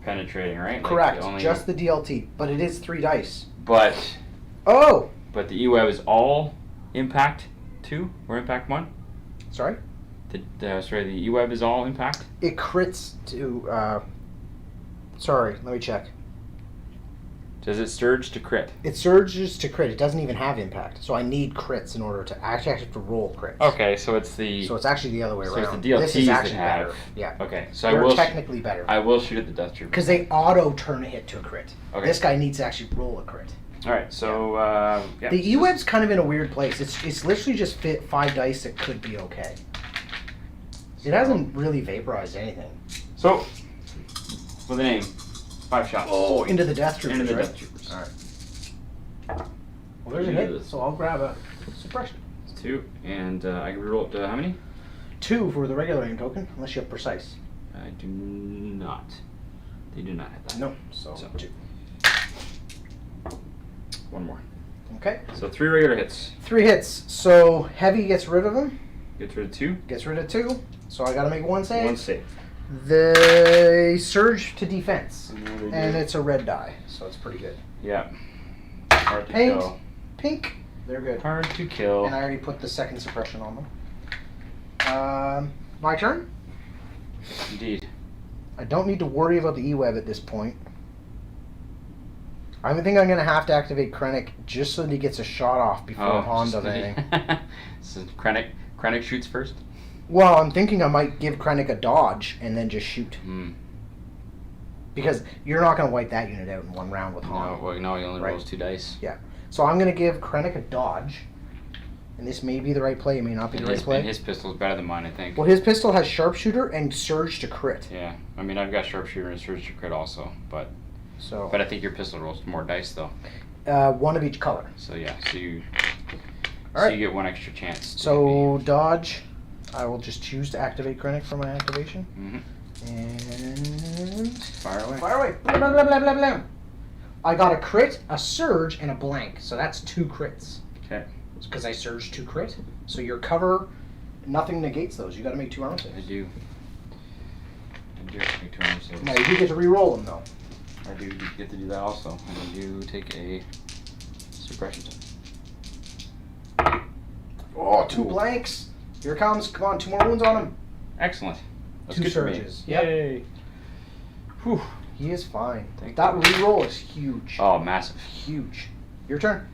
penetrating, right? Correct. Like Just the DLT, but it is 3 dice. But Oh. the E-Web is all impact 2 or impact 1. Sorry. The E-Web is all impact. It crits to. Sorry, let me check. Does it surge to crit? It surges to crit. It doesn't even have impact. So I need crits in order to actually have to roll crits. Okay, so it's the. So it's actually the other way So around. it's the DLTs this is that actually have. better. Yeah. Okay, so They're I will. technically better. I will shoot at the Death Troopers. Because they auto turn a hit to a crit. Okay. This guy needs to actually roll a crit. All right, so yeah. The E-Web's kind of in a weird place. It's literally just fit 5 dice that could be okay. It hasn't really vaporized anything. So, with an aim, 5 shots. Oh, into the Death Troopers, Into the right? Death Troopers. All right. Well, there's a hit, so I'll grab a suppression. It's 2, and I can reroll up to how many? 2 for the regular aim token, unless you have precise. I do not. They do not have that. No, so So. 2. 1 more. Okay. So 3 regular hits. 3 hits. So heavy gets rid of him. Gets rid of 2. Gets rid of 2. So I gotta make 1 save. 1 save. They surge to defense. And And it's a red die, so it's pretty good. Yeah. Hard to Paint. kill. Pink. They're good. Hard to kill. And I already put the second suppression on them. My turn. Indeed. I don't need to worry about the E-Web at this point. I think I'm going to have to activate Krennic just so that he gets a shot off before Han does anything. So Krennic shoots first? Well, I'm thinking I might give Krennic a dodge and then just shoot. Because you're not going to wipe that unit out in 1 round with Han. No, he only Right. rolls 2 dice. Yeah. So I'm going to give Krennic a dodge. And this may be the right play, it may not be the right play. And his pistol is better than mine, I think. Well, his pistol has sharpshooter and surge to crit. Yeah. I mean, I've got sharpshooter and surge to crit also, but So I think your pistol rolls more dice though. 1 of each color. So yeah, so you Alright. get 1 extra chance. So dodge, I will just choose to activate Krennic for my activation. Mm-hmm. And Fire away. fire away. Blah, blah, blah, blah, blah, blah. I got a crit, a surge, and a blank. So that's 2 crits. Okay. Because I surged 2 crit. So your cover, nothing negates those. You got to make 2 armor I saves. do. I do have to make 2 armor saves. Now you do get to re-roll them though. I do get to do that also. And I do take a suppression check. Oh, 2 blanks. Here it comes. Come on, 2 more wounds on him. Excellent. That's 2 good for me. surges. Yep. Yay. Whew. He is fine. Thank That you. re-roll is huge. Oh, massive. Huge. Your turn.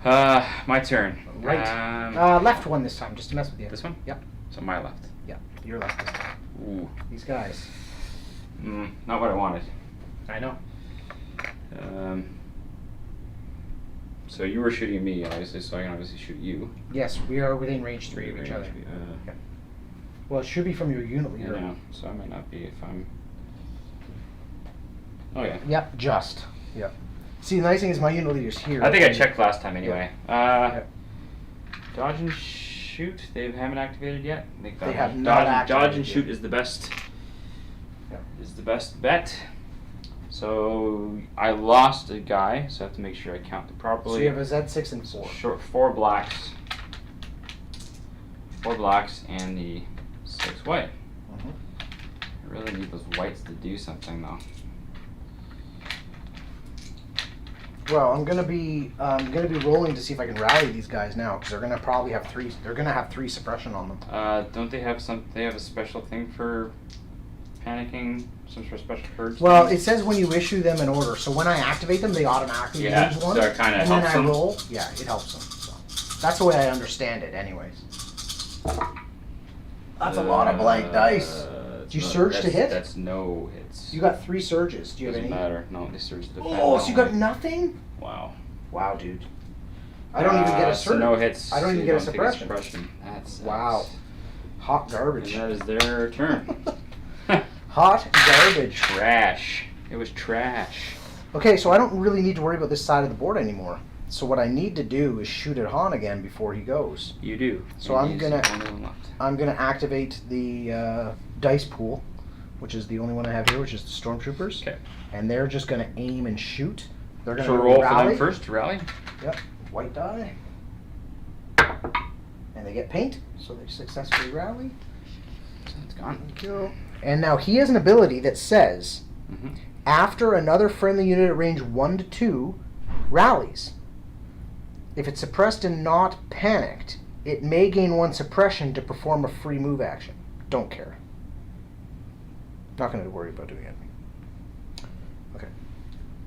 My turn. Right. Left one this time, just to mess with you. This one? Yep. So my left. Yeah, your left this time. Ooh. These guys. Not what I wanted. I know. So you were shooting at me, obviously, so I can obviously shoot you. Yes, we are within range 3 of each other. Well, it should be from your unit I leader. know, so I might not be if I'm... Oh yeah. Yep, just. Yep. See, the nice thing is my unit leader's here. I think I checked last time anyway. Yep. Dodge and shoot, they haven't activated yet. They have not Dodge activated and yet. shoot is the best. Yep. Is the best bet. So I lost a guy, so I have to make sure I count it properly. So you have a Z6 and 4. Short 4 blacks. 4 blacks and the 6 white. I really need those whites to do something though. Well, I'm gonna be rolling to see if I can rally these guys now because they're gonna probably have 3. They're gonna have 3 suppression on them. Don't they have some? They have a special thing for panicking, some sort of special purge. Well, thing? it says when you issue them an order, so when I activate them, they automatically Yeah, lose 1. so it kinda and helps then I them. roll. Yeah, it helps them. So that's the way I understand it, anyways. That's a lot of blank dice. Do you surge to hit? That's no hits. You got 3 surges. Do you have Doesn't any? matter. No, they surge to defend. Oh, so you got only. nothing? Wow. Wow, dude. I don't even get a surge. So no hits. I don't so even you get a take suppression. That's Wow. Hot garbage. And that is their turn. Hot garbage. Trash. It was trash. Okay, so I don't really need to worry about this side of the board anymore. So what I need to do is shoot at Han again before he goes. You do. So And I'm he's gonna- the only one left. I'm gonna activate the dice pool, which is the only one I have here, which is the stormtroopers. Okay. And they're just gonna aim and shoot. They're gonna So roll rally. for them first to rally. Yep, white die. And they get paint, so they successfully rally. So it's gone. Thank you. And now he has an ability that says, Mm-hmm. after another friendly unit at range 1 to 2 rallies, if it's suppressed and not panicked, it may gain 1 suppression to perform a free move action. Don't care. Not going to worry about doing it. Okay.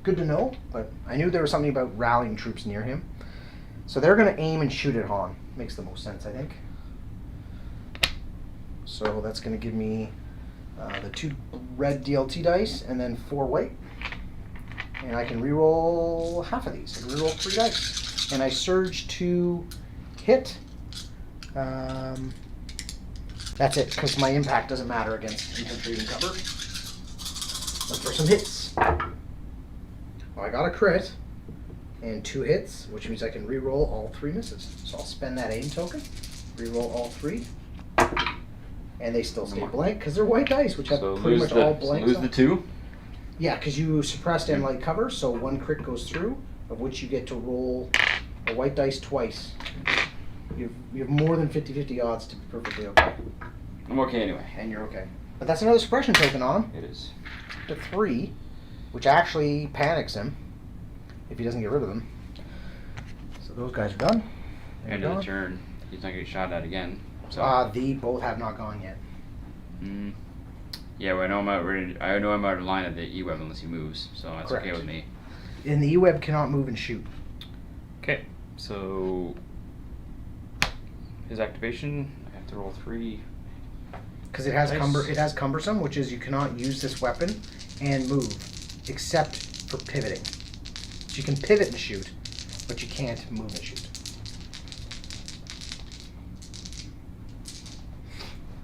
Good to know, but I knew there was something about rallying troops near him. So they're going to aim and shoot at Han. Makes the most sense, I think. So that's going to give me the 2 red DLT dice and then 4 white. And I can reroll half of these. I can reroll 3 dice. And I surge to hit. That's it, because my impact doesn't matter against infantry and cover. Look for some hits. Well, I got a crit and 2 hits, which means I can reroll all 3 misses. So I'll spend that aim token, reroll all 3, and they still stay blank because they're white dice, which have So pretty lose much all the blanks. lose on the it. 2. Yeah, because you suppressed and light cover, so 1 crit goes through, of which you get to roll a white dice twice. You have more than 50-50 odds to be perfectly okay. I'm okay anyway. And you're okay. But that's another suppression token on him. It is. To 3, which actually panics him if he doesn't get rid of them. So those guys are done. They're End of the gone. turn. He's not getting shot at again. So. The both have not gone yet. Mm. Yeah, well, I know I'm out of line at the E-web unless he moves, so that's okay Correct. with me. And the E-web cannot move and shoot. Okay, so his activation, I have to roll 3. Because it has Nice. it has cumbersome, which is you cannot use this weapon and move, except for pivoting. So you can pivot and shoot, but you can't move and shoot.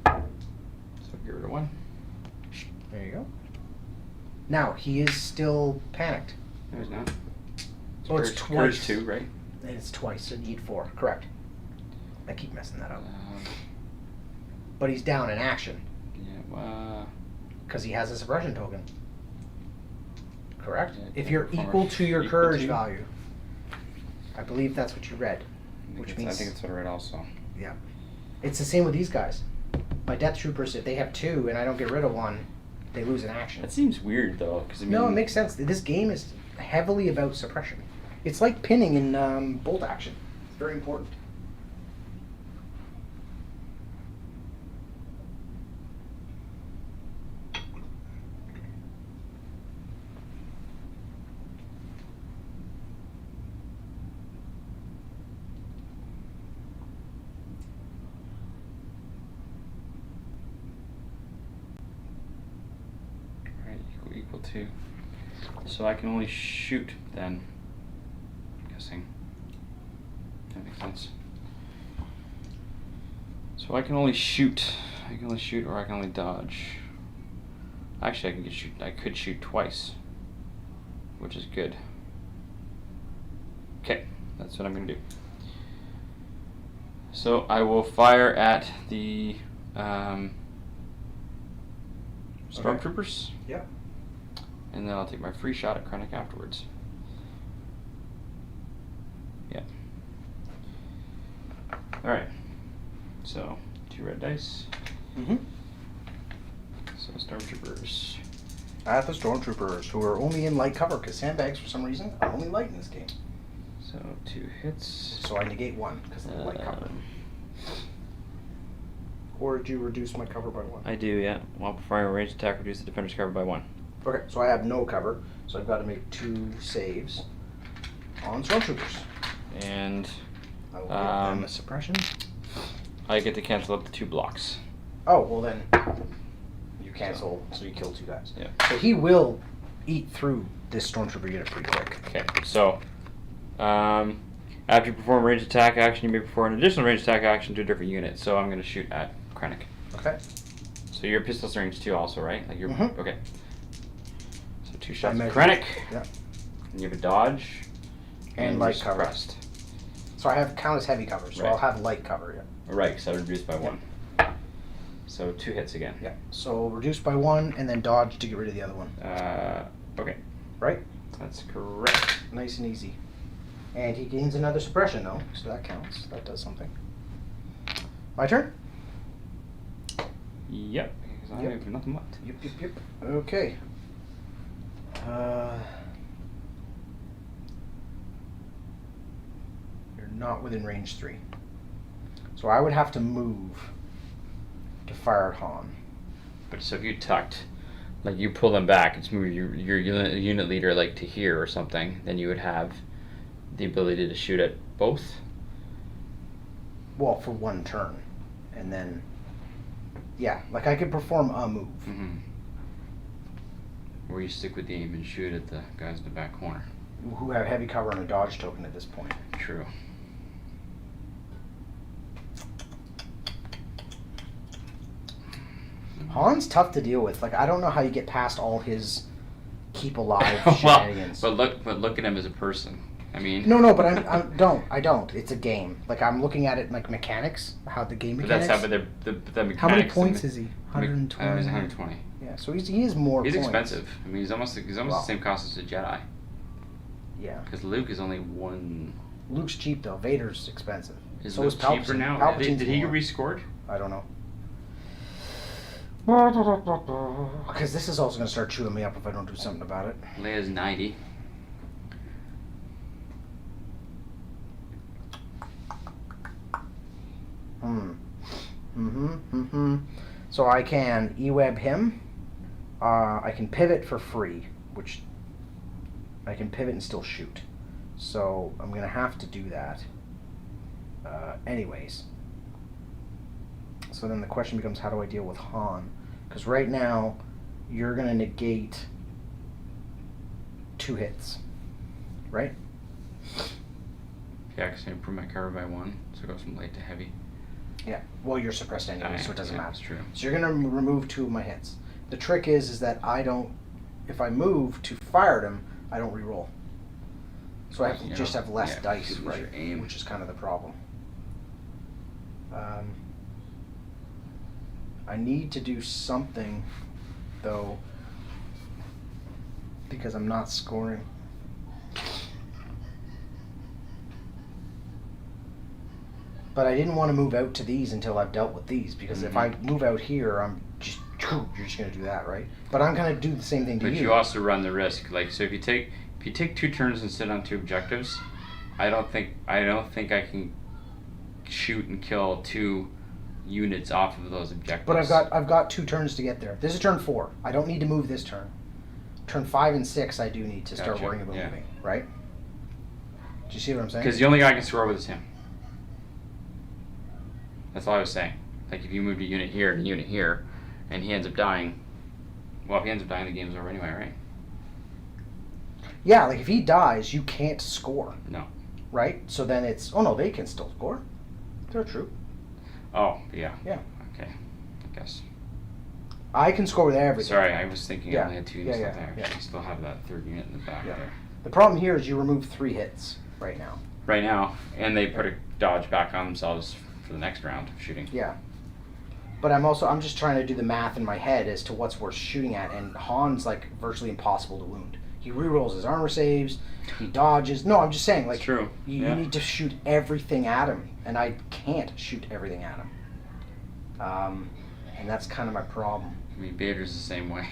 So get rid of 1. There you go. Now he is still panicked. No, he's not. Oh, it's Courage twice. 2, right? And it's twice, so you need 4. Correct. I keep messing that up. But he's down in action Yeah, because he has a suppression token. Correct? Yeah, If you're perform equal to your equal courage to. value. I believe that's what you read. Which I means think it's what I read also. it's the same with these guys. My death troopers, if they have 2 and I don't get rid of 1, they lose an action. That seems weird though, because I mean. No, it makes sense. This game is heavily about suppression. It's like pinning in bolt action. It's very important. Right, equal to. So I can only shoot then. I'm guessing. That makes sense. So I can only shoot. I can only shoot, or I can only dodge. Actually, I could shoot twice, which is good. Okay, that's what I'm gonna do. So I will fire at the stormtroopers. Yep. And then I'll take my free shot at Krennic afterwards. Yeah. Alright. So, 2 red dice. Mm-hmm. So, stormtroopers. At the stormtroopers, who are only in light cover, because sandbags, for some reason, are only light in this game. So, 2 hits. So I negate 1, because of the light cover. Um, Or did you reduce my cover by 1? I do, yeah. While performing a ranged attack, reduce the defender's cover by 1. Okay, so I have no cover, so I've got to make 2 saves on stormtroopers. And I will give them a suppression. I get to cancel up to 2 blocks. Oh, well then, you cancel, so you kill 2 guys. Yeah. So he will eat through this stormtrooper unit pretty quick. Okay, so after you perform a ranged attack action, you may perform an additional ranged attack action to a different unit. So I'm going to shoot at Krennic. Okay. So your pistol's range 2 also, right? Like you're Mhm. okay. So 2 shots I with measured. Krennic. Yeah. And you have a dodge. And you're light cover. suppressed. So I have count as heavy cover, so Right. I'll have light cover. Yeah. Right, because I reduced by 1. So 2 hits again. Yeah. So reduce by 1, and then dodge to get rid of the other one. Okay. Right. That's correct. Nice and easy. And he gains another suppression though, so that counts. That does something. My turn. Yep. Because I Yep. have nothing left. Yep. Okay. You're not within range 3. So I would have to move to fire at Han. But so if you tucked, like you pull them back, it's move your unit leader like to here or something, then you would have the ability to shoot at both. Well, for one turn. And then, yeah, like I could perform a move. Mm-hmm. Or you stick with the aim and shoot at the guys in the back corner. Who have heavy cover and a dodge token at this point. True. Han's tough to deal with. Like, I don't know how you get past all his keep alive Well, shenanigans. but look at him as a person. I mean, No, but I don't. It's a game. Like, I'm looking at it like mechanics, how the game but mechanics. that's how the mechanics. How many points is he? 120. He's 120. Yeah, so he is more He's points. expensive. I mean, he's almost the same cost as a Jedi. Yeah. Because Luke is only 1. Luke's cheap, though. Vader's expensive. Is So Luke is Palpatine. cheaper now? Palpatine's Did he get more. rescored? I don't know. Because this is also going to start chewing me up if I don't do something about it. Leia's 90. So I can E-web him. I can pivot for free, which I can pivot and still shoot. So I'm going to have to do that. Anyways. So then the question becomes, how do I deal with Han? Because right now, you're going to negate 2 hits. Right? Yeah, because I improve my cover by 1, so it goes from light to heavy. Yeah. Well, you're suppressed anyway, so it doesn't matter. That's true. So you're going to remove 2 of my hits. The trick is that I don't, if I move to fire at him, I don't reroll. So I have to You just know, have less yeah, dice, you lose right? your aim. Which is kind of the problem. I need to do something, though, because I'm not scoring. But I didn't want to move out to these until I've dealt with these, because if I move out here, you're just going to do that, right? But I'm going to do the same thing to But you. you also run the risk. Like, so if you take 2 turns and sit on 2 objectives, I don't think I can shoot and kill 2 units off of those objectives. But I've got 2 turns to get there. This is turn 4. I don't need to move this turn. Turn 5 and 6, I do need to start Gotcha, worrying about yeah. moving, right? Do you see what I'm saying? Because the only guy I can score with is him. That's all I was saying. Like, if you moved a unit here and a unit here, and he ends up dying, well, if he ends up dying, the game's over anyway, right? Yeah, like if he dies, you can't score. No. Right? So then it's, oh no, they can still score. They're true. Oh, yeah. Yeah. Okay. I guess. I can score with everything. Sorry, I was thinking I Yeah. only had 2 units Yeah, left. yeah, I actually still have that 3rd unit in the back Yeah. there. The problem here is you remove 3 hits right now. Right now, and they put a dodge back on themselves for the next round of shooting. Yeah. But I'm just trying to do the math in my head as to what's worth shooting at, and Han's like virtually impossible to wound. He rerolls his armor saves, he dodges. No, I'm just saying, like, It's true. You need to shoot everything at him, and I can't shoot everything at him. And that's kind of my problem. I mean, Vader's the same way.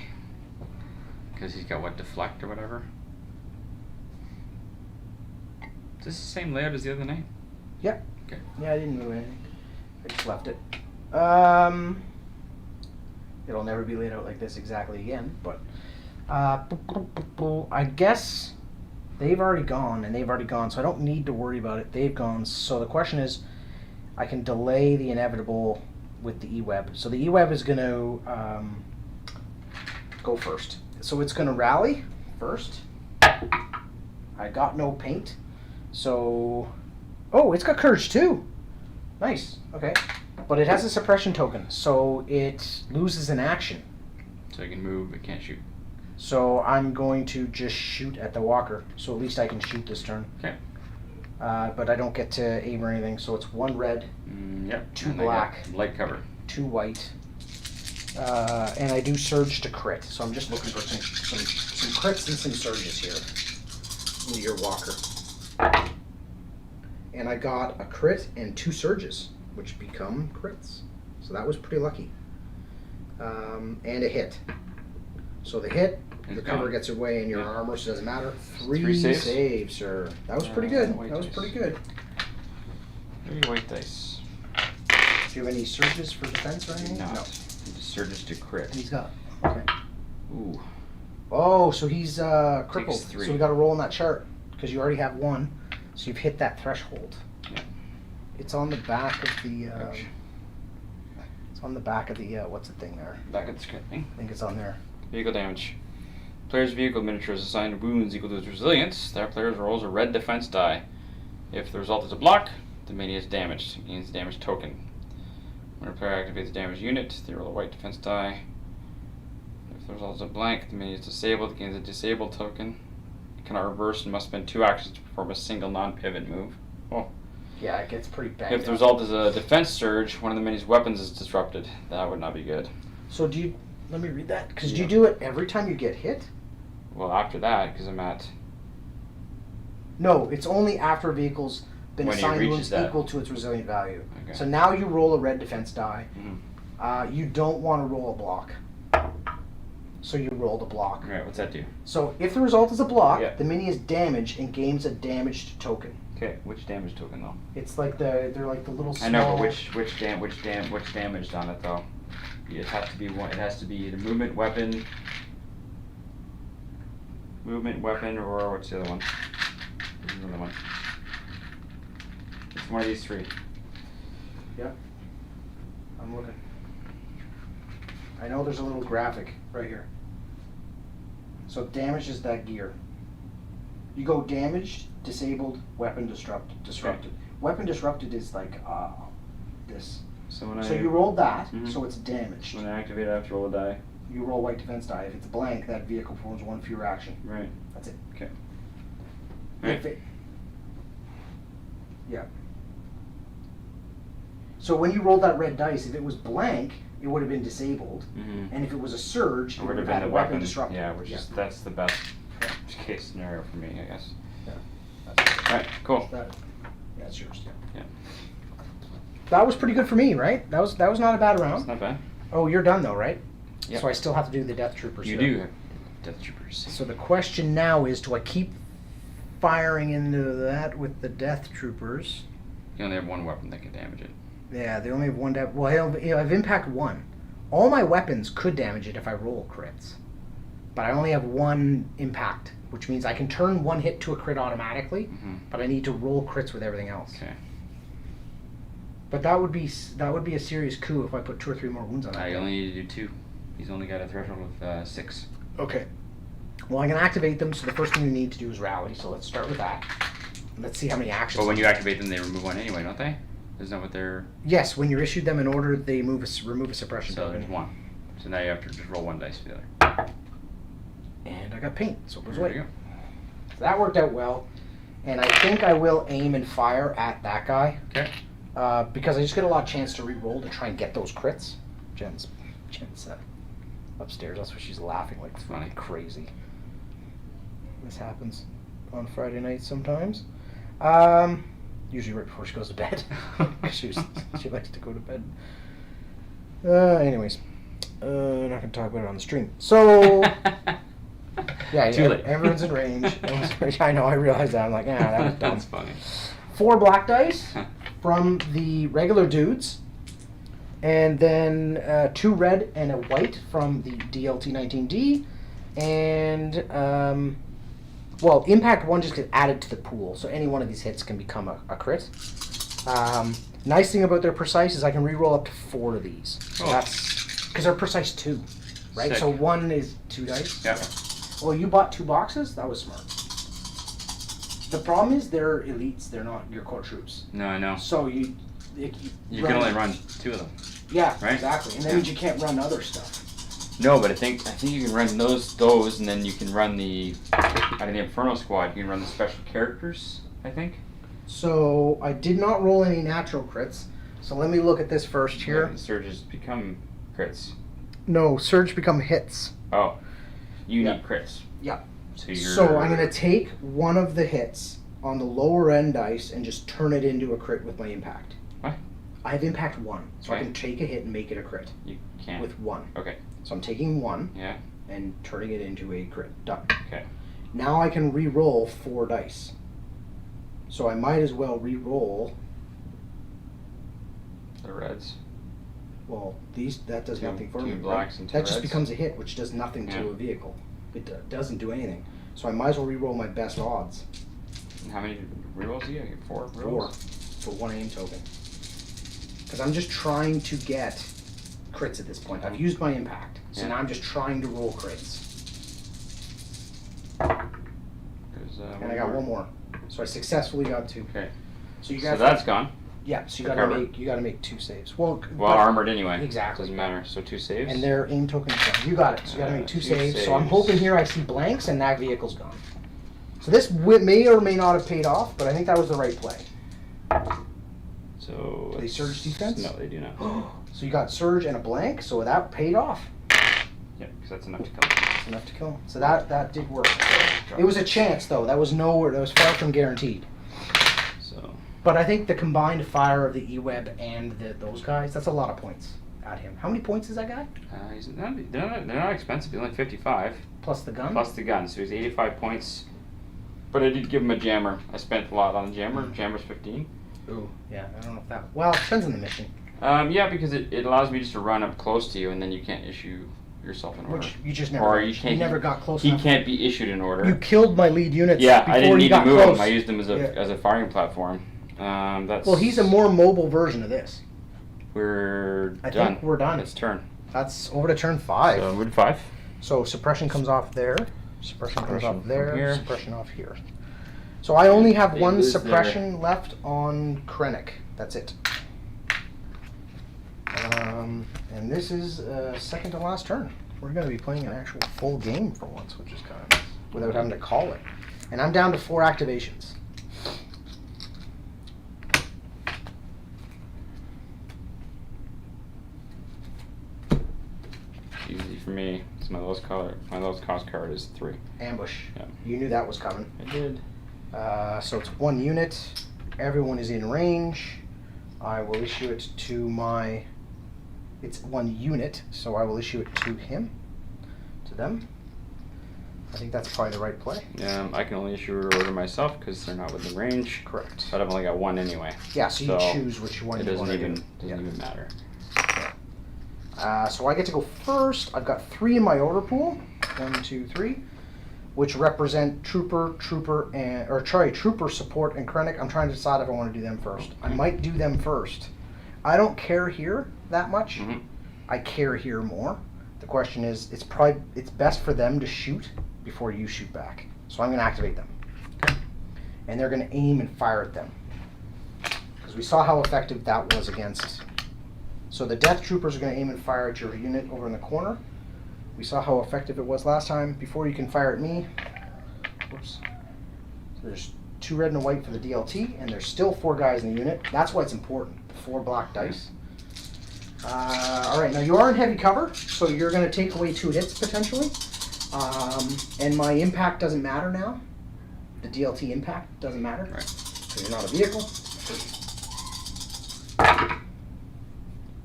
Because he's got, what, deflect or whatever? Is this the same layout as the other night? Yeah. Okay. Yeah, I didn't move anything. I just left it. It'll never be laid out like this exactly again, but I guess they've already gone, so I don't need to worry about it. They've gone, so the question is, I can delay the inevitable with the E-web. So the E-web is going to go first. So it's going to rally first. I got no paint, so... Oh, it's got courage too! Nice, okay. But it has a suppression token, so it loses an action. So it can move, it can't shoot. So I'm going to just shoot at the walker, so at least I can shoot this turn. Okay. But I don't get to aim or anything, so it's 1 red, Yep. 2 And I black, got light cover. 2 white, and I do surge to crit. So I'm just looking for some crits and some surges here into your walker. And I got a crit and 2 surges, which become crits. So that was pretty lucky. And a hit. So the hit, the cover gets away in your armor, so it doesn't matter. 3 saves, sir. That was pretty good. That was pretty good. 3 white dice. Do you have any surges for defense or anything? No. He just surges to crit. And he's got. Okay. Ooh. Oh, so he's crippled. Takes 3. So we got to roll on that chart because you already have 1. So you've hit that threshold. Yeah. It's on the back of the. Ouch. It's on the back of the. What's the thing there? Back at the script thing. I think it's on there. Vehicle damage. Player's vehicle miniature is assigned wounds equal to its resilience. That player rolls a red defense die. If the result is a block, the mini is damaged. It gains a damage token. When a player activates a damaged unit, they roll a white defense die. If the result is a blank, the mini is disabled. It gains a disabled token. It cannot reverse and must spend 2 actions to perform a single non-pivot move. Oh. Yeah, it gets pretty bad. If the result is a defense surge, one of the mini's weapons is disrupted. That would not be good. So do you? Let me read that. Because do you do it every time you get hit? Well, after that, because I'm at... No, it's only after a vehicle's been When he assigned reaches wounds that. equal to its resilient value. Okay. So now you roll a red defense die. Mhm. You don't want to roll a block. So you rolled a block. Alright, what's that do? So if the result is a block, Yeah. the mini is damaged and gains a damaged token. Okay, which damage token though? It's like they're like the little small. I know, but which damaged on it though? It has to be one. It has to be either movement, weapon, or what's the other one? There's another one. It's one of these 3. Yeah. I'm looking. I know there's a little graphic right here. So damage is that gear. You go damaged, disabled, weapon disrupted. Weapon disrupted is like this. So when So you rolled that, Mhm. so it's damaged. when I activate, I have to roll a die. You roll white defense die. If it's blank, that vehicle performs 1 fewer action. Right. That's it. Okay. If it, yeah. So when you rolled that red dice, if it was blank, it would have been disabled, Mm-hmm. and if it was a surge, It it would have had been a the weapon weapon. disrupted. Yeah, which is that's the best case scenario for me, I guess. That's All right. Cool. that. Yeah, it's yours. Yeah. That was pretty good for me, right? That was not a bad That's round. not bad. Oh, you're done though, right? Yep. So I still have to do the Death Troopers. You here. do have Death Troopers. So the question now is, do I keep firing into that with the Death Troopers? You only have one weapon that can damage it. Yeah, they only have 1 damage. Well, I've impact 1. All my weapons could damage it if I roll crits. But I only have 1 impact, which means I can turn 1 hit to a crit automatically, Mm-hmm. but I need to roll crits with everything else. Okay. But that would be a serious coup if I put 2 or 3 more wounds on that. I guy. only need to do 2. He's only got a threshold of 6. Okay. Well, I can activate them, so the first thing you need to do is rally, so let's start with that. Let's see how many actions. But when you activate them, they remove 1 anyway, don't they? Isn't that what they're... Yes, when you're issued them in order, they remove a suppression So token. there's 1. So now you have to just roll 1 dice for the other. And I got paint, so it goes There away. you go. So that worked out well. And I think I will aim and fire at that guy. Okay. Because I just get a lot of chance to re-roll to try and get those crits. Jen's upstairs. That's why she's laughing like Funny. crazy. This happens on Friday nights sometimes. Usually right before she goes to bed. 'Cause she likes to go to bed. Anyways. Not going to talk about it on the stream. So... Yeah, Too late. Everyone's in range. I know, I realized that. I'm like, that was dumb. That's funny. 4 black dice from the regular dudes, and then 2 red and a white from the DLT-19D, and impact 1 just gets added to the pool, so any one of these hits can become a crit. Nice thing about their precise is I can re-roll up to 4 of these. So Oh. that's because they're precise 2, right? Sick. So 1 is 2 dice. Yeah. Well, you bought 2 boxes? That was smart. The problem is they're elites, they're not your core troops. No, I know. So You can only run 2 of them. Yeah, right? exactly. And that Yeah. means you can't run other stuff. No, but I think you can run those, and then you can run the out of the Inferno Squad. You can run the special characters. I think. So I did not roll any natural crits. So let me look at this first here. Yeah, the surges become crits. No, surge become hits. Oh, you Yeah. need crits. Yeah. So you're. So I'm gonna take one of the hits on the lower end dice and just turn it into a crit with my impact. What? I have impact 1, so I Right. can take a hit and make it a crit You can't. with 1. Okay. So I'm taking 1 Yeah. and turning it into a crit. Done. Okay. Now I can re-roll 4 dice. So I might as well re-roll. The reds. Well, that does nothing for me. Two blacks and two that just reds. becomes a hit, which does nothing Yeah. to a vehicle. It doesn't do anything. So I might as well re-roll my best odds. And how many rerolls do you get? 4 4 rerolls? for 1 aim token. Because I'm just trying to get crits at this point. I've used my impact, so Yeah. now I'm just trying to roll crits. 'Cause, And I got 1 more, so I successfully got 2. Okay. So you So guys, that's gone. yeah. So you the gotta cover. make 2 saves. Well, Well, but- armored anyway. Exactly. Doesn't matter. So 2 saves. and their aim token is gone. You got it. So you gotta make 2 2 saves. So I'm saves. hoping here I see blanks and that vehicle's gone. So this may or may not have paid off, but I think that was the right play. So. They surge defense? No, they do not. So you got surge and a blank, so that paid off. Yeah, because that's enough to kill. That's enough to kill. So that did work. It was a chance though. That was nowhere. That was far from guaranteed. So. But I think the combined fire of the E-Web and those guys—that's a lot of points at him. How many points is that guy? They're not expensive. They're only 55 Plus the gun. plus the gun, so he's 85 points. But I did give him a jammer. I spent a lot on the jammer. Jammer's 15. Ooh, yeah. I don't know if that. Well, it depends on the mission. Yeah, because it allows me just to run up close to you, and then you can't issue yourself an order. Which you just never. Or you can't. never got close He enough. can't be issued an order. You killed my lead units. Yeah, before I didn't you need got to move close. him. I used him as a Yeah. as a firing platform. That's. Well, he's a more mobile version of this. We're I done. think we're done. It's turn. That's over to turn 5. So we're to 5. So suppression comes off there. Suppression comes Suppression off from there. here. Suppression off here. So I only have They 1 lose suppression left on Krennic. That's it. And this is second to last turn. We're going to be playing an actual full game for once, which is kind of nice, without having to call it. And I'm down to 4 activations. Easy for me. It's my lowest color. My lowest cost card is 3. Ambush. Yeah. You knew that was coming. I did. So it's 1 unit. Everyone is in range. I will issue it to my... It's 1 unit, so I will issue it to him. To them. I think that's probably the right play. I can only issue an order myself because they're not within range. Correct. But I've only got 1 anyway. Yeah, so you choose which one It you doesn't want to even do. even matter. So I get to go first. I've got 3 in my order pool. 1, 2, 3. Which represent trooper, trooper, support, and Krennic. I'm trying to decide if I want to do them first. I might do them first. I don't care here that much. Mm-hmm. I care here more. The question is, it's best for them to shoot before you shoot back. So I'm going to activate them. And they're going to aim and fire at them. Because we saw how effective that was against. So the Death Troopers are going to aim and fire at your unit over in the corner. We saw how effective it was last time. Before you can fire at me. Whoops. So there's 2 red and a white for the DLT, and there's still 4 guys in the unit. That's why it's important. The 4 black dice. Alright, now you are in heavy cover, so you're going to take away 2 hits potentially. And my impact doesn't matter now. The DLT impact doesn't matter. Right. So you're not a vehicle.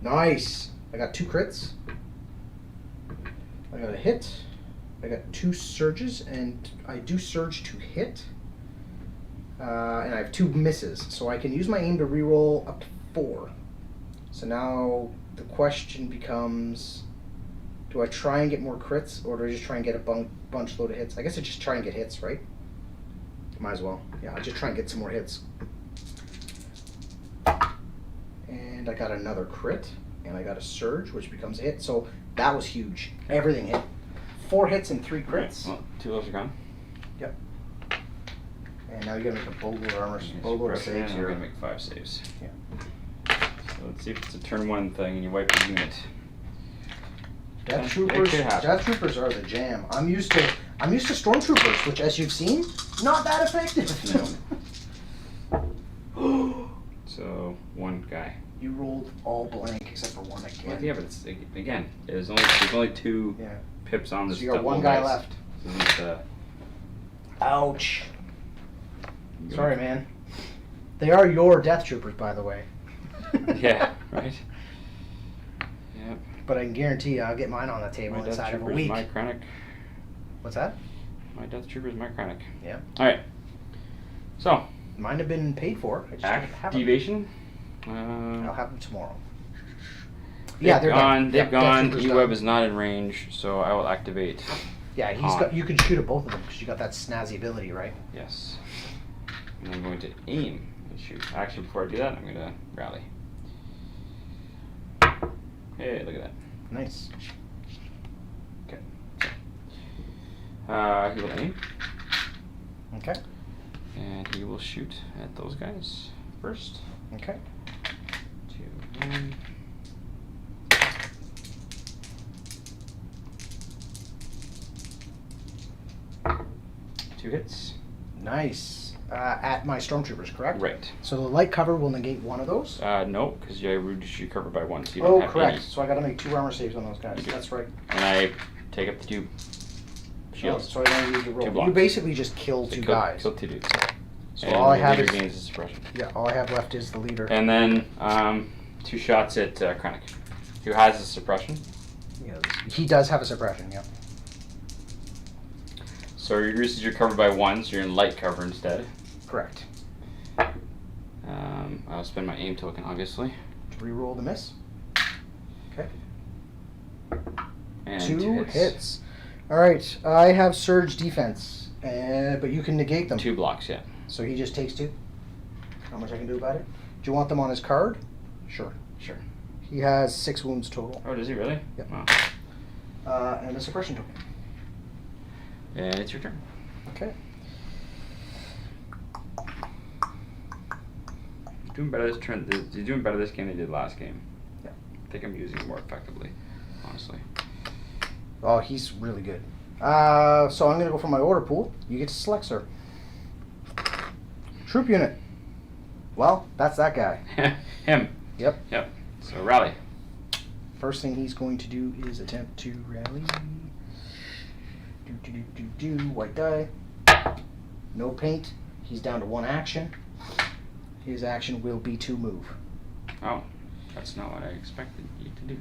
Nice. I got 2 crits. I got a hit. I got 2 surges, and I do surge to hit. And I have 2 misses, so I can use my aim to reroll up to 4. So now the question becomes, do I try and get more crits, or do I just try and get a bunch load of hits? I guess I just try and get hits, right? Might as well. Yeah, I'll just try and get some more hits. And I got another crit, and I got a surge, which becomes a hit. So that was huge. Everything hit. 4 hits and 3 crits. Well, 2 of those are gone. Yep. And now you gotta make a boatload of armor, boatload of saves We're here. gonna make 5 saves. Yeah. Let's see if it's a turn 1 thing and you wipe the unit. Death It troopers. could happen. Death troopers are the jam. I'm used to stormtroopers, which, as you've seen, not that effective. So 1 guy. You rolled all blank except for 1 again. Well, yeah, but it's, again, there's only 2 Yeah. pips on this. So you got double 1 guy dice. left. This isn't, Ouch. Sorry, man. They are your death troopers, by the way. Yeah, right. Yep. But I can guarantee you I'll get mine on the table My death inside of a trooper is week. my Krennic. What's that? My death trooper is my Krennic. Yeah. All right. So Mine have been paid for. I just don't have them. activation. I'll have them tomorrow. Yeah, they're done. gone. They've Yeah, gone. Death Trooper's E-web done. is not in range, so I will activate. Yeah, he's on. got. You can shoot at both of them because you got that snazzy ability, right? Yes. And I'm going to aim and shoot. Actually, before I do that, I'm going to rally. Hey, look at that. Nice. Okay. He will aim, Okay. and he will shoot at those guys first. Okay. 2, 1. Two hits. Nice. At my stormtroopers, correct? Right. So the light cover will negate one of those. No, because you reduce your cover by 1, so you don't Oh, have correct. any. So I got to make 2 armor saves on those guys. You do. That's right. And I take up the 2 Oh, shields. so I don't need to roll. blocks. You basically just kill So 2 kill, guys. Kill 2 dudes. So And all I the have leader is gains a suppression. yeah. All I have left is the leader. And then 2 shots at Krennic, who has a suppression. Yeah, he does have a suppression. Yeah. So he reduces your cover by 1, so you're in light cover instead. Correct. I'll spend my aim token, obviously. Reroll the miss. Okay. And 2 hits. All right. I have surge defense, but you can negate them. 2 blocks, yeah. So he just takes 2. Not much I can do about it. Do you want them on his card? Sure. Sure. He has 6 wounds total. Oh, does he really? Yep. Wow. And a suppression token. And it's your turn. Okay. He's doing better this turn. He's doing better this game than he did last game. Yeah. I think I'm using it more effectively, honestly. Oh, he's really good. So I'm going to go for my order pool. You get to select, sir. Troop unit. Well, that's that guy. Him. Yep. Yep. So rally. First thing he's going to do is attempt to rally. White die. No paint. He's down to 1 action. His action will be to move. Oh, that's not what I expected you to do.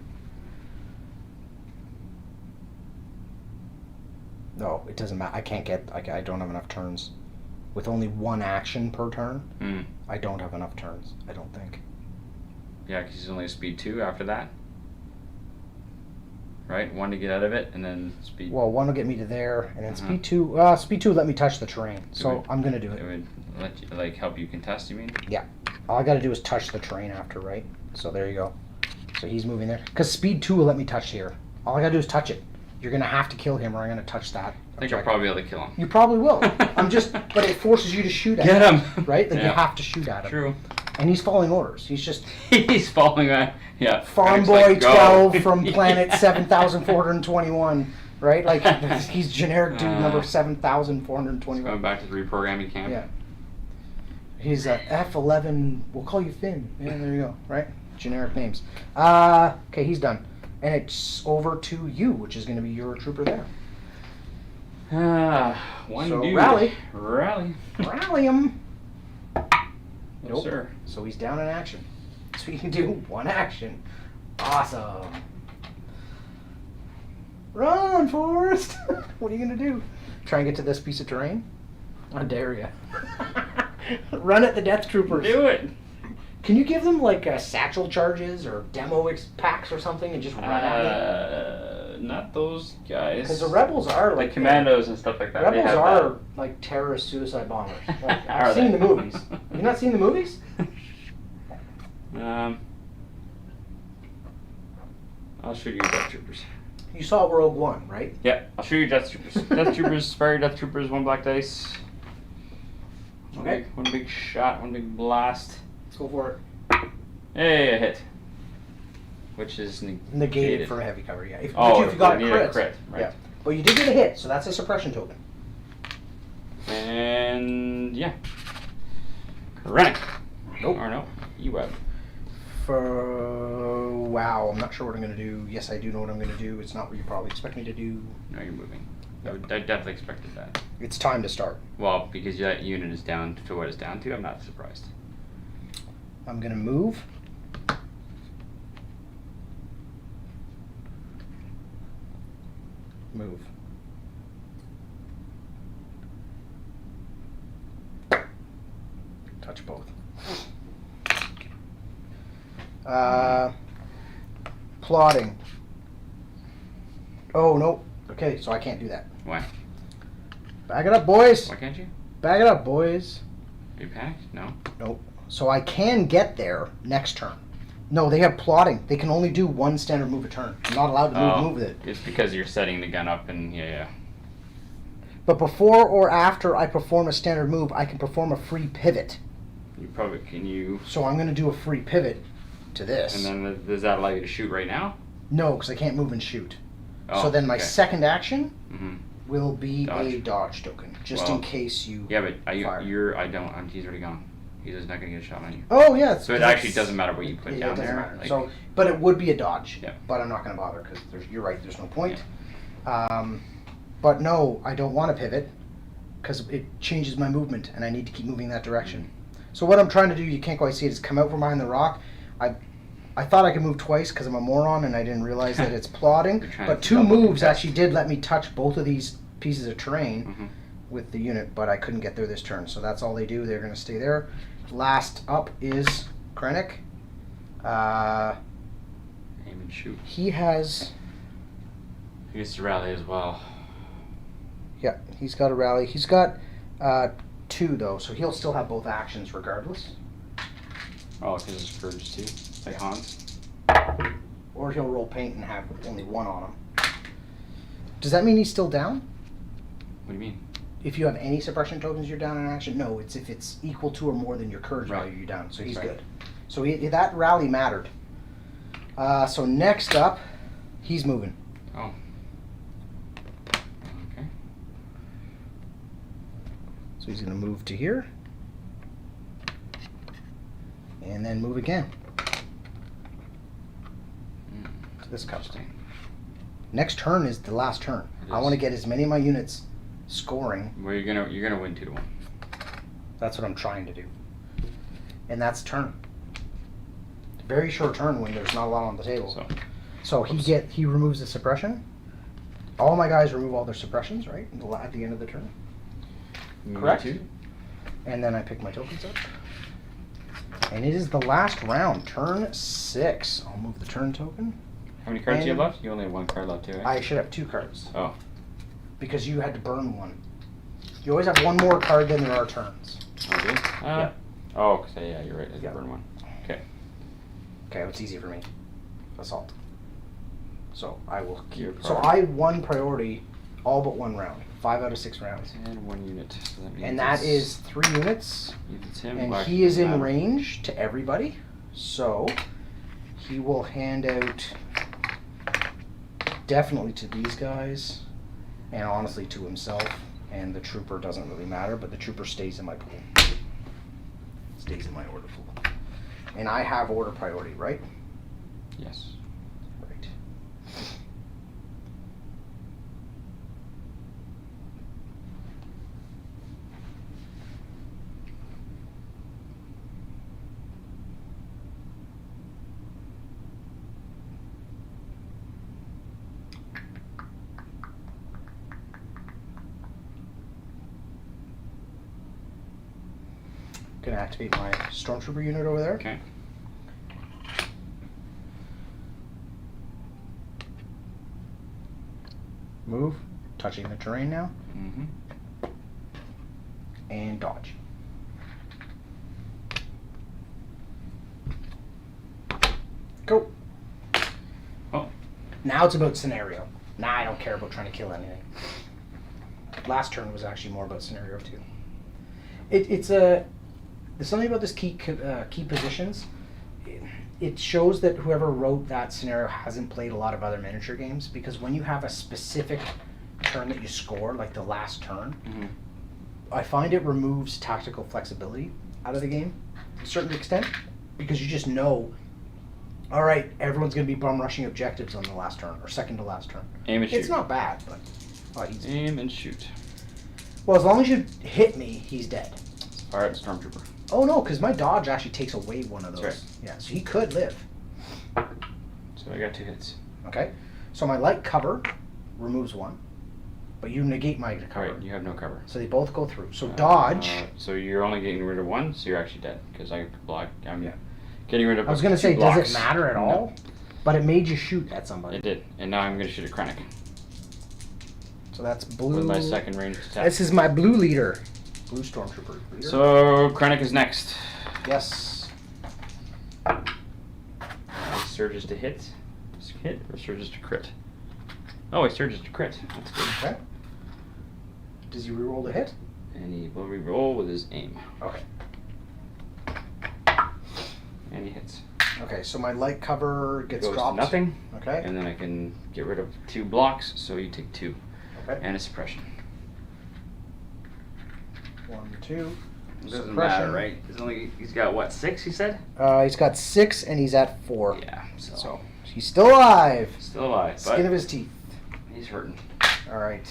No, it doesn't matter. I can't get. I don't have enough turns. With only 1 action per turn, I don't have enough turns. I don't think. Yeah, because he's only a speed 2 after that. Right? 1 to get out of it, and then speed. Well, 1 will get me to there, and then Uh-huh. speed 2. Speed 2 let me touch the terrain, so would- I'm gonna do It it. would let you, help you contest, you mean? All I gotta do is touch the terrain after, right? So there you go. So he's moving there. Because speed 2 will let me touch here. All I gotta do is touch it. You're gonna have to kill him, or I'm gonna touch that. I think I'll objective. probably be able to kill him. You probably will. But it forces you to shoot at Get him. him! Right? Like you Yeah. have to shoot at him. True. And he's following orders. He's just He's falling on. Yeah. Farm Krennic's Boy like, "Go." 12 from planet 7421, right? Like, he's generic dude number Going 7421. back to the reprogramming camp. Yeah. He's F11, we'll call you Finn. Yeah, there you go, right? Generic names. Okay, he's done. And it's over to you, which is going to be your trooper there. One So, dude. rally. Rally. Rally him. No, Nope. sir. So he's down in action. So you can do 1 action. Awesome. Run, Forrest! What are you going to do? Try and get to this piece of terrain? I dare you. Run at the Death Troopers. Do it. Can you give them like satchel charges or demo packs or something and just run at it? Not those guys. Because the rebels are like like commandos and stuff like that. they Rebels have are like terrorist suicide bombers. Like, Are I've seen they? the movies. You've not seen the movies? that. I'll shoot you Death Troopers. You saw Rogue One, right? Yeah, I'll shoot you Death Troopers. Death Troopers, fire Death Troopers, 1 black dice. Okay. One big shot, 1 big blast. Let's go for it. Hey, a hit. which is Negated from a heavy cover, yeah. Oh, if you got I need a crit, right. Yeah. But you did get a hit, so that's a suppression token. And yeah. Krennic. Nope. Or no, E-Web. Wow, I'm not sure what I'm going to do. Yes, I do know what I'm going to do. It's not what you probably expect me to do. No, you're moving. I definitely expected that. It's time to start. Well, because that unit is down to what it's down to, I'm not surprised. I'm going to move. Move. Touch both. Plotting. Oh, no. Okay, so I can't do that. Why? Back it up, boys. Why can't you? Back it up, boys. Are you panicked? No. Nope. So I can get there next turn. No, they have plotting. They can only do one standard move a turn. I'm not allowed to move with it. It's because you're setting the gun up and yeah. But before or after I perform a standard move, I can perform a free pivot. You probably can you. So I'm going to do a free pivot to this. And then does that allow you to shoot right now? No, because I can't move and shoot. Oh, so then my okay. second action Mm-hmm. will be Dodge. a dodge token, just Well, in case you. Yeah, but fire. he's already gone. He's just not gonna get a shot on you. Oh yeah. So it actually doesn't matter what you put Yeah, down it doesn't there. matter. Like, So, but it would be a dodge. Yeah. But I'm not going to bother because you're right. There's no point. But no, I don't want to pivot because it changes my movement, and I need to keep moving that direction. Mm-hmm. So what I'm trying to do, you can't quite see it, is come out from behind the rock. I thought I could move twice because I'm a moron, and I didn't realize that it's plotting. You're trying But to 2 double moves contest. actually did let me touch both of these pieces of terrain Mhm. with the unit, but I couldn't get there this turn. So that's all they do. They're going to stay there. Last up is Krennic. Aim and shoot. He has, He gets to rally as well. yeah, he's got a rally. He's got 2 though, so he'll still have both actions regardless. Oh, because it's Purge too, like Hans. Or he'll roll paint and have only 1 on him. Does that mean he's still down? What do you mean? If you have any suppression tokens, you're down in action? No, it's if it's equal to or more than your courage Right. value, you're down. So he's Right. good. So that rally mattered. So next up, he's moving. Oh. Okay. So he's going to move to here. And then move again to this cup. Interesting. Next turn is the last turn. It I is. want to get as many of my units scoring. Well, you're gonna win 2-1. That's what I'm trying to do. And that's turn. Very short turn when there's not a lot on the table. So he removes the suppression. All my guys remove all their suppressions, right? At the end of the turn. Correct? Me too. And then I pick my tokens up. And it is the last round, turn 6. I'll move the turn token. How many cards do you have And- left? You only have 1 card left too, right? I should have 2 cards. Oh. Because you had to burn 1. You always have 1 more card than there are turns. Oh, do you? Yeah. Oh, cause yeah, you're right. I Yeah. burn 1. Okay. Okay, it's easy for me. Assault. So I will Your keep. So priority. I won priority all but 1 round. 5 out of 6 rounds. And 1 unit. So that means And that it's- is 3 units. means it's him. And Well, he is in doesn't matter. range to everybody. So he will hand out definitely to these guys. And honestly to himself. And the trooper doesn't really matter, but the trooper stays in my pool. Stays in my order pool. And I have order priority, right? Yes. Right. Gonna activate my stormtrooper unit over there. Okay. Move, touching the terrain now, Mm-hmm. and dodge. Go. Oh. Now it's about scenario. Now I don't care about trying to kill anything. Last turn was actually more about scenario too. There's something about this key positions. it shows that whoever wrote that scenario hasn't played a lot of other miniature games, because when you have a specific turn that you score, like the last turn, Mm-hmm. I find it removes tactical flexibility out of the game to a certain extent, because you just know, all right, everyone's going to be bum rushing objectives on the last turn or second to last turn. Aim and shoot. It's not bad, but Aim and shoot. well, as long as you hit me, he's dead. Fire at the stormtrooper. Oh no, because my dodge actually takes away one of those. That's Yeah, so he could live. So I got 2 hits. Okay, so my light cover removes one, but you negate my cover. Alright, you have no cover. So they both go through. So dodge. So you're only getting rid of 1, so you're actually dead. Because I block. I'm Yeah. getting rid of. I was gonna 2 say, blocks. does it matter at No. all? But it made you shoot at somebody. It did, and now I'm gonna shoot at Krennic So that's blue. with my second ranged attack. This is my blue leader. Blue stormtrooper leader. So Krennic is next. Yes. He surges to hit. Hit or surges to crit? Oh, he surges to crit. That's good. Okay. Does he reroll the hit? And he will re-roll with his aim. Okay. And he hits. Okay, so my light cover gets Goes to dropped. nothing. Okay. And then I can get rid of 2 blocks, so you take 2. Okay. And a suppression. 1, 2. Doesn't Suppression. matter, right? He's got what, 6, he said? He's got 6 and he's at 4. Yeah, so. So he's still alive. Still alive, Skin but of his teeth. he's hurting. All right.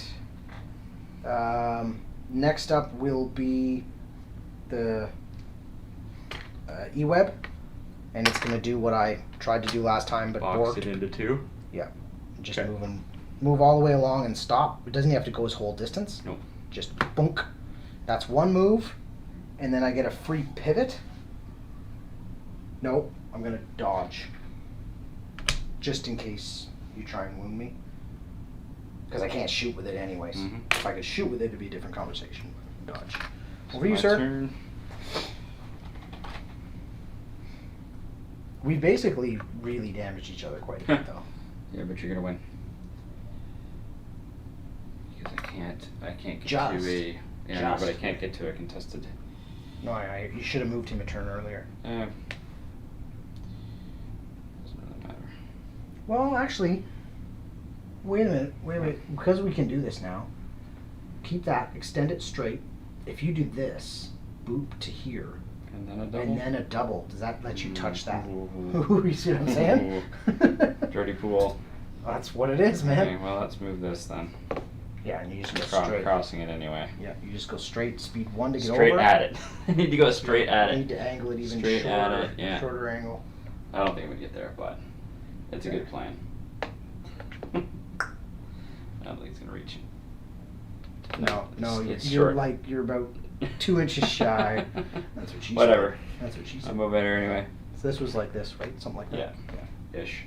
Next up will be the E-Web, and it's going to do what I tried to do last time, but Box borked. it into 2. Just Okay. move all the way along and stop. It doesn't have to go his whole distance. Nope. Just bunk. That's one move, and then I get a free pivot. Nope, I'm going to dodge, just in case you try and wound me. Because I can't shoot with it anyways. Mhm. If I could shoot with it, it'd be a different conversation. Dodge. So Over you, my sir. turn. We basically really damaged each other quite a bit, though. Yeah, but you're gonna win. Because I can't get Just. to a. Yeah, Just. but I can't get to a contested. No, you should have moved him a turn earlier. Doesn't really matter. Well, actually, wait a minute. Because we can do this now, keep that, extend it straight. If you do this, boop to here, And then a double. and then a double, does that let you touch that? Ooh. You see what I'm saying? Dirty pool. That's what it is, man. Okay, well, let's move this then. Yeah, and you just go I'm straight. crossing it anyway. Yeah, you just go straight, speed 1 to get Straight over. at it. I need to go straight at You it. need to angle it even Straight shorter, at it, yeah. shorter angle. I don't think we get there, but it's a good plan. I don't think it's gonna reach. No, it's you're short. like you're about 2 inches shy. That's what she Whatever. said. That's what she said. I'm over there anyway. So this was like this, right? Something like that. Yeah. Ish.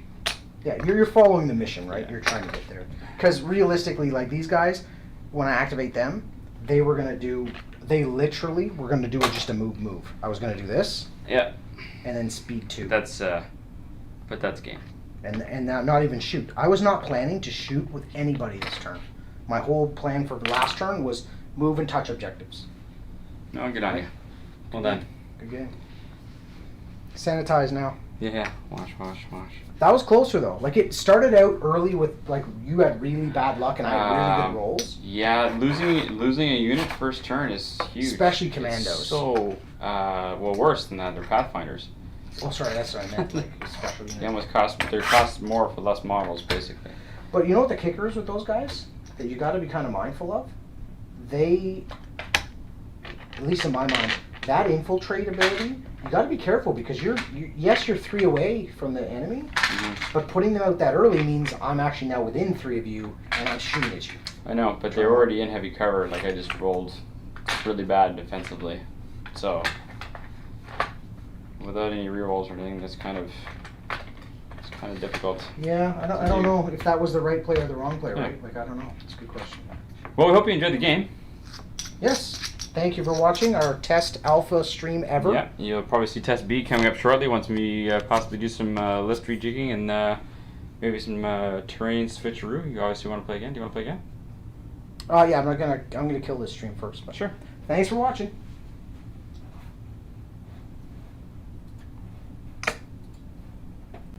Yeah, you're following the mission, right? Yeah. You're trying to get there. Because realistically, like these guys, when I activate them, they literally were gonna do just a move. I was gonna do this, Yeah. and then speed 2. But that's game. And not even shoot. I was not planning to shoot with anybody this turn. My whole plan for the last turn was move and touch objectives. No, good on you. Well done. Good game. Sanitize now. Yeah. Wash. That was closer though. Like it started out early with like you had really bad luck and I had really good rolls. Yeah, losing a unit first turn is huge. Especially It's commandos. so worse than that. They're Pathfinders. Oh, sorry, that's what I meant. Like especially. They almost cost more for less models, basically. But you know what the kicker is with those guys that you got to be kind of mindful of. They, at least in my mind, that infiltrate ability. You got to be careful because yes, you're 3 away from the enemy, but putting them out that early means I'm actually now within 3 of you and I'm shooting at you. I know, but they're already in heavy cover. Like I just rolled really bad defensively, so without any rerolls or anything, it's kind of difficult. Yeah, I don't know if that was the right play or the wrong play, Yeah. right? Like I don't know. It's a good question. Well, we hope you enjoyed the game. Yes. Thank you for watching our test alpha stream ever. Yeah, you'll probably see Test B coming up shortly once we possibly do some list rejigging and maybe some terrain switcheroo. You obviously want to play again. Do you want to play again? Yeah, I'm gonna kill this stream first. But Sure. thanks for watching.